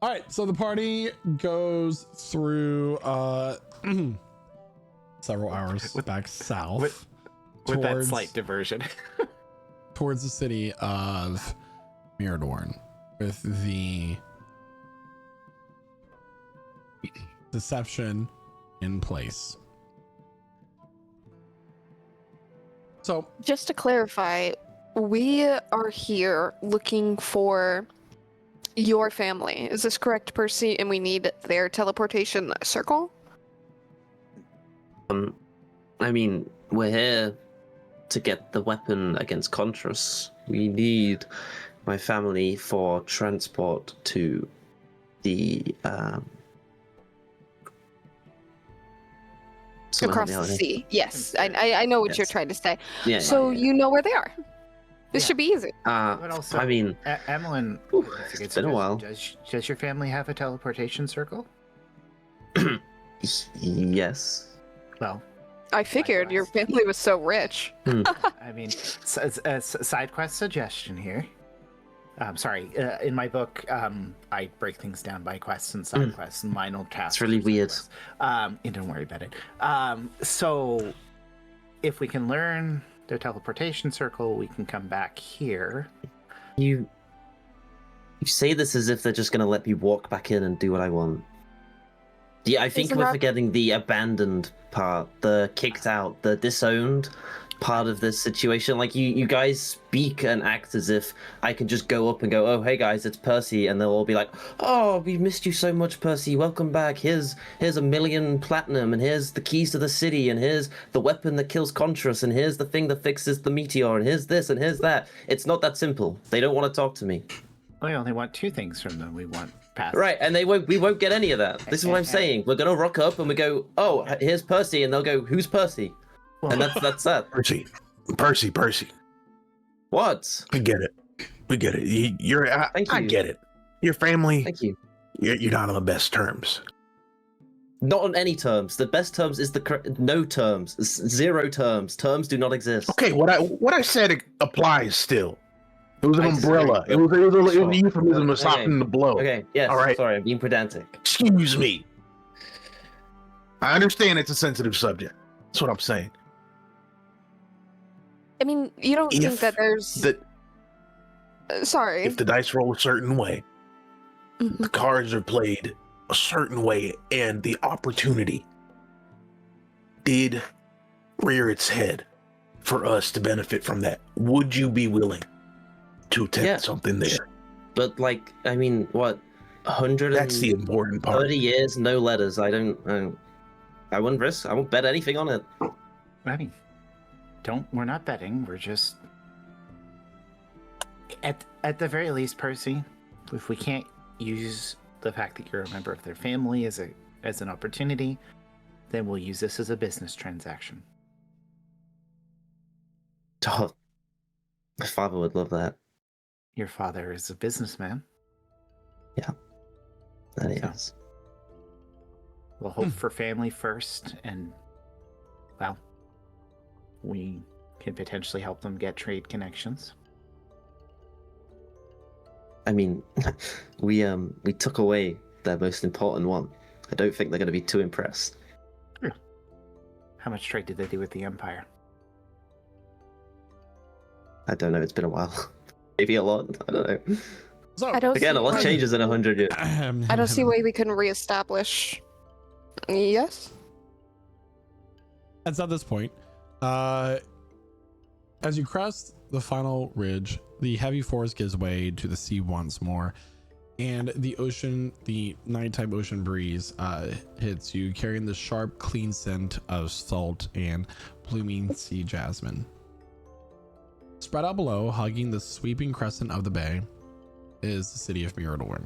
right, so the party goes through several hours back south with that slight diversion towards the city of Myradorne with the deception in place. So Just to clarify, we are here looking for your family. Is this correct, Percy? And we need their teleportation circle? I mean, we're here to get the weapon against Contras. We need my family for transport to the Across the sea. Yes, I know what you're Yes. trying to say. Yeah. So you know where they are. This Yeah. should be easy. But also, I mean, Emlyn, it's been a while. Does your family have a teleportation circle? Yes. Well, I figured your family was so rich. I mean, side quest suggestion here. Sorry, in my book, I break things down by quests and side quests, and mine will task. It's really weird. Don't worry about it. So, if we can learn their teleportation circle, we can come back here. You say this as if they're just gonna let me walk back in and do what I want. Yeah, I think Isn't we're that- forgetting the abandoned part, the kicked out, the disowned part of this situation. Like you guys speak and act as if I can just go up and go, oh hey guys, it's Percy, and they'll all be like, oh, we missed you so much, Percy, welcome back, here's a million platinum, and here's the keys to the city, and here's the weapon that kills Contras, and here's the thing that fixes the meteor, and here's this and here's that. It's not that simple. They don't want to talk to me. We only want two things from them. We want pass. Right, and we won't get any of that. This is what I'm saying. We're gonna rock up and we go, oh, here's Percy, and they'll go, who's Percy? And that's that. Percy. What? We get it. Thank I you. get it. Your family. Thank you. You're not on the best terms. Not on any terms. The best terms is no terms. Zero terms. Terms do not exist. Okay, what I said applies still. It was an I disagree, umbrella. It but- was Sure. a euphemism of Okay. softening the blow. Okay, yes. All right. Sorry, I'm being pedantic. Excuse me. I understand it's a sensitive subject. That's what I'm saying. I mean, you don't think If that there's... the Sorry. if the dice roll a certain way, Mhm. the cards are played a certain way, and the opportunity did rear its head for us to benefit from that, would you be willing to attempt Yeah. something there? But like, I mean, what? 130 That's the important part. years, no letters. I wouldn't risk. I won't bet anything on it. I mean, we're not betting. We're just at the very least, Percy, if we can't use the fact that you're a member of their family as an opportunity, then we'll use this as a business transaction. Oh, my father would love that. Your father is a businessman. That So- is. We'll hope for family first, and well, we can potentially help them get trade connections. I mean, we took away their most important one. I don't think they're going to be too impressed. How much trade did they do with the Empire? I don't know. It's been a while. Maybe a lot. I don't know. So I don't Again, see a lot why- changes in 100 years. I don't see why we couldn't reestablish. Yes? That's at this point. As you crest the final ridge, the heavy forest gives way to the sea once more, and the nighttime ocean breeze hits you, carrying the sharp, clean scent of salt and blooming sea jasmine. Spread out below, hugging the sweeping crescent of the bay, is the city of Myradorne.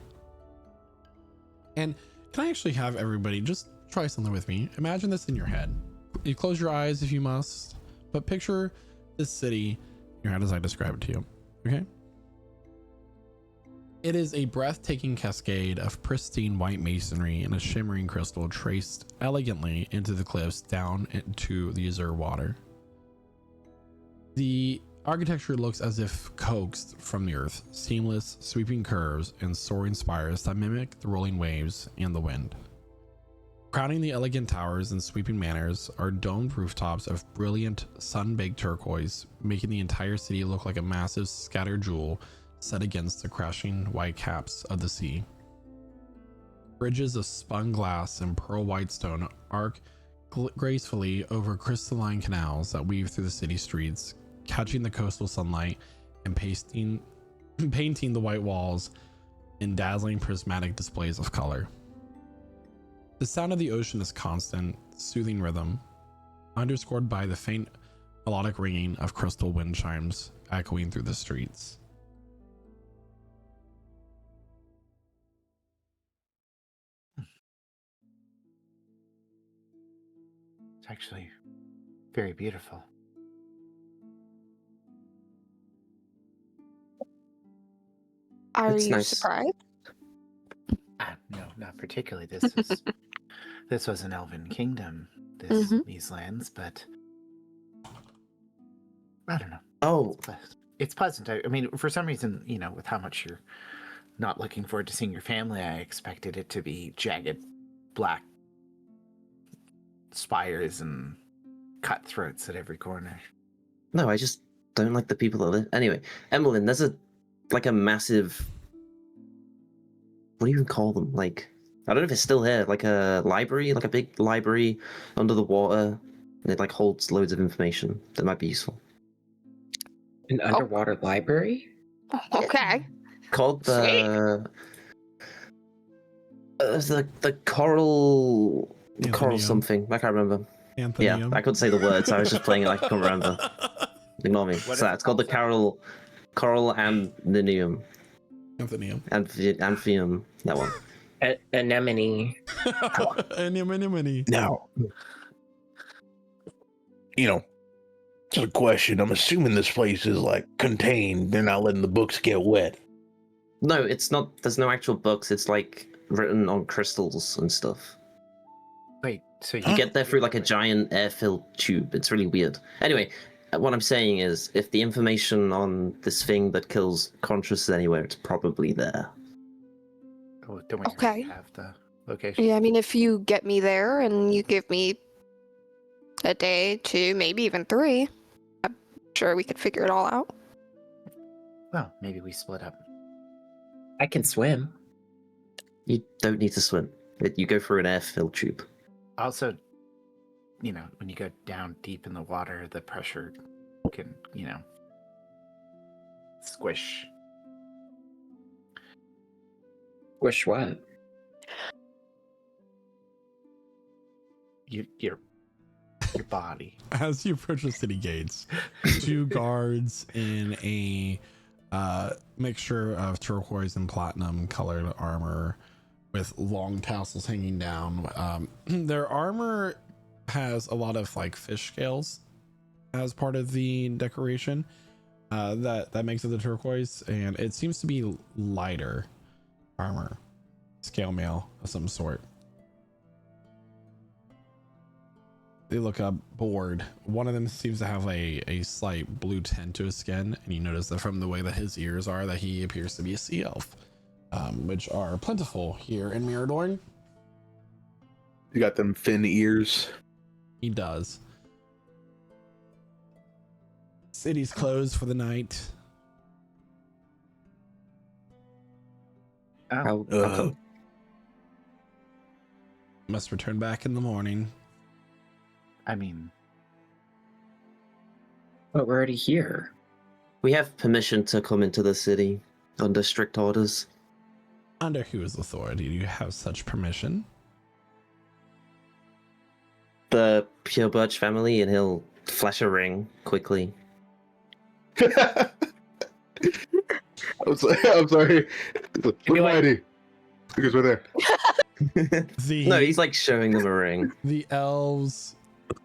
And Can I actually have everybody just try something with me? Imagine this in your head. You close your eyes if you must, but picture this city in your head as I describe it to you. Okay? It is a breathtaking cascade of pristine white masonry and a shimmering crystal traced elegantly into the cliffs down into the azure water. The architecture looks as if coaxed from the earth, seamless, sweeping curves and soaring spires that mimic the rolling waves and the wind. Crowning the elegant towers and sweeping manors are domed rooftops of brilliant sun-baked turquoise, making the entire city look like a massive scattered jewel set against the crashing white caps of the sea. Bridges of spun glass and pearl white stone arc gracefully over crystalline canals that weave through the city streets, catching the coastal sunlight and painting the white walls in dazzling prismatic displays of color. The sound of the ocean is constant, soothing rhythm, underscored by the faint melodic ringing of crystal wind chimes echoing through the streets. It's actually very beautiful. Are It's you nice. surprised? No, not particularly. This was an elven kingdom, these lands, but I don't know. Oh, It's pleasant. I mean, for some reason, with how much you're not looking forward to seeing your family, I expected it to be jagged, black spires and cutthroats at every corner. no, I just don't like the people that live. Anyway, Emmeline, there's a massive. What do you even call them? Like, I don't know if it's still here. Like a library, like a big library under the water. And it holds loads of information that might be useful. An underwater library? Okay. Called the coral Anthonium. something. I can't remember. Yeah, I couldn't say the words. I was just playing it like I couldn't remember. Ignore me. So it's called the coral Amphinium. Amphium. That one. Anemone. Anemone. Now, just a question. I'm assuming this place is contained. They're not letting the books get wet. No, it's not. There's no actual books. It's written on crystals and stuff. Wait, so You get there through a giant air-filled tube. It's really weird. Anyway, what I'm saying is, if the information on this thing that kills Contras is anywhere, it's probably there. Oh, don't we Okay. already have the location? Yeah, I mean, if you get me there and you give me a day, 2, maybe even 3, I'm sure we could figure it all out. Well, maybe we split up. I can swim. You don't need to swim. You go through an air-filled tube. Also, when you go down deep in the water, the pressure can, squish. Wish what? Your body. As you approach the city gates, 2 guards in a mixture of turquoise and platinum colored armor with long tassels hanging down. Their armor has a lot of fish scales as part of the decoration that makes it the turquoise, and it seems to be lighter armor, scale mail of some sort. They look up bored. One of them seems to have a slight blue tint to his skin, and you notice that from the way that his ears are that he appears to be a sea elf, which are plentiful here in Myradorne. You got them thin ears. He does. City's closed for the night. How come? Must return back in the morning. I mean, But we're already here. We have permission to come into the city under strict orders. Under whose authority do you have such permission? The Pure Birch family, and he'll flash a ring quickly. I'm sorry. Look at my ID. Because we're there. No, he's like showing them a ring. The elves.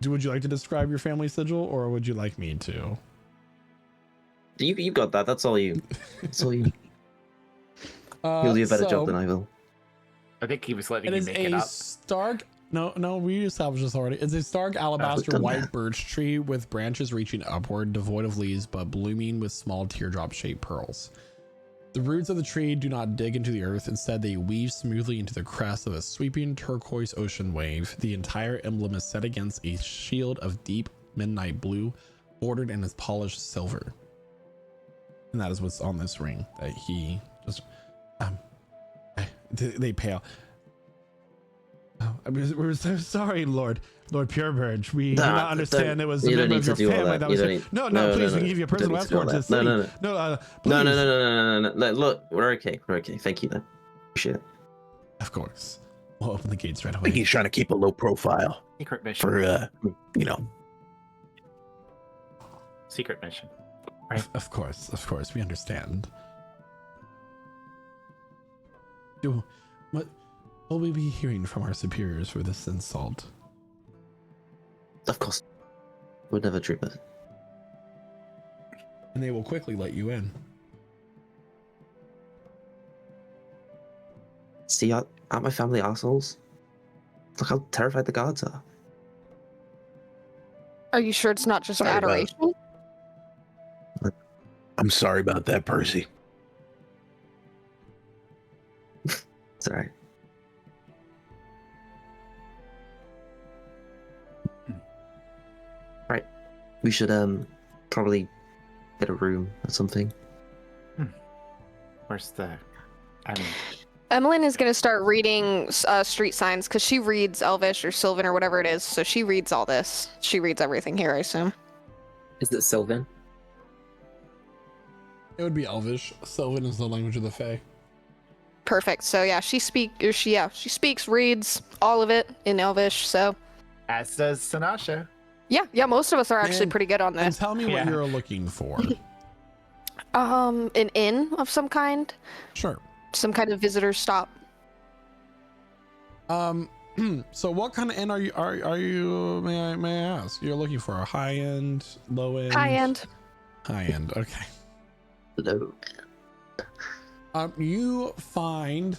Would you like to describe your family sigil, or would you like me to? You got that. That's all you. That's all you. You'll do a better job than I will. I think he was letting It you is make it a up. stark. No, we established this already. It's a stark alabaster done white that. birch tree with branches reaching upward, devoid of leaves, but blooming with small teardrop-shaped pearls. The roots of the tree do not dig into the earth. Instead, they weave smoothly into the crest of a sweeping turquoise ocean wave. The entire emblem is set against a shield of deep midnight blue, bordered in its polished silver. And that is what's on this ring that he just. They pale. Oh, we're so sorry, Lord Purebird. We do not understand it was a you don't member need of to your do all family that. that You was. don't need- No, please, we can give you a You don't personal need to do all escort to the that. city. No. Please. No. Look, we're okay. We're okay. Thank you, though. Appreciate it. Of course. We'll open the gates right I think away. he's trying to keep a low profile Secret mission. for, you know. Secret mission. Of course, we understand. What will we be hearing from our superiors for this insult? Of course. Would never dream it. And they will quickly let you in. See, aren't my family assholes? Look how terrified the guards are. Are you sure it's not just Sorry about it. adoration? I'm sorry about that, Percy. It's alright. Right. We should probably get a room or something. Where's the? I mean, Emmeline is going to start reading street signs because she reads Elvish or Sylvan or whatever it is. So she reads all this. She reads everything here, I assume. Is it Sylvan? It would be Elvish. Sylvan is the language of the Fae. Perfect. So yeah, she speaks, reads all of it in Elvish. So as does Sanasha. yeah, most of us are actually And- pretty good on And this. tell me what Yeah. you're looking for. An inn of some kind, Sure. some kind of visitor stop. So what kind of inn are you may I ask? You're looking for a high end, low end? High end. High end, okay. Hello. You find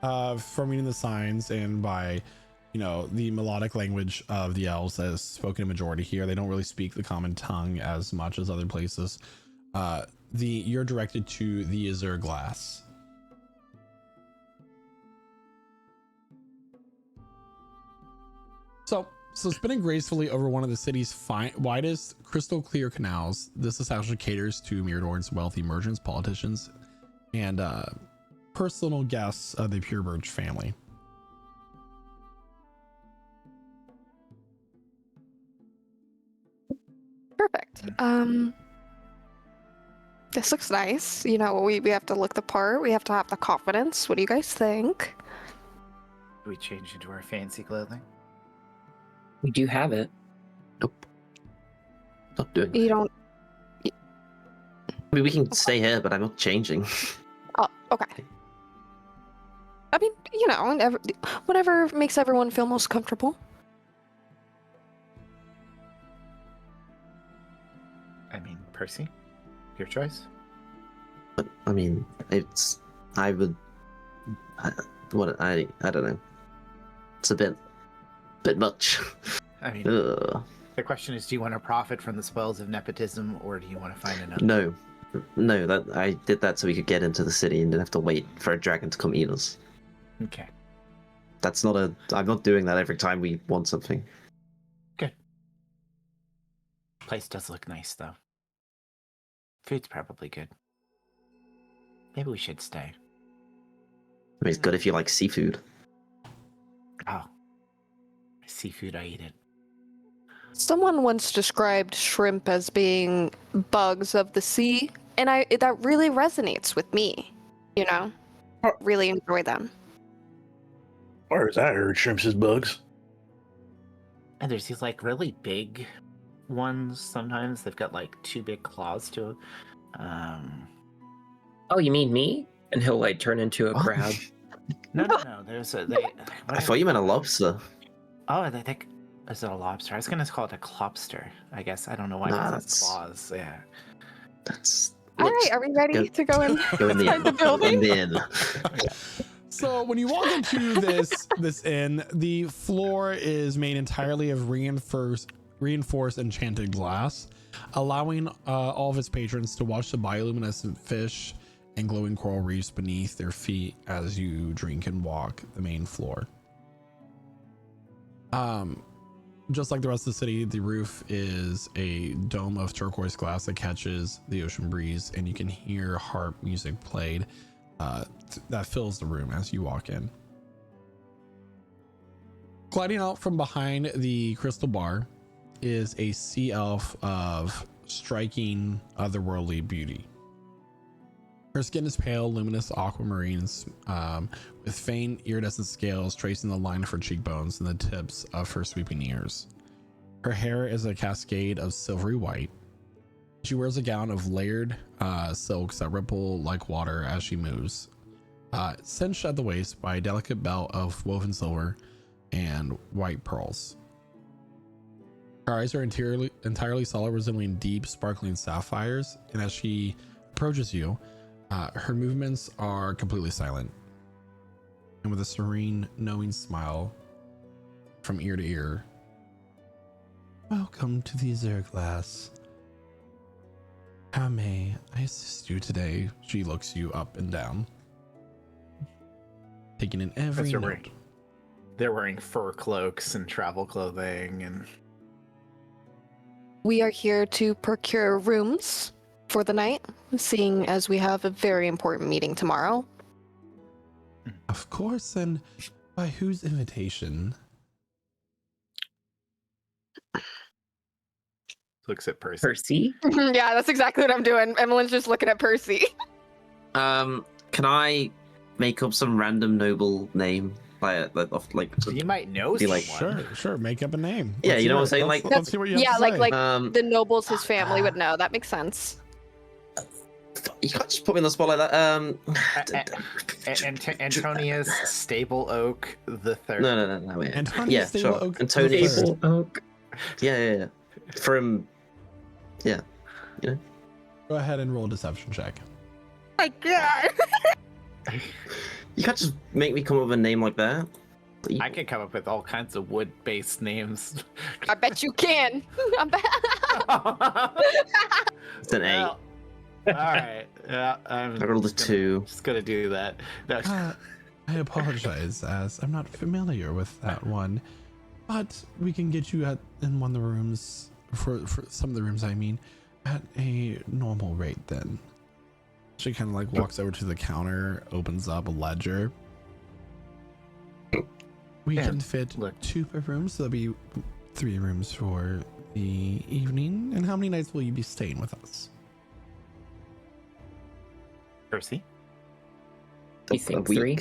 from reading the signs and by the melodic language of the elves that is spoken in majority here, they don't really speak the common tongue as much as other places. You're directed to the Azure Glass. So spinning gracefully over one of the city's widest crystal clear canals, this establishment caters to Myradorne's wealthy merchants, politicians, and personal guests of the Purebird family. Perfect. This looks nice. We have to look the part. We have to have the confidence. What do you guys think? Do we change into our fancy clothing? We do have it. Nope. Not doing You it. don't. I mean, we can stay here, but I'm not changing. Oh, okay. I mean, whatever makes everyone feel most comfortable. I mean, Percy, your choice. But I mean, I don't know. It's a bit much. I mean, Ugh. the question is, do you want to profit from the spoils of nepotism, or do you want to find another? No, that I did that so we could get into the city and didn't have to wait for a dragon to come eat us. Okay. That's not I'm not doing that every time we want something. Place does look nice, though. Food's probably good. Maybe we should stay. I mean, it's good if you like seafood. Oh. Seafood, I eat it. Someone once described shrimp as being bugs of the sea, and that really resonates with me. Really enjoy them. As far as I heard, shrimps is bugs. And there's these really big ones. Sometimes they've got 2 big claws to them. Oh, you mean me? And he'll turn into a crab. No. There's a they. I thought you meant a lobster. Oh, they think. Is it a lobster? I was gonna call it a clobster. I guess I don't know why. Nah, Because it's that's- claws. Yeah. That's. All let's right, are we ready to go in Go in the inside inn. the building? In the inn. So when you walk into this inn, the floor is made entirely of reinforced enchanted glass, allowing all of its patrons to watch the bioluminescent fish and glowing coral reefs beneath their feet as you drink and walk the main floor. Just like the rest of the city, the roof is a dome of turquoise glass that catches the ocean breeze, and you can hear harp music played that fills the room as you walk in. Gliding out from behind the crystal bar is a sea elf of striking otherworldly beauty. Her skin is pale, luminous aquamarines, with faint iridescent scales tracing the line of her cheekbones and the tips of her sweeping ears. Her hair is a cascade of silvery white. She wears a gown of layered silks that ripple like water as she moves, cinched at the waist by a delicate belt of woven silver and white pearls. Her eyes are entirely solid, resembling deep, sparkling sapphires, and as she approaches you, her movements are completely silent. And with a serene, knowing smile from ear to ear, "Welcome to the Zerglass. How may I assist you today?" She looks you up and down, taking in every note. They're wearing fur cloaks and travel clothing, and We are here to procure rooms for the night, seeing as we have a very important meeting tomorrow. Of course, and by whose invitation? looks at Percy. Percy? Yeah, that's exactly what I'm doing. Emmeline's just looking at Percy. Can I make up some random noble name? Like You might know Be someone. like, Sure. Make up a name. Yeah, Let's you know hear what I'm it. saying? Let's- Like- let's see what you have Yeah, to like say. the nobles his family would know. That makes sense. You can't just put me on the spot like that. Antonius Stable Oak the Third. No. Wait. Antonius Yeah, Stable sure. Oak Antonius. the Able Oak. Yeah. From. Yeah. Go ahead and roll a deception check. My God. You can't just make me come up with a name like that. I could come up with all kinds of wood-based names. I bet you can. I bet. It's an 8. Well, all right. Yeah, I rolled a 2. Just gonna do that. No. I apologize, as I'm not familiar with that one, but we can get you in one of the rooms, for some of the rooms, I mean, at a normal rate then. She kind of like walks over to the counter, opens up a ledger. We Yeah, can fit look. 2 per room, so there'll be 3 rooms for the evening. And how many nights will you be staying with us? Percy, You think 3?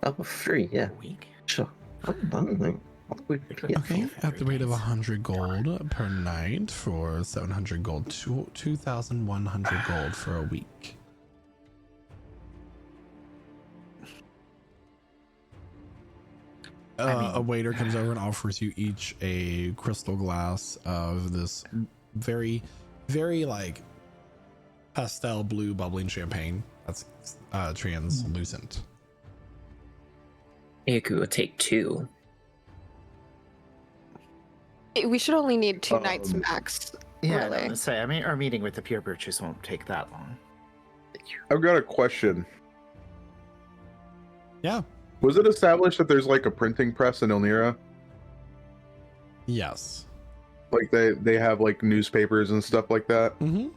Oh, 3, yeah. a week. Sure. I don't know. Yeah. Okay, at the rate of 100 gold per night for 700 gold, 2,100 gold for a week. A waiter comes over and offers you each a crystal glass of this very, very like pastel blue bubbling champagne that's translucent. Iku would take 2. We should only need 2 nights Um, max. Yeah, Really? let's say. I mean, our meeting with the Pure Birches won't take that long. I've got a question. Yeah. Was it established that there's like a printing press in Elnira? Yes. Like they have like newspapers and stuff like that? Mm-hmm.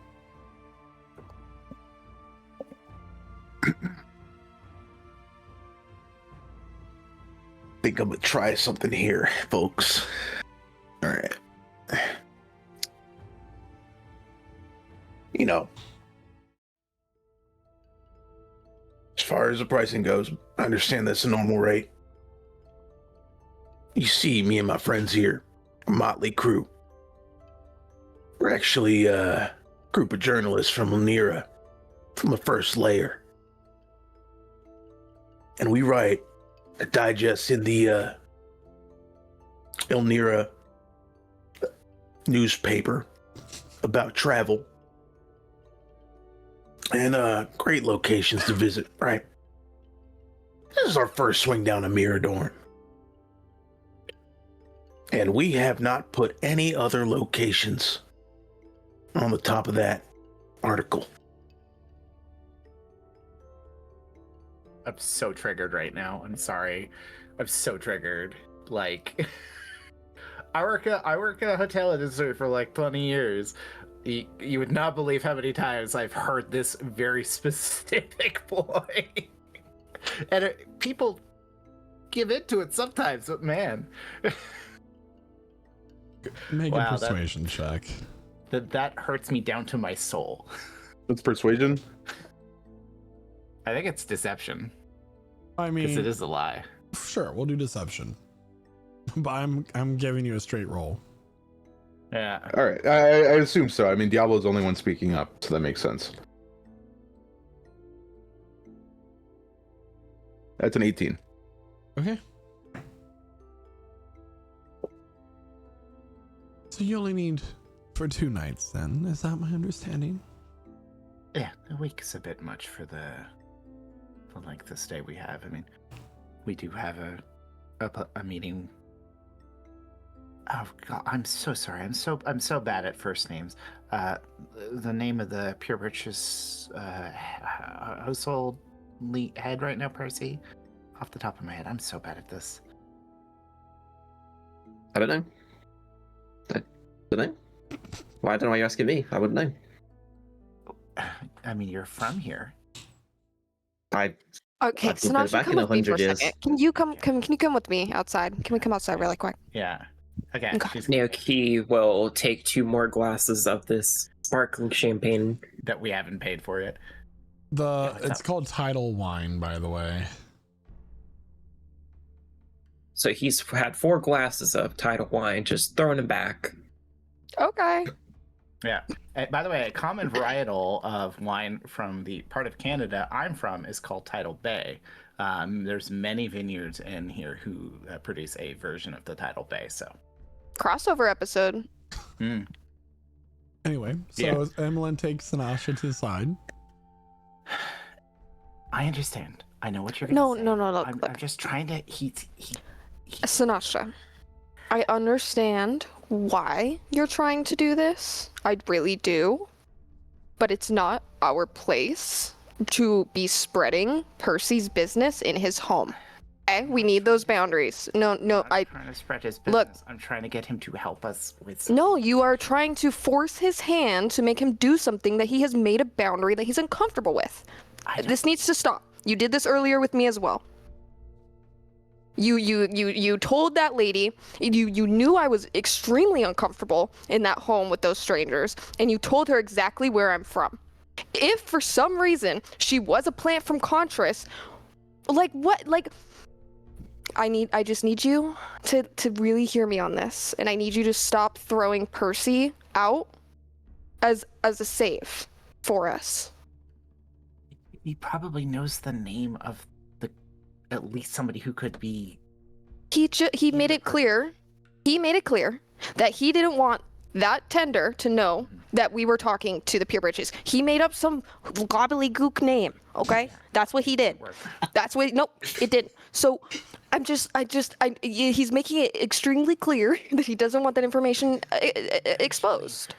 Think I'm gonna try something here, folks. All right. You know, as far as the pricing goes, I understand that's a normal rate. You see, me and my friends here, a motley crew. We're actually a group of journalists from Elnira, from the first layer. and we write a digest in the Elnira newspaper about travel and great locations to visit, right? This is our first swing down to Myradorne. And we have not put any other locations on the top of that article. I'm so triggered right now. I'm sorry. I'm so triggered. Like, I work at a hotel industry for like 20 years. You would not believe how many times I've heard this very specific ploy. And people give into it sometimes, but man. Make Wow, a persuasion check. That hurts me down to my soul. It's persuasion. I think it's deception. I Because mean, it is a lie. sure, we'll do deception. But I'm giving you a straight roll. Yeah. All right, I assume so. I mean, Diablo's the only one speaking up, so that makes sense. That's an 18. Okay. So you only need for 2 nights then, is that my understanding? Yeah, a week is a bit much for the length of stay we have. I mean, we do have a meeting. Oh God, I'm so sorry. I'm so bad at first names. The name of the Pure Riches household head right now, Percy. Off the top of my head, I'm so bad at this. I don't know. I don't know. Why don't you asking me? I wouldn't know. I mean, you're from here. I Okay, I've been Sinatra, back come in with me for a 100 years. second. Can you can you come with me outside? Can we come outside really quick? Yeah. Okay. Okay. she's- Naoki will take 2 more glasses of this sparkling champagne. That we haven't paid for yet. what's It's up? called Tidal Wine, by the way. So he's had 4 glasses of tidal wine, just throwing them back. Okay. Yeah. By the way, a common varietal of wine from the part of Canada I'm from is called Tidal Bay. There's many vineyards in here who produce a version of the Tidal Bay. So, Crossover episode. Anyway, so Yeah. Emmeline takes Sinasha to the side. I understand. I know what you're No, gonna say. no, no, no. I'm just trying to. Sinasha, I understand why you're trying to do this. I really do. But it's not our place to be spreading Percy's business in his home. Okay? We need those boundaries. No, I'm trying to spread his business. Look. I'm trying to get him to help us with. No, you are trying to force his hand to make him do something that he has made a boundary that he's uncomfortable with. This needs to stop. You did this earlier with me as well. You told that lady, you knew I was extremely uncomfortable in that home with those strangers, and you told her exactly where I'm from. If for some reason she was a plant from Contras, like what, like, I just need you to really hear me on this, and I need you to stop throwing Percy out as a save for us. He probably knows the name of at least somebody who could be. He made it clear. He made it clear that he didn't want that tender to know that we were talking to the Pure Bridges. He made up some gobbledygook name. Okay, that's what he did. That's what. Nope, it didn't. So, he's making it extremely clear that he doesn't want that information exposed.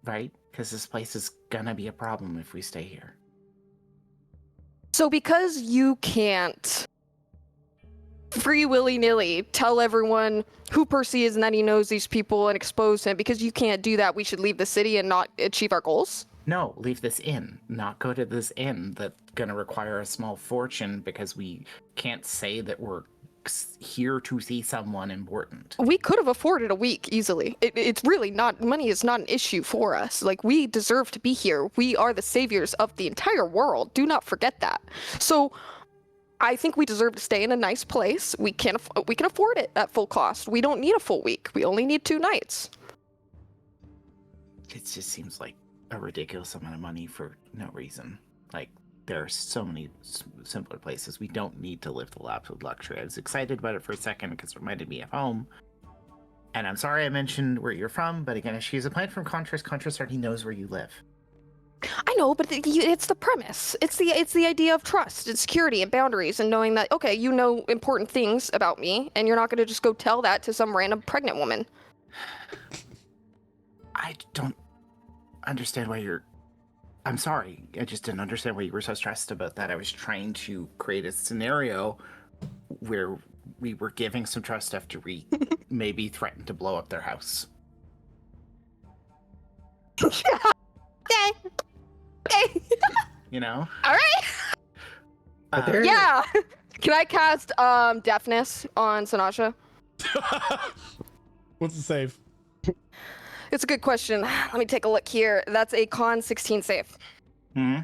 Right? Because this place is gonna be a problem if we stay here. So because you can't free willy-nilly tell everyone who Percy is and that he knows these people and expose him, because you can't do that, we should leave the city and not achieve our goals? No, leave this inn. Not go to this inn that's gonna require a small fortune because we can't say that we're here to see someone important. We could have afforded a week easily. It's really not, money is not an issue for us. Like, we deserve to be here. We are the saviors of the entire world. Do not forget that. So I think we deserve to stay in a nice place. We can afford it at full cost. We don't need a full week. We only need 2 nights. It just seems like a ridiculous amount of money for no reason. Like, there are so many simpler places. We don't need to live the lives of luxury. I was excited about it for a second because it reminded me of home. And I'm sorry I mentioned where you're from, but again, if she's a plant from Contras, Contras already knows where you live. I know, but it's the premise. It's the idea of trust and security and boundaries and knowing that, okay, you know important things about me, and you're not going to just go tell that to some random pregnant woman. I don't understand why you're... I'm sorry. I just didn't understand why you were so stressed about that. I was trying to create a scenario where we were giving some trust after we maybe threatened to blow up their house. Yeah. Okay. Okay. You know? All right. Yeah. Can I cast deafness on Sanasha? What's the save? It's a good question. Let me take a look here. That's a con 16 save. Hmm.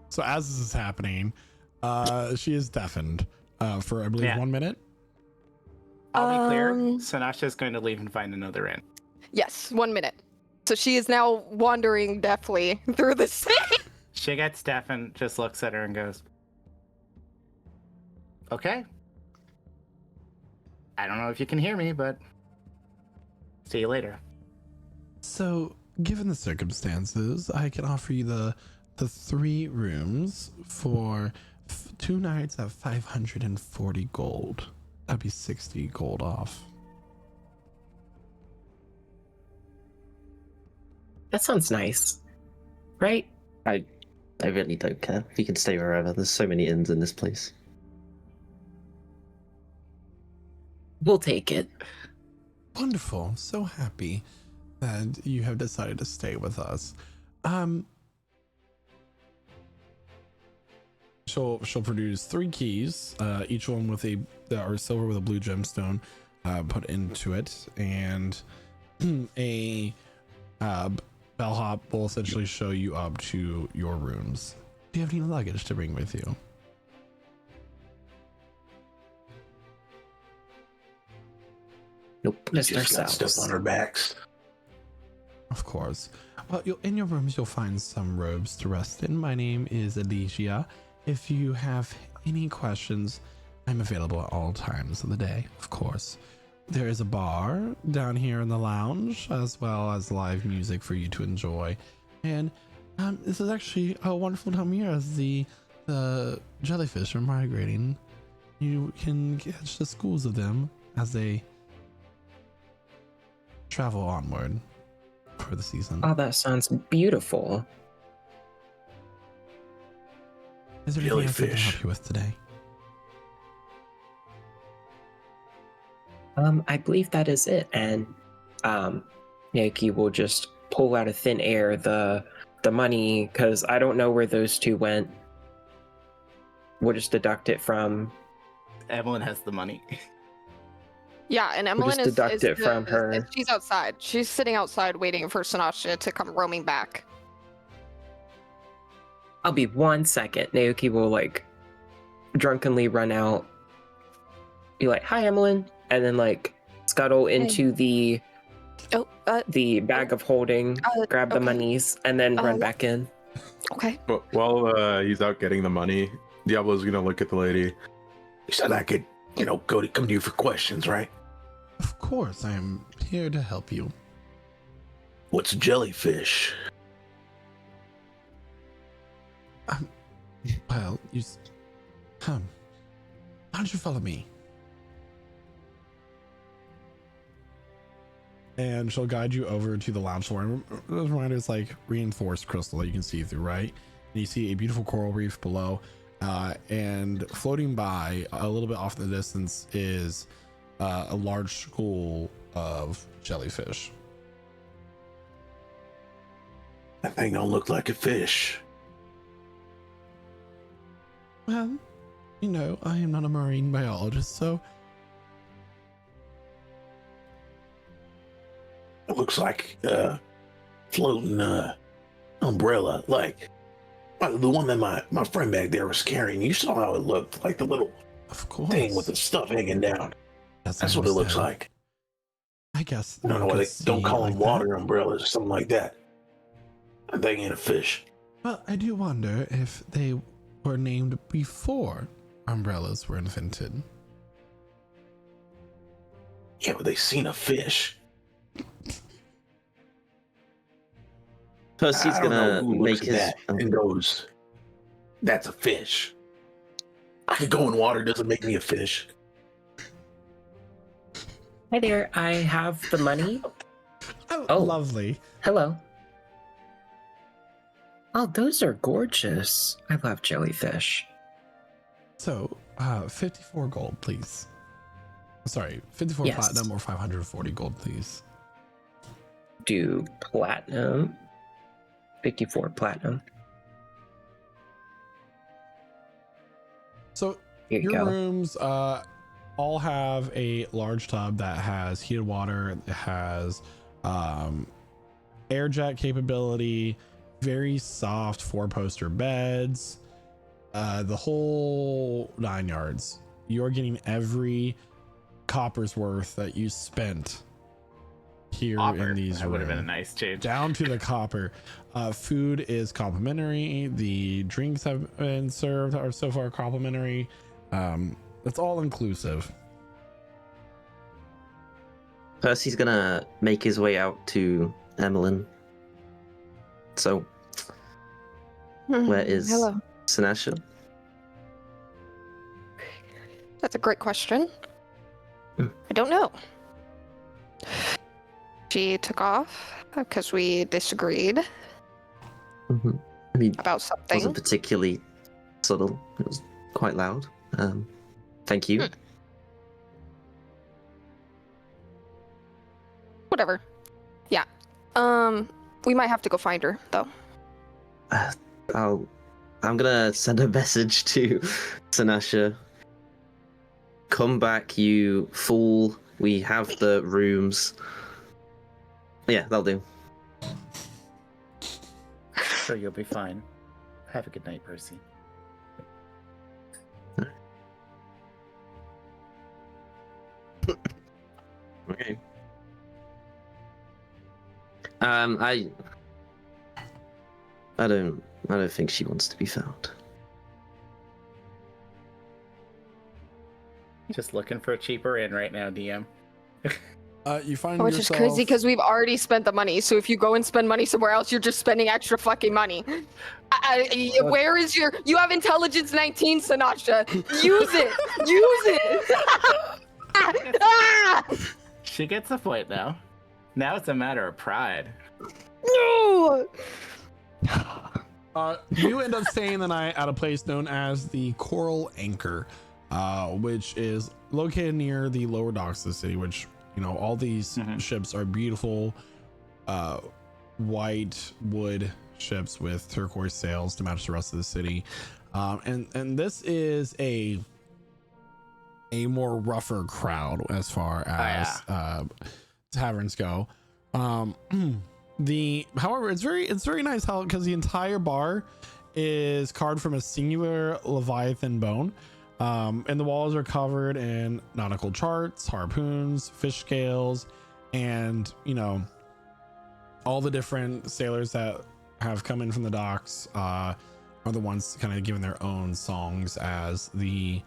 So as this is happening, she is deafened for I believe 1 minute. I'll be clear. Sanasha is going to leave and find another inn. Yes, 1 minute. So she is now wandering deafly through the city. She gets deafened, just looks at her and goes, okay. I don't know if you can hear me, but see you later. So, given the circumstances, I can offer you the 3 rooms for 2 nights at 540 gold. That'd be 60 gold off. That sounds nice, right? I really don't care. You can stay wherever. There's so many inns in this place. We'll take it. Wonderful. So happy that you have decided to stay with us. She'll produce 3 keys, each one with or silver with a blue gemstone put into it, and a bellhop will essentially show you up to your rooms. Do you have any luggage to bring with you? Nope. Just got stuff on our backs. Of course. Well, in your rooms, you'll find some robes to rest in. My name is Alicia. If you have any questions, I'm available at all times of the day, of course. There is a bar down here in the lounge, as well as live music for you to enjoy. And this is actually a wonderful time of year as the jellyfish are migrating. You can catch the schools of them as they travel onward for the season. Oh, that sounds beautiful. Is there anything else I can Jellyfish. help you with today? I believe that is it. And Yankee will just pull out of thin air the money, because I don't know where those 2 went. We'll just deduct it from. Evelyn has the money. Yeah, and We'll Emmeline just is deduct it from her. She's outside. She's sitting outside waiting for Sanasha to come roaming back. I'll be 1 second. Naoki will like drunkenly run out, be like, "Hi, Emmeline," and then like scuttle into the bag of holding, grab the okay. monies, and then run back in. Okay. But while he's out getting the money, Diablo's gonna look at the lady. You said I could, come to you for questions, right? Of course, I am here to help you. What's a jellyfish? Well, come. Why don't you follow me? And she'll guide you over to the lounge floor. And the reminder is like reinforced crystal that you can see through, right? And you see a beautiful coral reef below. And floating by a little bit off in the distance is a large school of jellyfish. That thing don't look like a fish. Well, I am not a marine biologist, so It looks like a floating umbrella, like the one that my friend back there was carrying. You saw how it looked, like the little of course. thing with the stuff hanging down. Yes, That's I what it looks understand. like. I guess. I don't know you why could they don't see call it them like water umbrellas or something like that. That thing ain't a fish. Well, I do wonder if they were named before umbrellas were invented. Yeah, but they seen a fish. Percy's I don't know gonna who make looks at his. that and goes, "That's a fish." I could go in water, doesn't make me a fish. Hi there, I have the money. Oh, lovely. Hello. Oh, those are gorgeous. I love jellyfish. So, 54 gold, please. Sorry, 54 Yes. platinum or 540 gold, please. Do platinum. 54 platinum. So, Here you your go. rooms all have a large tub that has heated water, it has air jet capability, very soft 4-poster beds, the whole 9 yards. You're getting every copper's worth that you spent here in these That would have been a rooms. nice change. Down to the copper. Food is complimentary. The drinks have been served are so far complimentary. It's all inclusive. Percy's gonna make his way out to Emmeline. So, where is Hello. Sinasha? That's a great question. Hmm. I don't know. She took off because we disagreed Mm-hmm. I mean, about it something. wasn't particularly subtle. It was quite loud. Thank you. Whatever. Yeah. We might have to go find her though. I'm gonna send a message to Sinasha. Come back, you fool. We have the rooms. Yeah, that'll do. Sure, you'll be fine. Have a good night, Percy. Okay. I don't think she wants to be found. Just looking for a cheaper inn right now, DM. You find Which is yourself, crazy because we've already spent the money. So if you go and spend money somewhere else, you're just spending extra fucking money. Where is your? You have intelligence 19, Sinasha. Use it. Use it. Ah! She gets the point now. Now it's a matter of pride. No. you end up staying the night at a place known as the Coral Anchor, which is located near the lower docks of the city, which, you know, all these ships are beautiful white wood ships with turquoise sails to match the rest of the city. And this is a more rougher crowd as far as taverns go. However, it's very nice how, because the entire bar is carved from a singular leviathan bone, and the walls are covered in nautical charts, harpoons, fish scales, and, you know, all the different sailors that have come in from the docks are the ones kind of giving their own songs as the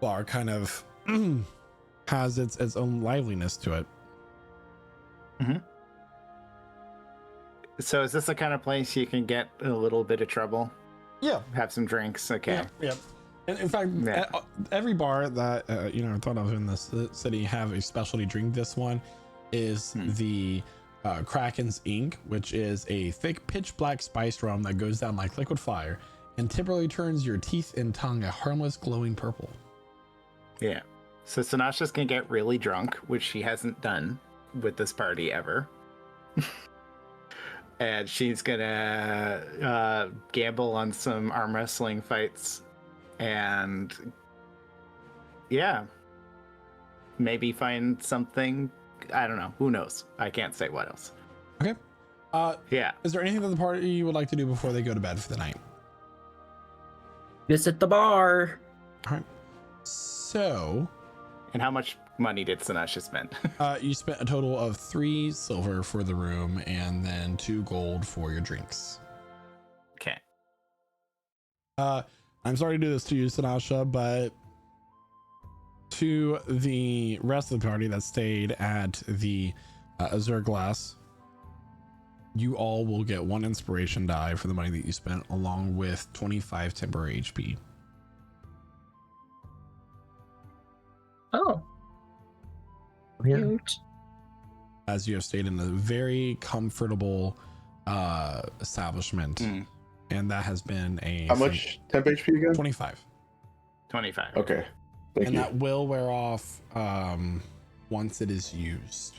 bar kind of has its own liveliness to it. So is this the kind of place you can get in a little bit of trouble? Yeah. Have some drinks? Okay. Yeah. And in fact, every bar that I thought of in this city have a specialty drink. This one is the Kraken's Ink, which is a thick pitch black spiced rum that goes down like liquid fire and typically turns your teeth and tongue a harmless glowing purple. Yeah. So Sinasha's gonna get really drunk, which she hasn't done with this party ever. And she's gonna gamble on some arm wrestling fights, and maybe find something. I don't know. Who knows? I can't say what else. Okay. Yeah. Is there anything that the party would like to do before they go to bed for the night? Visit the bar. All right. So, And how much money did Sinasha spend? You spent a total of 3 silver for the room and then 2 gold for your drinks. Okay. I'm sorry to do this to you, Sinasha, but to the rest of the party that stayed at the Azure Glass, you all will get 1 inspiration die for the money that you spent, along with 25 temporary HP. Oh. Yeah. Cute. As you have stayed in a very comfortable establishment, and that has been a How much temp HP again? 25. 25. Okay. Thank And you. that will wear off once it is used.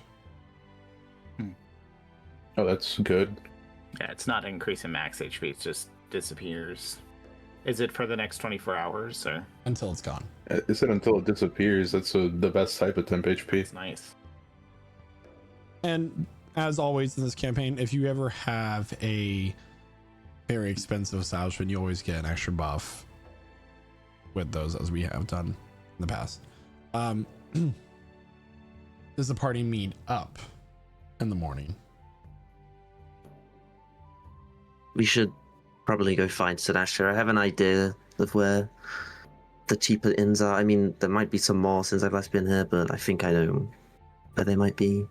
Oh, that's good. Yeah, it's not increasing max HP, it just disappears. Is it for the next 24 hours or? Until it's gone. It said until it disappears. That's the best type of temp HP. It's nice. And as always in this campaign, if you ever have a very expensive establishment, you always get an extra buff with those, as we have done in the past. Does the party meet up in the morning? We should probably go find Sinasha. I have an idea of where the cheaper inns are. I mean, there might be some more since I've last been here, but I think I know where they might be.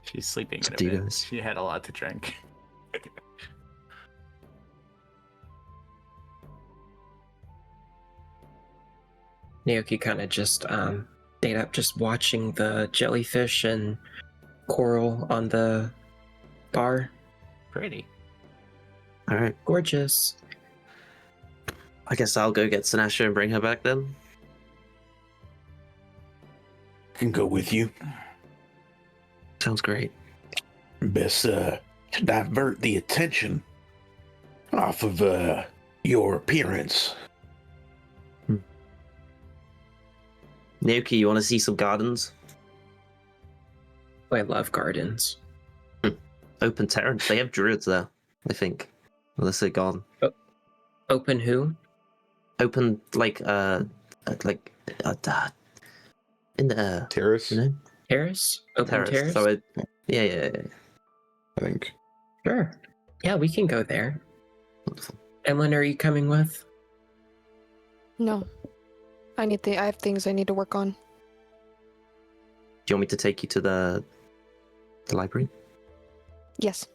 She's sleeping in a Do you bit. guys- She had a lot to drink. Naoki kind of just stayed up, just watching the jellyfish and coral on the bar. Pretty. All right. Gorgeous. I guess I'll go get Sinasha and bring her back then. Can go with you. Sounds great. Best to divert the attention off of your appearance. Naoki, you want to see some gardens? I love gardens. Open terrace. They have druids there, I think. Unless they're gone. Open who? Open, like, in the, Terrace, you know? Terrace? Open terrace? So yeah. I think. Sure. Yeah, we can go there. Wonderful. Emlyn, are you coming with? No. I have things I need to work on. Do you want me to take you to the library? Yes.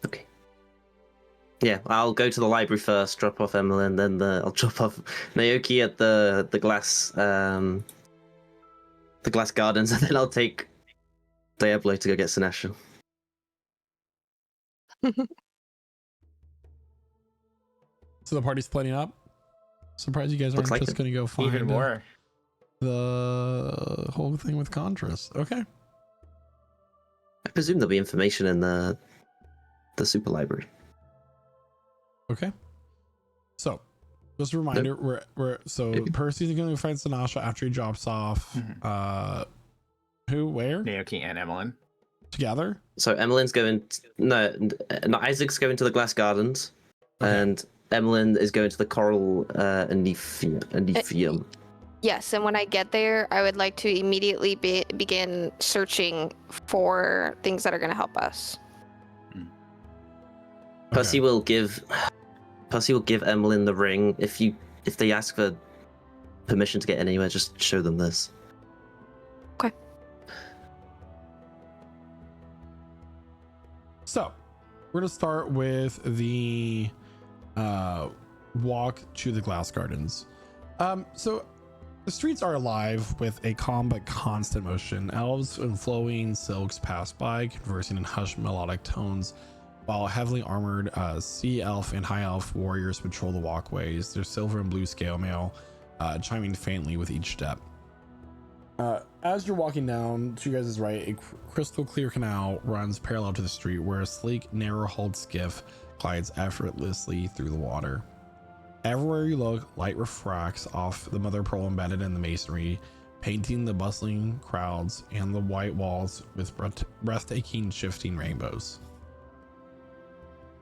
Okay. Yeah, I'll go to the library first, drop off Emily, then I'll drop off Naoki at the glass gardens, and then I'll take Diablo to go get Sinasha. So the party's splitting up. Surprised you guys aren't Looks like just it. going to go find Even more. the whole thing with Contras. Okay. I presume there'll be information in the super library. Okay. So, just a reminder, we're Percy's going to find Sinasha after he drops off. Who? Where? Naoki and Emmeline. Together? So Emmeline's going. No, Isaac's going to the glass gardens, Okay. and Emmeline is going to the coral Anephium. Yes, and when I get there, I would like to immediately begin searching for things that are going to help us. Percy will give Emmeline the ring. If they ask for permission to get anywhere, just show them this. Okay. So, we're going to start with the walk to the glass gardens. So the streets are alive with a calm but constant motion. Elves and flowing silks pass by, conversing in hushed melodic tones, while heavily armored sea elf and high elf warriors patrol the walkways, their silver and blue scale mail chiming faintly with each step. As you're walking down to you guys' right, a crystal clear canal runs parallel to the street, where a sleek, narrow-hulled skiff glides effortlessly through the water. Everywhere you look, light refracts off the mother of pearl embedded in the masonry, painting the bustling crowds and the white walls with breathtaking shifting rainbows.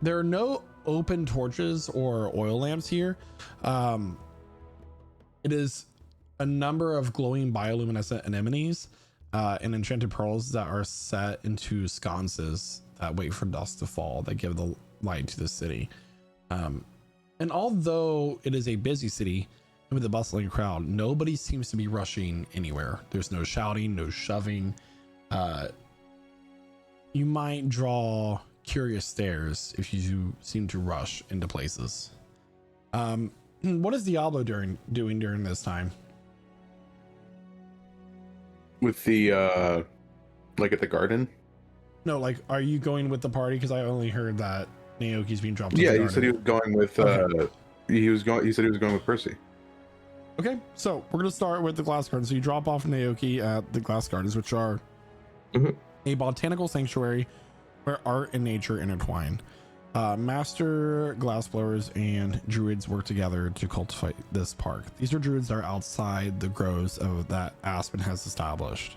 There are no open torches or oil lamps here. It is a number of glowing bioluminescent anemones and enchanted pearls that are set into sconces that wait for dusk to fall that give the light to the city. And although it is a busy city and with a bustling crowd, nobody seems to be rushing anywhere. There's no shouting, no shoving. You might draw curious stares if you seem to rush into places. What is Diablo doing during this time? With the like at the garden. No, like, are you going with the party? Because I only heard that Naoki's being dropped. Yeah, he said he was going with. He said he was going with Percy. Okay, so we're gonna start with the glass gardens. So you drop off Naoki at the glass gardens, which are a botanical sanctuary where art and nature intertwine. Master glassblowers and druids work together to cultivate this park. These are druids that are outside the groves of that Aspen has established.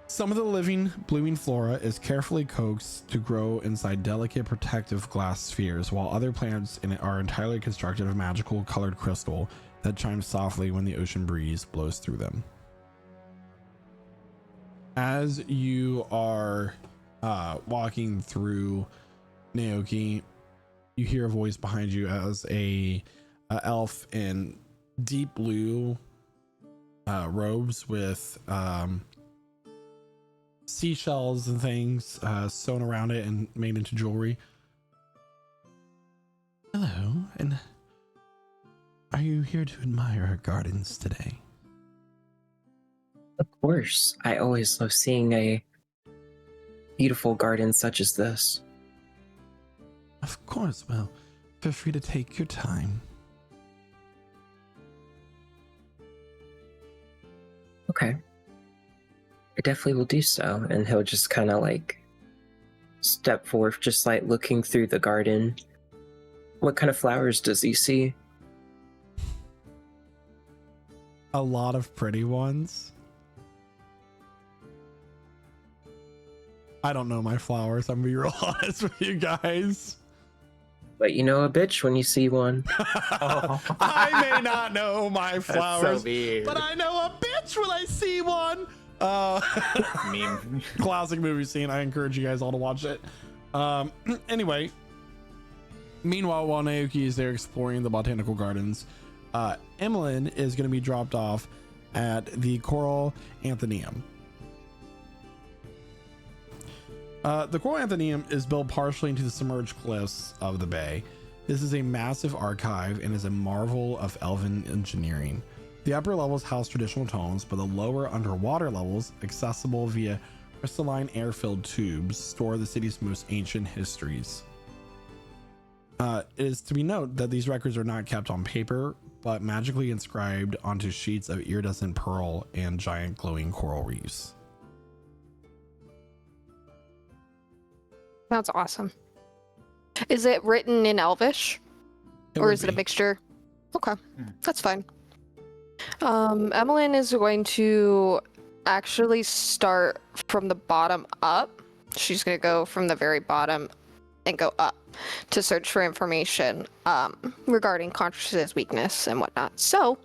Some of the living, blooming flora is carefully coaxed to grow inside delicate protective glass spheres, while other plants in it are entirely constructed of magical colored crystal that chimes softly when the ocean breeze blows through them. As you are walking through Naoki, you hear a voice behind you as a elf in deep blue robes with seashells and things sewn around it and made into jewelry. Hello, and are you here to admire our gardens today? Of course. I always love seeing a beautiful garden such as this. Of course. Well, feel free to take your time. Okay. I definitely will do so. And he'll just kind of like step forth, just like looking through the garden. What kind of flowers does he see? A lot of pretty ones. I don't know my flowers. I'm gonna be real honest with you guys. But you know a bitch when you see one. I may not know my flowers, weird. but I know a bitch when I see one. Meme. Classic movie scene. I encourage you guys all to watch it. Anyway, meanwhile, while Naoki is there exploring the botanical gardens, Emmeline is going to be dropped off at the Coral Anthemium. The Coral Anthemium is built partially into the submerged cliffs of the bay. This is a massive archive and is a marvel of elven engineering. The upper levels house traditional tomes, but the lower underwater levels, accessible via crystalline air-filled tubes, store the city's most ancient histories. It is to be noted that these records are not kept on paper, but magically inscribed onto sheets of iridescent pearl and giant glowing coral reefs. That's awesome. Is it written in Elvish? Or is it a mixture? Okay, that's fine. Emmeline is going to actually start from the bottom up. She's going to go from the very bottom and go up to search for information regarding Contras' weakness and whatnot. So,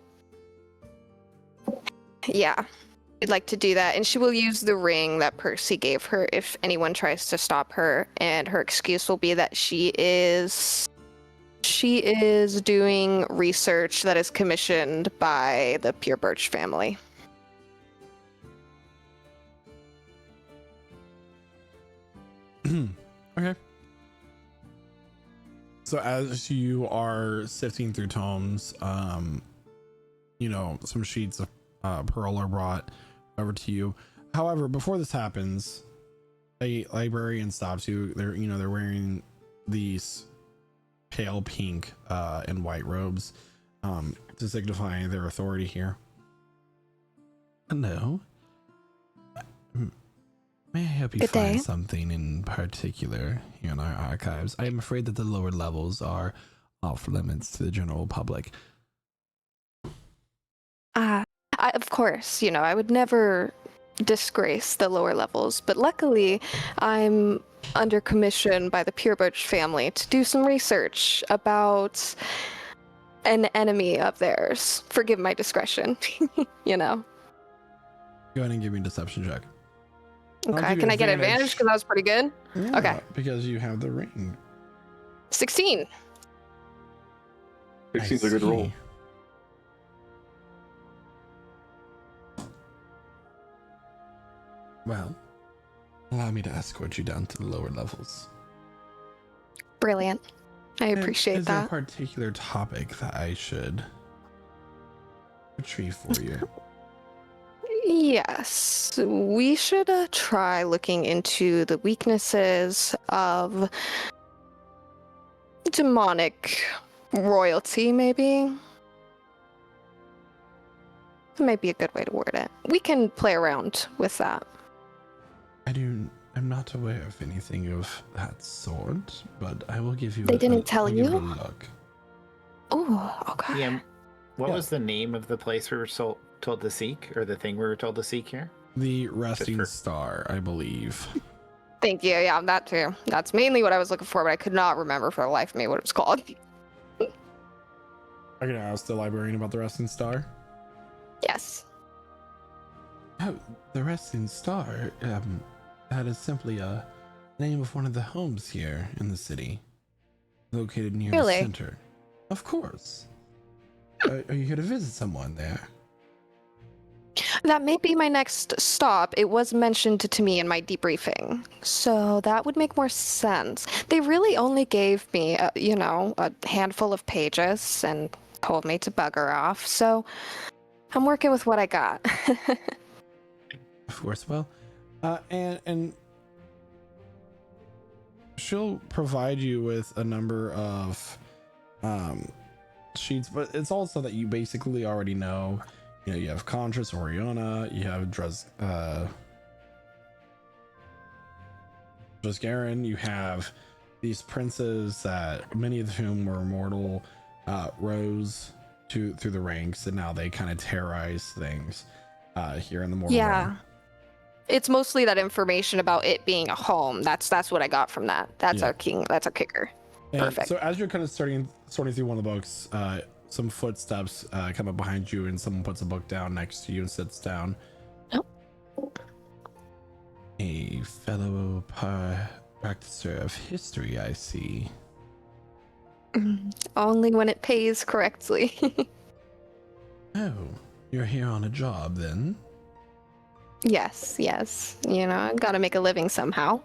yeah, I'd like to do that. And she will use the ring that Percy gave her if anyone tries to stop her. And her excuse will be that she is doing research that is commissioned by the Pure Birch family. Okay. So as you are sifting through tomes, some sheets of pearl are brought over to you. However, before this happens, a librarian stops you. They're wearing these pale pink and white robes to signify their authority here. Hello. May I help you Good find day. something in particular here in our archives? I am afraid that the lower levels are off limits to the general public. Of course, I would never disgrace the lower levels, but luckily I'm under commission by the Pure Birch family to do some research about an enemy of theirs. Forgive my discretion. You know. Go ahead and give me a deception check. I'll Okay, give you can I get advantage because that was pretty good? Yeah, Okay. because you have the ring. 16. 16's a good I roll. see. Well, allow me to escort you down to the lower levels. Brilliant. I And appreciate is there a that. particular topic that I should retrieve for you? Yes, we should try looking into the weaknesses of demonic royalty, maybe. That might be a good way to word it. We can play around with that. I'm not aware of anything of that sort, but I will give you They didn't tell I'll give you? it a look. Oh, okay. Yeah. What Yeah. was the name of the place we were told to seek, or the thing we were told to seek here? The resting for- star, I believe. Thank you. Yeah, that too. That's mainly what I was looking for, but I could not remember for the life of me what it was called. I can ask the librarian about the resting star. Yes. Oh, the resting star. That is simply a name of one of the homes here in the city, located near Really? the center. Of course. Are you here to visit someone there? That may be my next stop. It was mentioned to me in my debriefing, so that would make more sense. They really only gave me, a handful of pages and told me to bugger off, so I'm working with what I got. Of course. Well, and she'll provide you with a number of sheets, but it's also that you basically already know. You know, you have Contras, Oriana, you have Dresgaren, you have these princes that many of whom were immortal, rose through the ranks, and now they kind of terrorize things here in the mortal Yeah. realm. It's mostly that information about it being a home. That's what I got from that. That's Yeah. our king. That's our kicker. And Perfect. so as you're kind of sorting through one of the books, some footsteps come up behind you, and someone puts a book down next to you and sits down. Oh. A fellow practicer of history, I see. Only when it pays correctly. Oh, you're here on a job then? Yes. I gotta make a living somehow.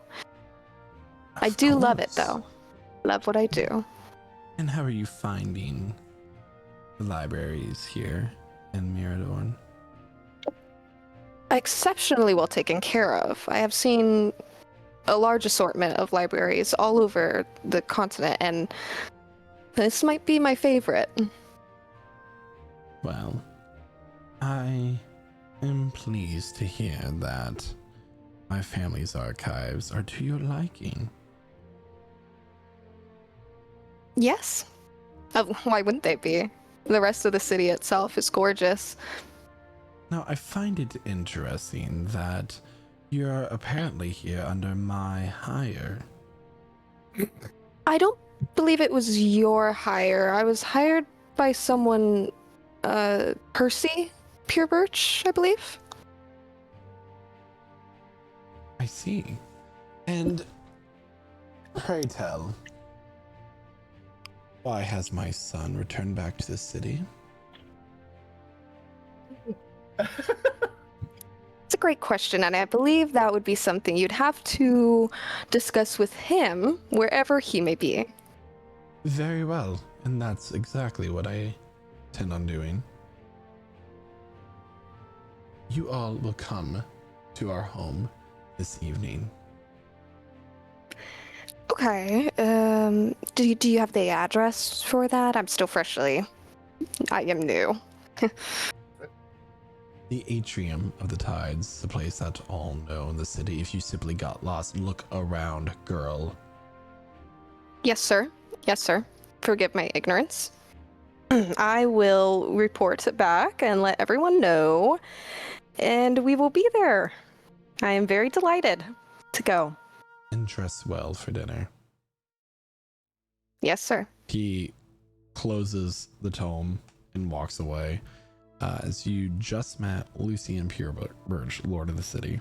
I Of do love it course. though. Love what I do. And how are you finding the libraries here in Myradorne? Exceptionally well taken care of. I have seen a large assortment of libraries all over the continent, and this might be my favorite. Well, I am pleased to hear that my family's archives are to your liking. Yes. Why wouldn't they be? The rest of the city itself is gorgeous. Now, I find it interesting that you're apparently here under my hire. I don't believe it was your hire. I was hired by someone, Percy Purebirch, I believe. I see. And pray tell, why has my son returned back to the city? It's a great question, and I believe that would be something you'd have to discuss with him wherever he may be. Very well, and that's exactly what I intend on doing. You all will come to our home this evening. Okay. Do you have the address for that? I'm still I am new. The atrium of the tides, the place that all know in the city. If you simply got lost, look around, girl. Yes, sir. Yes, sir. Forgive my ignorance. I will report back and let everyone know, and we will be there. I am very delighted to go. And dress well for dinner. Yes, sir. He closes the tome and walks away as you just met Lucian Purebirch, Lord of the City.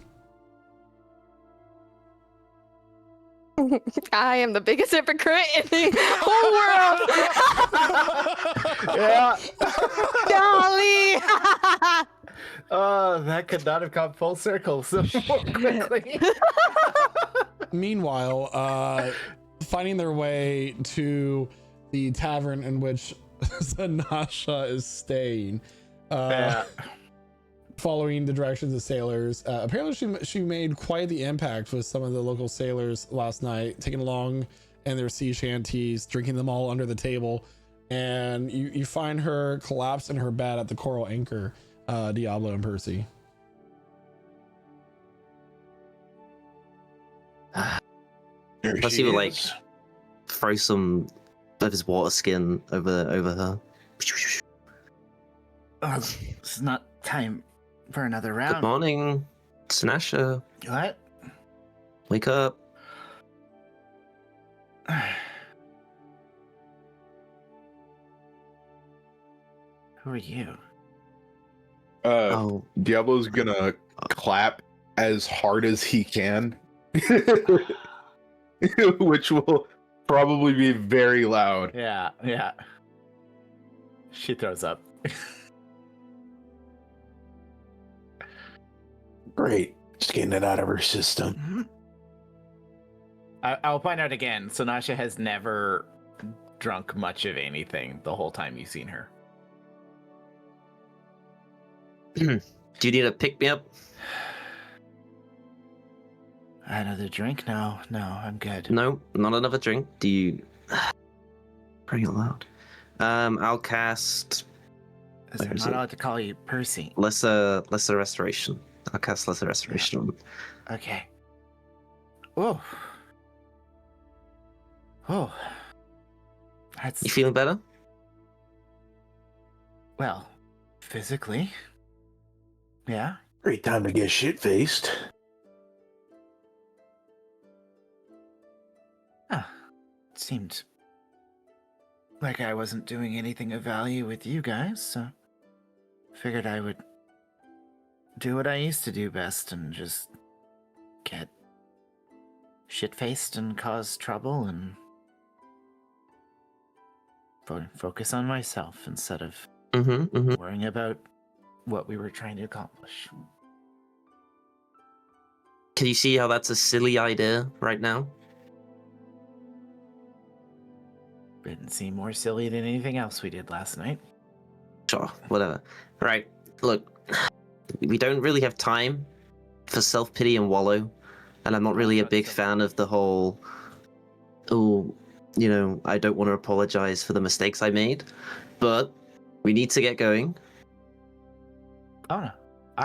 I am the biggest hypocrite in the whole world. Yeah. Golly. Oh, that could not have come full circle so more quickly. Meanwhile, finding their way to the tavern in which Zanasha is staying, following the directions of sailors. Apparently she made quite the impact with some of the local sailors last night, taking along in their sea shanties, drinking them all under the table. And you find her collapsed in her bed at the Coral Anchor, Diablo and Percy. Plus he would like throw some of his water skin over her. Oh, this is not time for another round. Good morning, Snasher. What? Wake up. Who are you? Oh, Diablo's gonna clap as hard as he can, which will probably be very loud. Yeah, yeah. She throws up. Great. Just getting it out of her system. I'll point out again, Sanasha has never drunk much of anything the whole time you've seen her. do you need a pick me up? Another drink? No, I'm good. No, not another drink. Do you? Pretty loud. I'll cast. I'm not allowed to call you Percy. Lesser restoration. I'll cast lesser restoration on. Okay. Oh. Oh. That's You feeling better? well, physically. Yeah. Great time to get shit faced. Ah, it seemed like I wasn't doing anything of value with you guys, so figured I would do what I used to do best and just get shit-faced and cause trouble and focus on myself instead of worrying about what we were trying to accomplish. Can you see how that's a silly idea right now? Didn't seem more silly than anything else we did last night. Sure, whatever. Right, look, we don't really have time for self-pity and wallow, and I'm not really a big fan of the whole, I don't want to apologize for the mistakes I made, but we need to get going. Oh, no.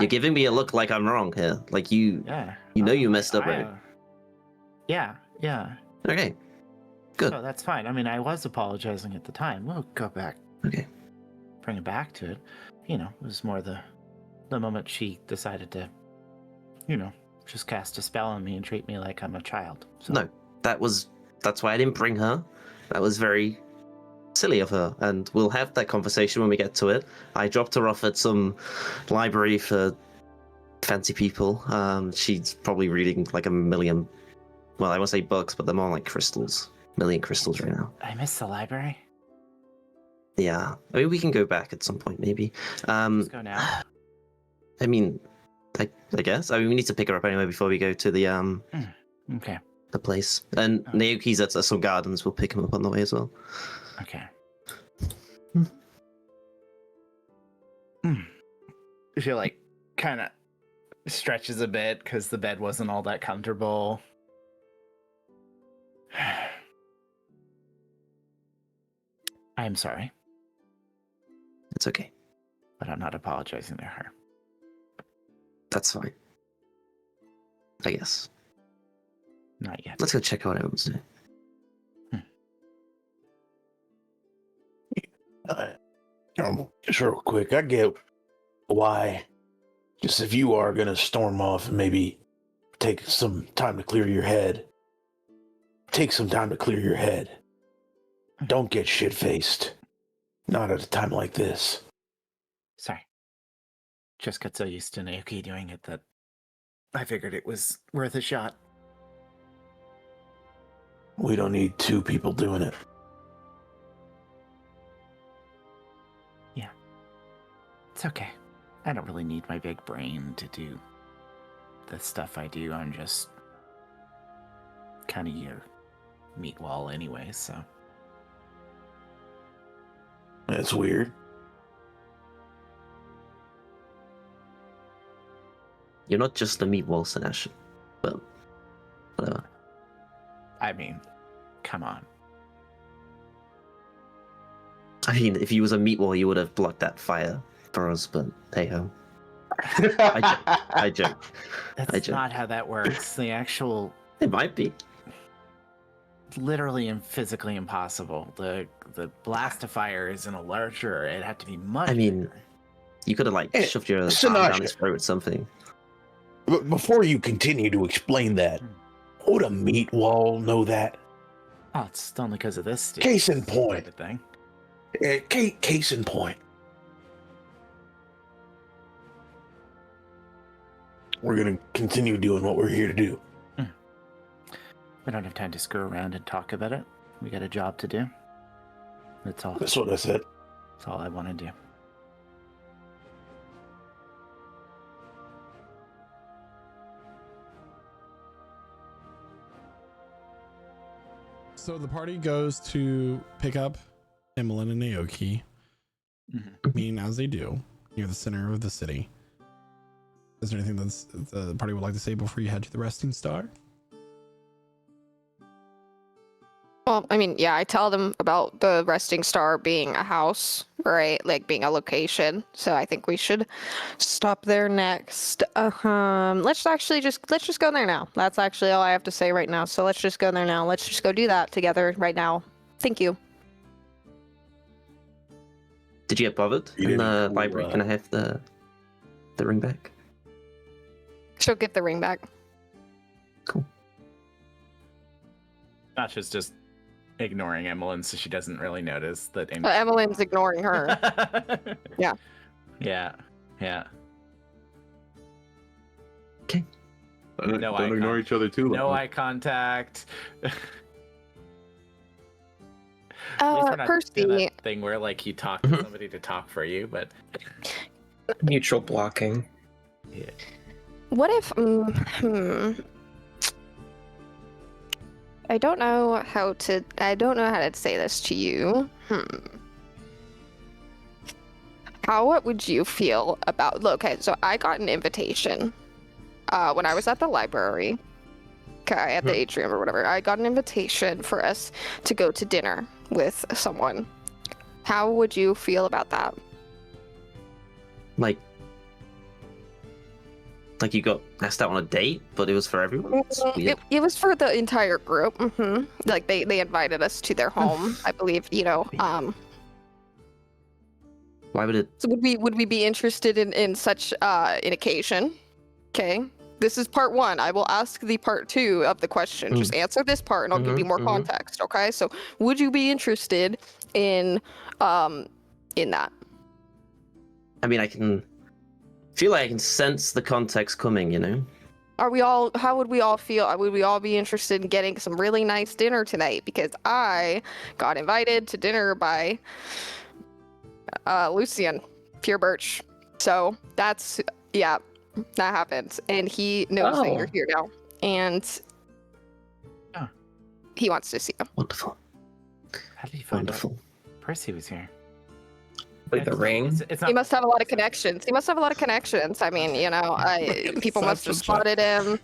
You're giving me a look like I'm wrong here. Like you messed up, right? Yeah. Okay, good. So that's fine. I mean, I was apologizing at the time. We'll go back. Okay. Bring it back to it. It was more the moment she decided to, just cast a spell on me and treat me like I'm a child. So. No, that's why I didn't bring her. That was very silly of her, and we'll have that conversation when we get to it. I dropped her off at some library for fancy people. She's probably reading like a million, well, I won't say books, but they're more like crystals. Million crystals right now. I miss the library. Yeah, I mean, we can go back at some point, maybe. Let's go now. I mean, I guess. I mean, we need to pick her up anyway before we go to the Okay. the place. And Naoki's at some gardens. We'll pick him up on the way as well. Okay. She kind of stretches a bit because the bed wasn't all that comfortable. I am sorry, It's okay. but I'm not apologizing to her. That's fine. I guess. Not yet. Let's go check out what everyone's doing. Just real quick, I get why. Just if you are gonna storm off and maybe take some time to clear your head, take some time to clear your head. Don't get shit faced. Not at a time like this. Sorry. Just got so used to Naoki doing it that I figured it was worth a shot. We don't need two people doing it. Yeah. It's okay. I don't really need my big brain to do the stuff I do. I'm just kind of your meat wall anyway, so. That's weird. You're not just a meatball, Sinash. But whatever. I mean, come on. I mean, if you was a meatball, you would have blocked that fire for us. But hey ho. I joke. That's not how that works. The actual, It might be. literally and physically impossible. The blast of fire is in a larger. It had to be much. I mean, bigger. you could have like Hey, shoved your arm Sinatra. down his throat or something. But before you continue to explain that, would a meat wall know that? Oh, it's only because of this. Case in point. stupid thing. Case in point. We're gonna continue doing what we're here to do. We don't have time to screw around and talk about it. We got a job to do. That's all. That's what I said. That's all I want to do. So the party goes to pick up Emmeline and Naoki, meeting as they do near the center of the city. Is there anything that's the party would like to say before you head to the resting star? Well, I mean, yeah, I tell them about the resting star being a house, right? Like being a location. So I think we should stop there next. Let's just go there now. That's actually all I have to say right now. So let's just go there now. Let's just go do that together right now. Thank you. Did you get bothered You in didn't the cool, library? Can I have the ring back? She'll get the ring back. Cool. Nasha's just ignoring Emmeline, so she doesn't really notice that. Emmeline's ignoring her. Yeah. Yeah. Yeah. Okay. Don't No eye ignore each other too. No Lachlan. eye contact. At least we're not doing Percy, that thing where like you talk to somebody to talk for you, but Mutual blocking. yeah. what if? I don't know how to say this to you. What would you feel about? Okay, so I got an invitation when I was at the library. Okay, at the atrium or whatever. I got an invitation for us to go to dinner with someone. How would you feel about that? Like you got asked out on a date, but it was for everyone? It's weird. It was for the entire group. Like they invited us to their home, I believe. Why would it? So would we be interested in such an occasion? Okay. This is part one. I will ask the part two of the question. Just answer this part and I'll give you more context. Okay. So would you be interested in that? I mean, I can feel like I can sense the context coming, you know? How would we all feel? Would we all be interested in getting some really nice dinner tonight? Because I got invited to dinner by Lucian Pure Birch. So that's, yeah, that happens. And he knows that you're here now. And he wants to see you. Wonderful. How did you find out Wonderful. Percy was here? Like the ring. It's not He must have a lot of connections. I mean, people must have spotted him.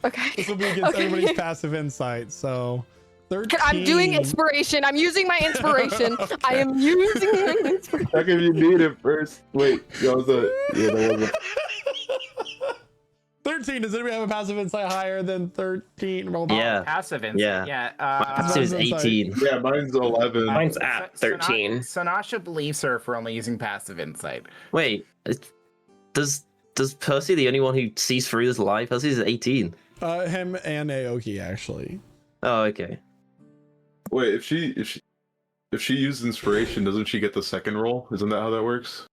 Okay. This will be against everybody's passive insight. So 13. I'm doing inspiration. I'm using my inspiration. Okay. I am using my inspiration. Check if you need it first. Wait, that was that was 13. Does anybody have a passive insight higher than 13? Roll Yeah. passive insight. Yeah. Yeah. Passive is 18. Yeah, mine's 11. Mine's at 13. Sanasha believes her for only using passive insight. Wait, does Percy the only one who sees through this lie? Percy's 18. Him and Aoki actually. Oh, okay. Wait, if she If she used inspiration, doesn't she get the second roll? Isn't that how that works?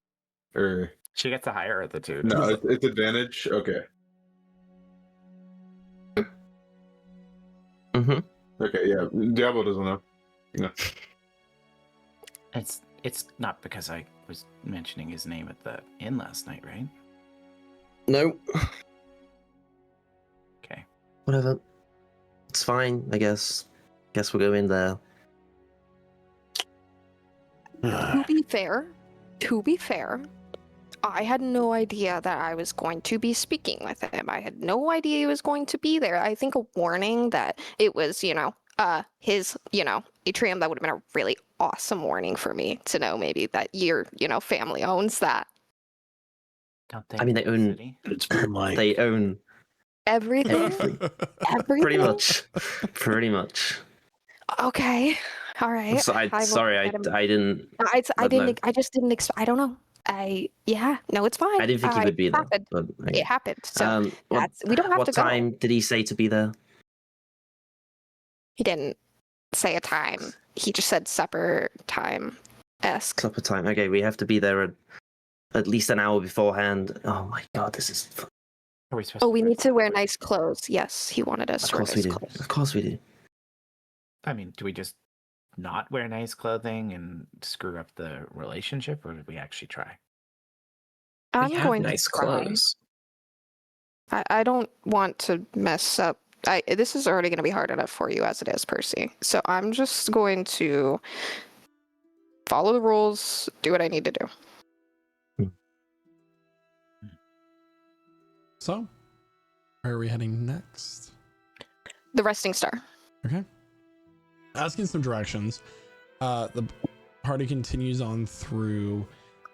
Or She gets a higher of the two. no, it's advantage. Okay. Mm-hmm. Okay, yeah. Diablo doesn't know. No. It's not because I was mentioning his name at the inn last night, right? No. Okay. Whatever. It's fine, I guess. Guess we'll go in there. To be fair, I had no idea that I was going to be speaking with him. I had no idea he was going to be there. I think a warning that it was, his, atrium, that would have been a really awesome warning for me to know maybe that your, family owns that. Don't they? I mean, they own. City? It's been like They own Everything? everything. Everything? Pretty much. Pretty much. Okay. All right. Sorry, I didn't. I just didn't I don't know. No, it's fine. I didn't think he would be It there. happened. But, It happened. So what, we don't have what to go. time did he say to be there? He didn't say a time. He just said supper time-esque. Supper time. Okay, we have to be there at least an hour beforehand. Oh my god, this is. Are we supposed Oh, to we wear need to wear something? nice clothes. Yes, he wanted us Of to wear course we nice do. clothes. Of course we do. I mean, do we just not wear nice clothing and screw up the relationship, or did we actually try? I'm We have going nice to try. clothes. I don't want to mess up. This is already going to be hard enough for you as it is, Percy. So I'm just going to follow the rules, do what I need to do. So, where are we heading next? The resting star. Okay. Asking some directions. The party continues on through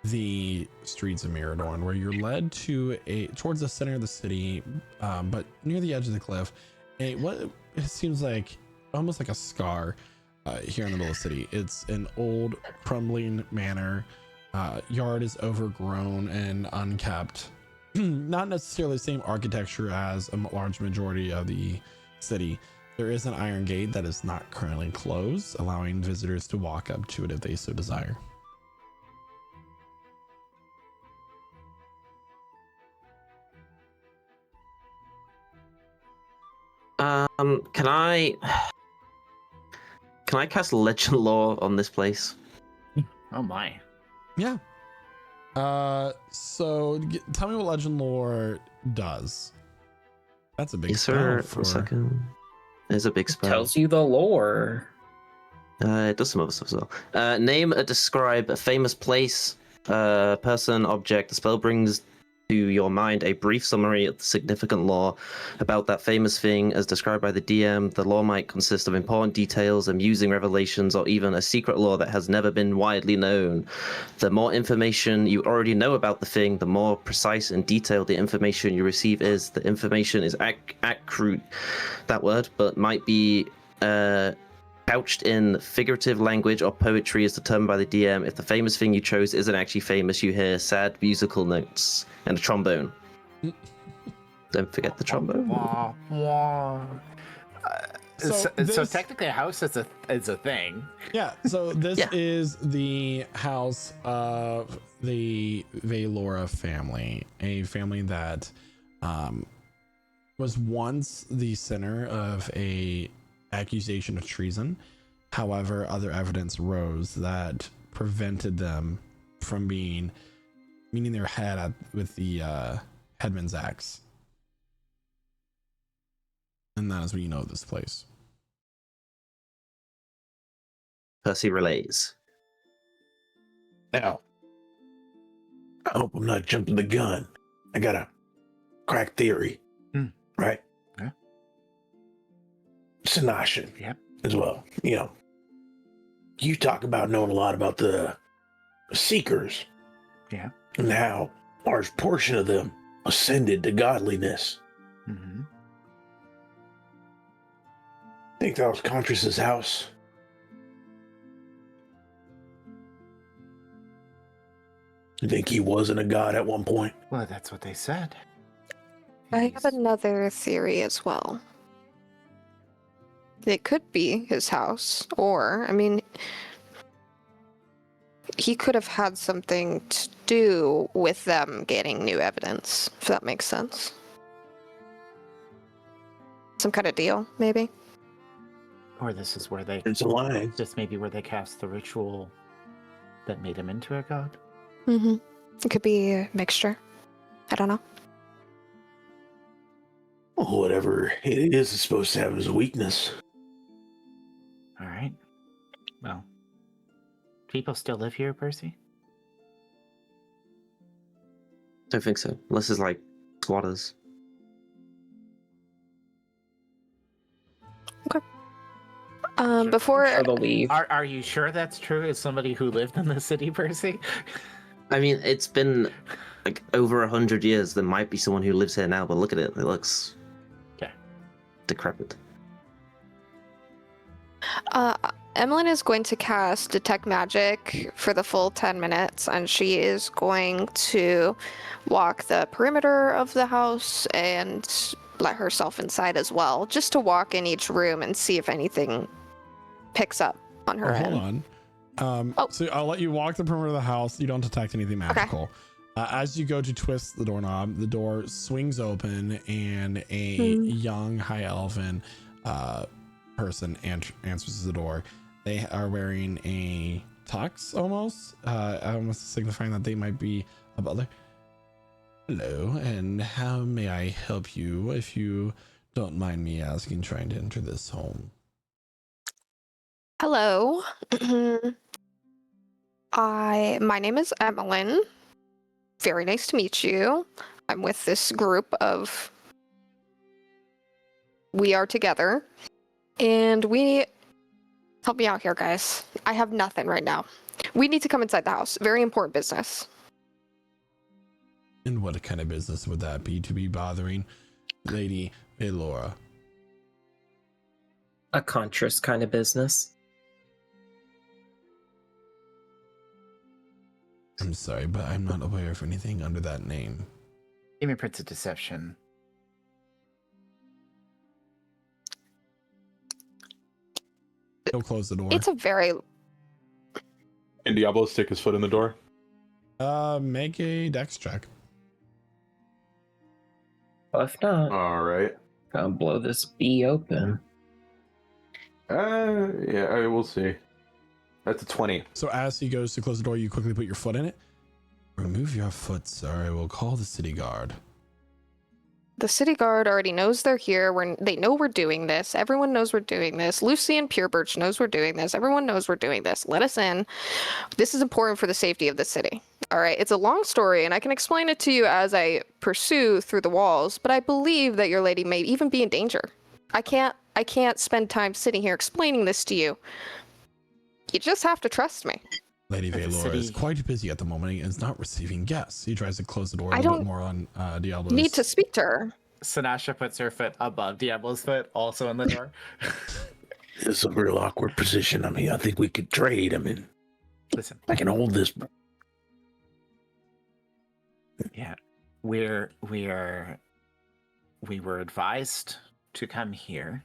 the streets of Myradorne, where you're led towards the center of the city, but near the edge of the cliff. What it seems like almost like a scar here in the middle of the city. It's an old, crumbling manor. Yard is overgrown and unkept. Not necessarily the same architecture as a large majority of the city. There is an iron gate that is not currently closed, allowing visitors to walk up to it if they so desire. Can I cast Legend Lore on this place? Oh my. Yeah. So tell me what Legend Lore does. That's a big Yes, spell sir. for A second. There's a big spell. Tells you the lore. It does some other stuff as well. Name or describe a famous place, person, object. The spell brings to your mind a brief summary of the significant lore about that famous thing as described by the DM. The lore might consist of important details, amusing revelations, or even a secret lore that has never been widely known. The more information you already know about the thing, the more precise and detailed the information you receive is. The information is accurate, that word, but might be couched in figurative language or poetry as determined by the DM. If the famous thing you chose isn't actually famous, you hear sad musical notes and a trombone. Don't forget the trombone. Wah, wah. So this- technically, a house is a thing. Yeah, so this Yeah. is the house of the Veiled family, a family that was once the center of a accusation of treason. However, other evidence arose that prevented them from meeting their head with the headman's axe. And that is what you know of this place. Percy relays. Now, I hope I'm not jumping the gun. I got a crack theory, right? Yeah. Sinashin Yep. as well. You talk about knowing a lot about the Seekers. Yeah. And how a large portion of them ascended to godliness. Mm-hmm. Think that was Contras' house? You think he wasn't a god at one point? Well, that's what they said. I have another theory as well. It could be his house, or, he could have had something to do with them getting new evidence, if that makes sense. Some kind of deal, maybe? Or this is where they. It's a lie. This may be where they cast the ritual that made him into a god. Mm-hmm. It could be a mixture. I don't know. Well, whatever it is, it's supposed to have as a weakness. All right. Well, people still live here, Percy? Don't think so. Unless it's like squatters. Sure. Before Sure, they'll leave. Are you sure that's true? As somebody who lived in the city, Percy? I mean, it's been like over 100 years. There might be someone who lives here now, but look at it. It looks decrepit. Emmeline is going to cast Detect Magic for the full 10 minutes, and she is going to walk the perimeter of the house and let herself inside as well, just to walk in each room and see if anything picks up on her end. Hold on. So I'll let you walk the perimeter of the house. You don't detect anything magical. As you go to twist the doorknob, the door swings open, and a young high elven person answers the door. They are wearing a tux, almost signifying that they might be a butler. Hello, and how may I help you, if you don't mind me asking, trying to enter this home? Hello. My name is Emmeline. Very nice to meet you. I'm with this group of... We are together. And help me out here, guys. I have nothing right now. We need to come inside the house. Very important business. And what kind of business would that be to be bothering Lady Elora? A Contras kind of business. I'm sorry, but I'm not aware of anything under that name. Give me Prince of Deception. He'll close the door. It's a very... And Diablo stick his foot in the door. Make a dex check. Well, if not, All right. I'll blow this bee open. Yeah, we'll see. That's a 20. So as he goes to close the door, you quickly put your foot in it. Remove your foot, sir. I will call the city guard. The city guard already knows they're here. They know we're doing this. Everyone knows we're doing this. Lucy and Purebirch knows we're doing this. Everyone knows we're doing this. Let us in. This is important for the safety of the city. All right. It's a long story, and I can explain it to you as I pursue through the walls, but I believe that your lady may even be in danger. I can't spend time sitting here explaining this to you. You just have to trust me. Lady Veiled is quite busy at the moment and is not receiving guests. He tries to close the door a little bit more on Diablo's. Need to speak to her. Sinasha puts her foot above Diablo's foot, also in the door. It's a real awkward position. I mean, I think we could trade. I mean, Listen. I can hold this. Yeah, we were advised to come here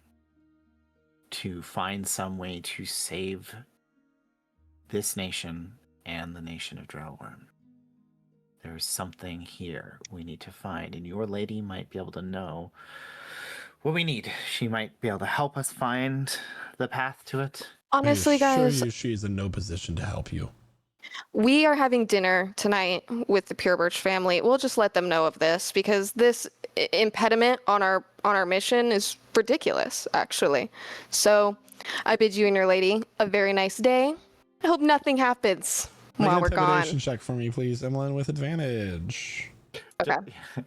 to find some way to save this nation and the nation of Drellworm. There's something here we need to find, and your lady might be able to know what we need. She might be able to help us find the path to it. Honestly, guys, she is in no position to help you. we are having dinner tonight with the Purebirch family. We'll just let them know of this because this impediment on our mission is ridiculous, actually. So I bid you and your lady a very nice day. I hope nothing happens while we're gone. Intimidation check for me, please, Emmeline, with advantage. Okay.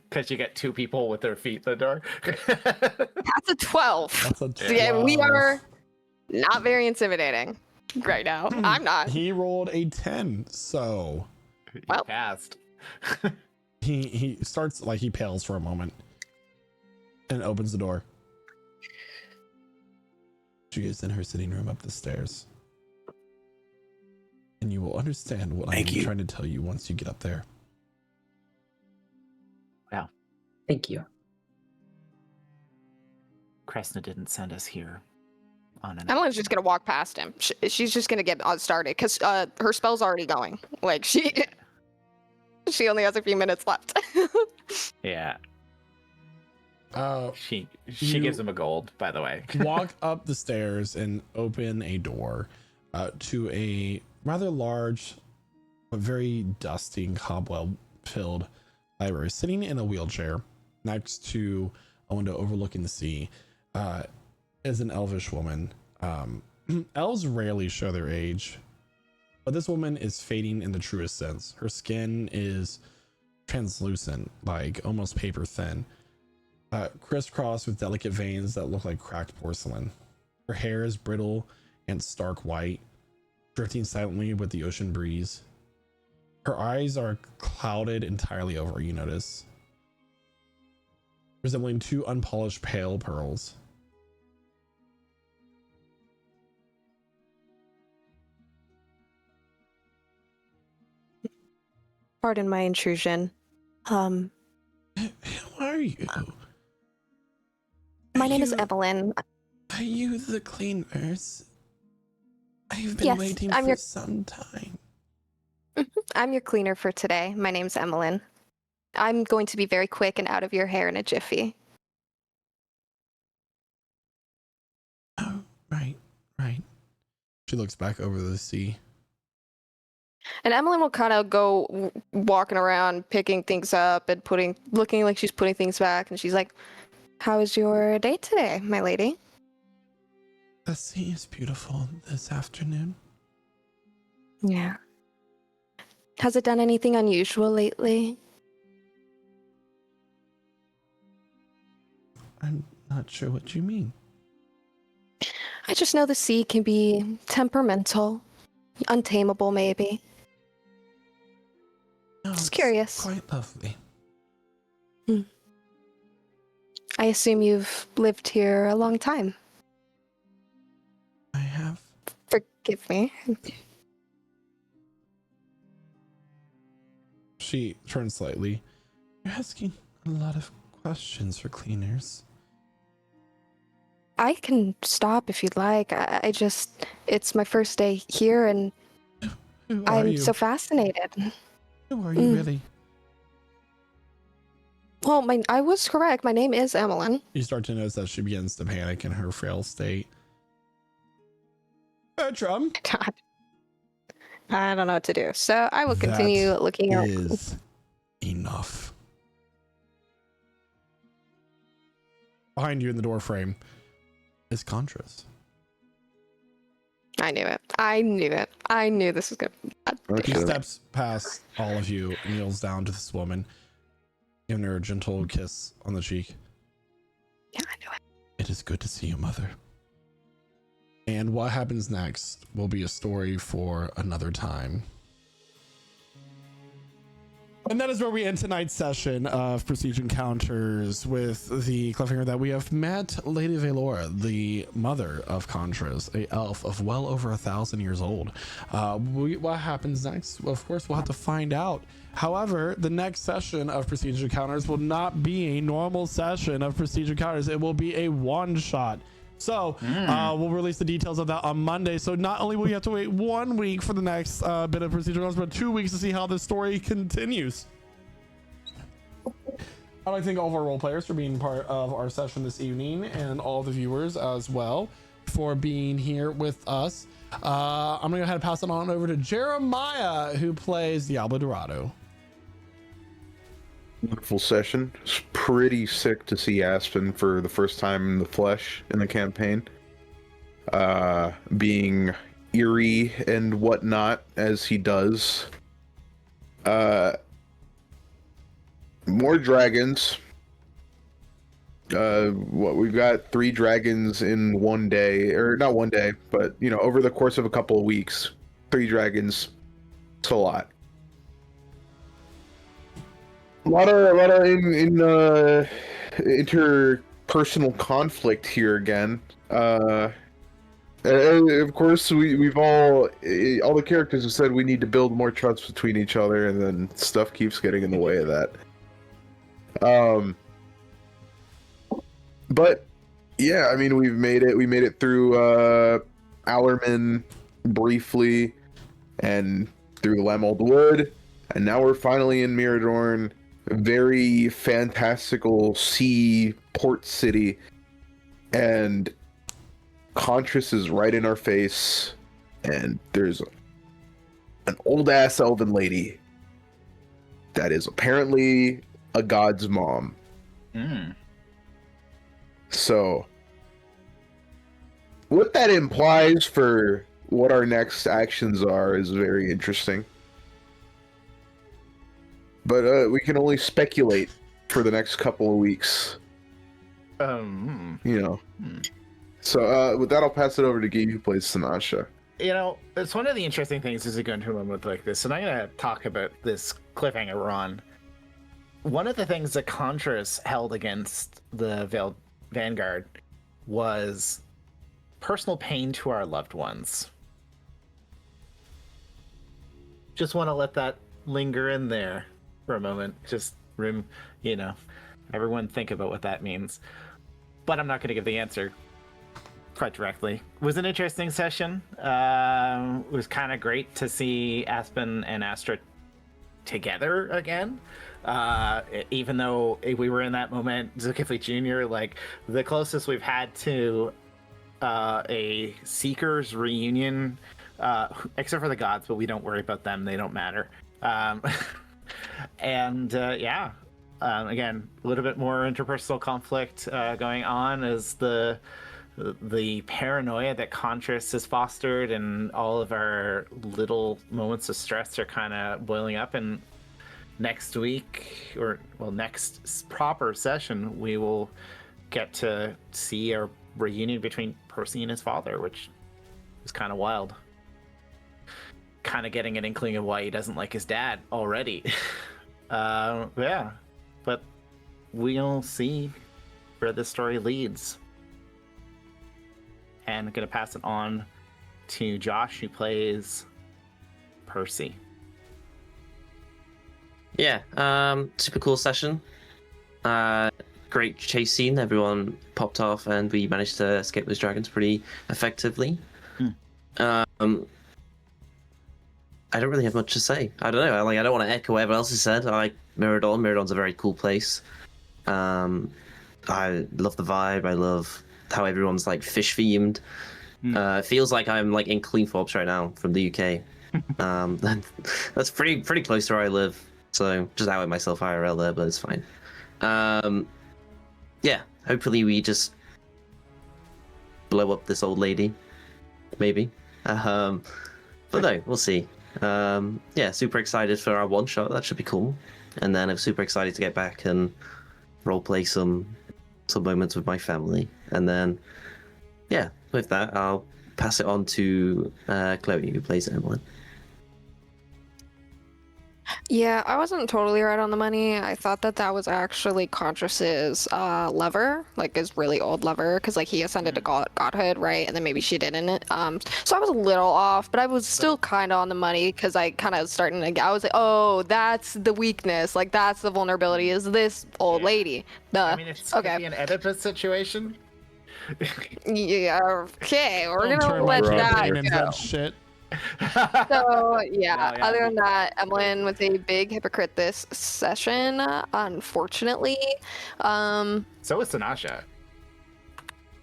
Because you get two people with their feet in the door. That's a 12. That's a 12. So yeah, we are not very intimidating right now. I'm not. He rolled a 10, so Well. He passed. he starts, like, he pales for a moment and opens the door. She is in her sitting room up the stairs. And you will understand what I'm trying to tell you once you get up there. Wow. Thank you. Kresna didn't send us here Emily's just gonna walk past him. She's just gonna get started because her spell's already going. Like she only has a few minutes left. Yeah. She You- gives him a gold, by the way. Walk up the stairs and open a door to a rather large but very dusty and cobweb filled library. Sitting in a wheelchair next to a window overlooking the sea is an elvish woman. Elves rarely show their age, but this woman is fading in the truest sense. Her skin is translucent, like almost paper thin, crisscrossed with delicate veins that look like cracked porcelain. Her hair is brittle and stark white, drifting silently with the ocean breeze. Her eyes are clouded entirely over, you notice, resembling two unpolished pale pearls. Pardon my intrusion. Who are you? My name is You- Evelyn. Are you the cleaners? I've been Yes, waiting I'm for your- some time. I'm your cleaner for today. My name's Evelyn. I'm going to be very quick and out of your hair in a jiffy. Oh, right. She looks back over the sea. And Emily will kind of go walking around, picking things up and looking like she's putting things back. And she's like, "How was your day today, my lady?" The sea is beautiful this afternoon. Yeah. Has it done anything unusual lately? I'm not sure what you mean. I just know the sea can be temperamental, untamable maybe. No, Just it's curious. Quite lovely. I assume you've lived here a long time. I have. Forgive me. She turns slightly. You're asking a lot of questions for cleaners. I can stop if you'd like. It's my first day here and Who are I'm you? so fascinated. Who are you really? Well, I was correct. My name is Evelyn. You start to notice that she begins to panic in her frail state. Bertram. God. I don't know what to do. So I will continue That looking around. is enough. Behind you in the door frame is Contras. I knew it. I knew this was good. He steps past all of you, kneels down to this woman, giving her a gentle kiss on the cheek. Yeah, I knew it. It is good to see you, Mother. And what happens next will be a story for another time. And that is where we end tonight's session of Prestige Encounters with the cliffhanger that we have met Lady Veiled, the mother of Contras, a elf of well over 1,000 years old. What happens next? Well, of course, we'll have to find out. However, the next session of Prestige Encounters will not be a normal session of Prestige Encounters. It will be a one-shot. So we'll release the details of that on Monday. So not only will you have to wait 1 week for the next bit of Prestige Encounters, but 2 weeks to see how this story continues. I'd like to thank all of our role players for being part of our session this evening, and all the viewers as well for being here with us. I'm gonna go ahead and pass it on over to Jeremiah, who plays Diablo Dorado. Wonderful session. It's pretty sick to see Aspen for the first time in the flesh in the campaign. Being eerie and whatnot as he does. More dragons. We've got 3 dragons in one day, or not one day, but over the course of a couple of weeks, 3 dragons. It's a lot. A lot of interpersonal conflict here again. Of course, we've all the characters have said we need to build more trust between each other, and then stuff keeps getting in the way of that. But Yeah, I mean, we've made it. We made it through Allerman briefly, and through Lemold Wood, and now we're finally in Myradorne, a very fantastical sea port city, and Contras is right in our face, and there's an old ass elven lady that is apparently a god's mom. So, what that implies for what our next actions are is very interesting. But we can only speculate for the next couple of weeks. You know. So, with that, I'll pass it over to Guy, who plays Sanasha. You know, it's one of the interesting things as we go into a moment like this, and I'm going to talk about this cliffhanger we're on. One of the things that Contras held against the Veiled Vanguard was personal pain to our loved ones. Just want to let that linger in there for a moment. Just everyone think about what that means. But I'm not going to give the answer quite directly. It was an interesting session. It was kind of great to see Aspen and Astra together again. Even though we were in that moment, Zulkifli Jr., like the closest we've had to a Seekers reunion, except for the gods, but we don't worry about them. They don't matter. Again, a little bit more interpersonal conflict going on as the paranoia that Contras has fostered and all of our little moments of stress are kind of boiling up. And next week, next proper session, we will get to see a reunion between Percy and his father, which is kind of wild. Kind of getting an inkling of why he doesn't like his dad already. But we'll see where this story leads. And I'm going to pass it on to Josh, who plays Percy. Yeah, super cool session. Great chase scene. Everyone popped off, and we managed to escape those dragons pretty effectively. I don't really have much to say. I don't know. I don't want to echo what everyone else has said. I like Myradorne. Myradorne's a very cool place. I love the vibe. I love how everyone's like fish themed. It feels like I'm like in Cleanthorpes right now from the UK. That's pretty close to where I live. So just outed myself IRL there, but it's fine. Hopefully we just blow up this old lady, maybe. But no, we'll see. Super excited for our one shot. That should be cool. And then I'm super excited to get back and roleplay some moments with my family. And then, with that, I'll pass it on to Chloe, who plays Emily. Yeah, I wasn't totally right on the money. I thought that was actually Contras's lover, like his really old lover, because like he ascended to godhood, right? And then maybe she didn't. So I was a little off, but I was still kind of on the money because I kind of I was like, oh, that's the weakness, like that's the vulnerability, is this old lady. I mean, it's okay. Be an Oedipus situation. Yeah, okay, we're gonna let that go. That shit. So other than that, Emlyn was a big hypocrite this session, unfortunately. So is Sanasha.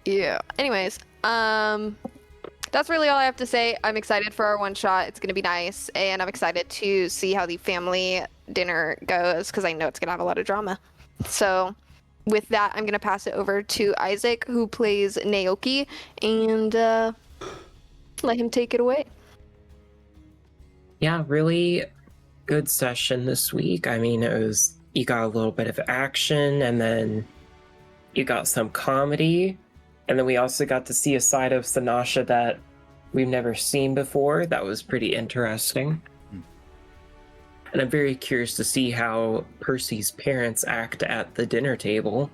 Yeah. Anyways, that's really all I have to say. I'm excited for our one shot. It's gonna be nice, and I'm excited to see how the family dinner goes because I know it's gonna have a lot of drama. So with that, I'm gonna pass it over to Isaac, who plays Naoki, and let him take it away. Yeah, really good session this week. I mean, you got a little bit of action, and then you got some comedy, and then we also got to see a side of Sanasha that we've never seen before. That was pretty interesting. And I'm very curious to see how Percy's parents act at the dinner table.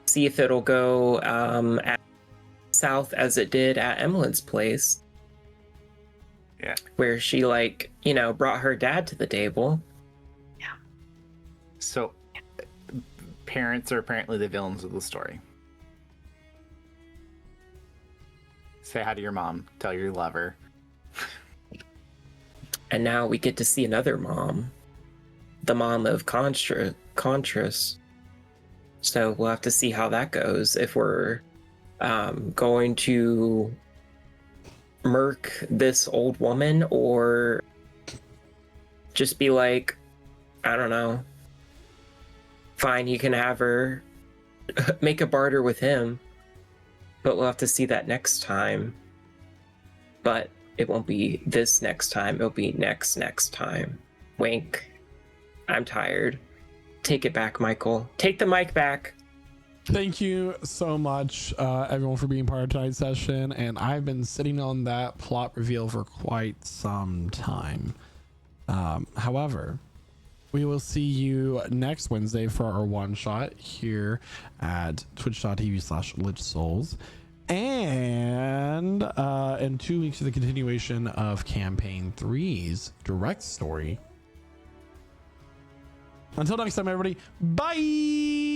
See if it'll go south as it did at Emlyn's place. Yeah. Where she brought her dad to the table. Yeah. So parents are apparently the villains of the story. Say hi to your mom. Tell her you love her. And now we get to see another mom, the mom of Contras. So we'll have to see how that goes. If we're going to murk this old woman or just be like, I don't know, fine, you can have her, make a barter with him, but we'll have to see that next time. But it won't be this next time, it'll be next time. Wink. I'm tired. Take it back, Michael. Take the mic back. Thank you so much, everyone, for being part of tonight's session. And I've been sitting on that plot reveal for quite some time. However, we will see you next Wednesday for our one shot here at twitch.tv/lichsouls. And in 2 weeks for the continuation of campaign 3's direct story. Until next time, everybody, bye.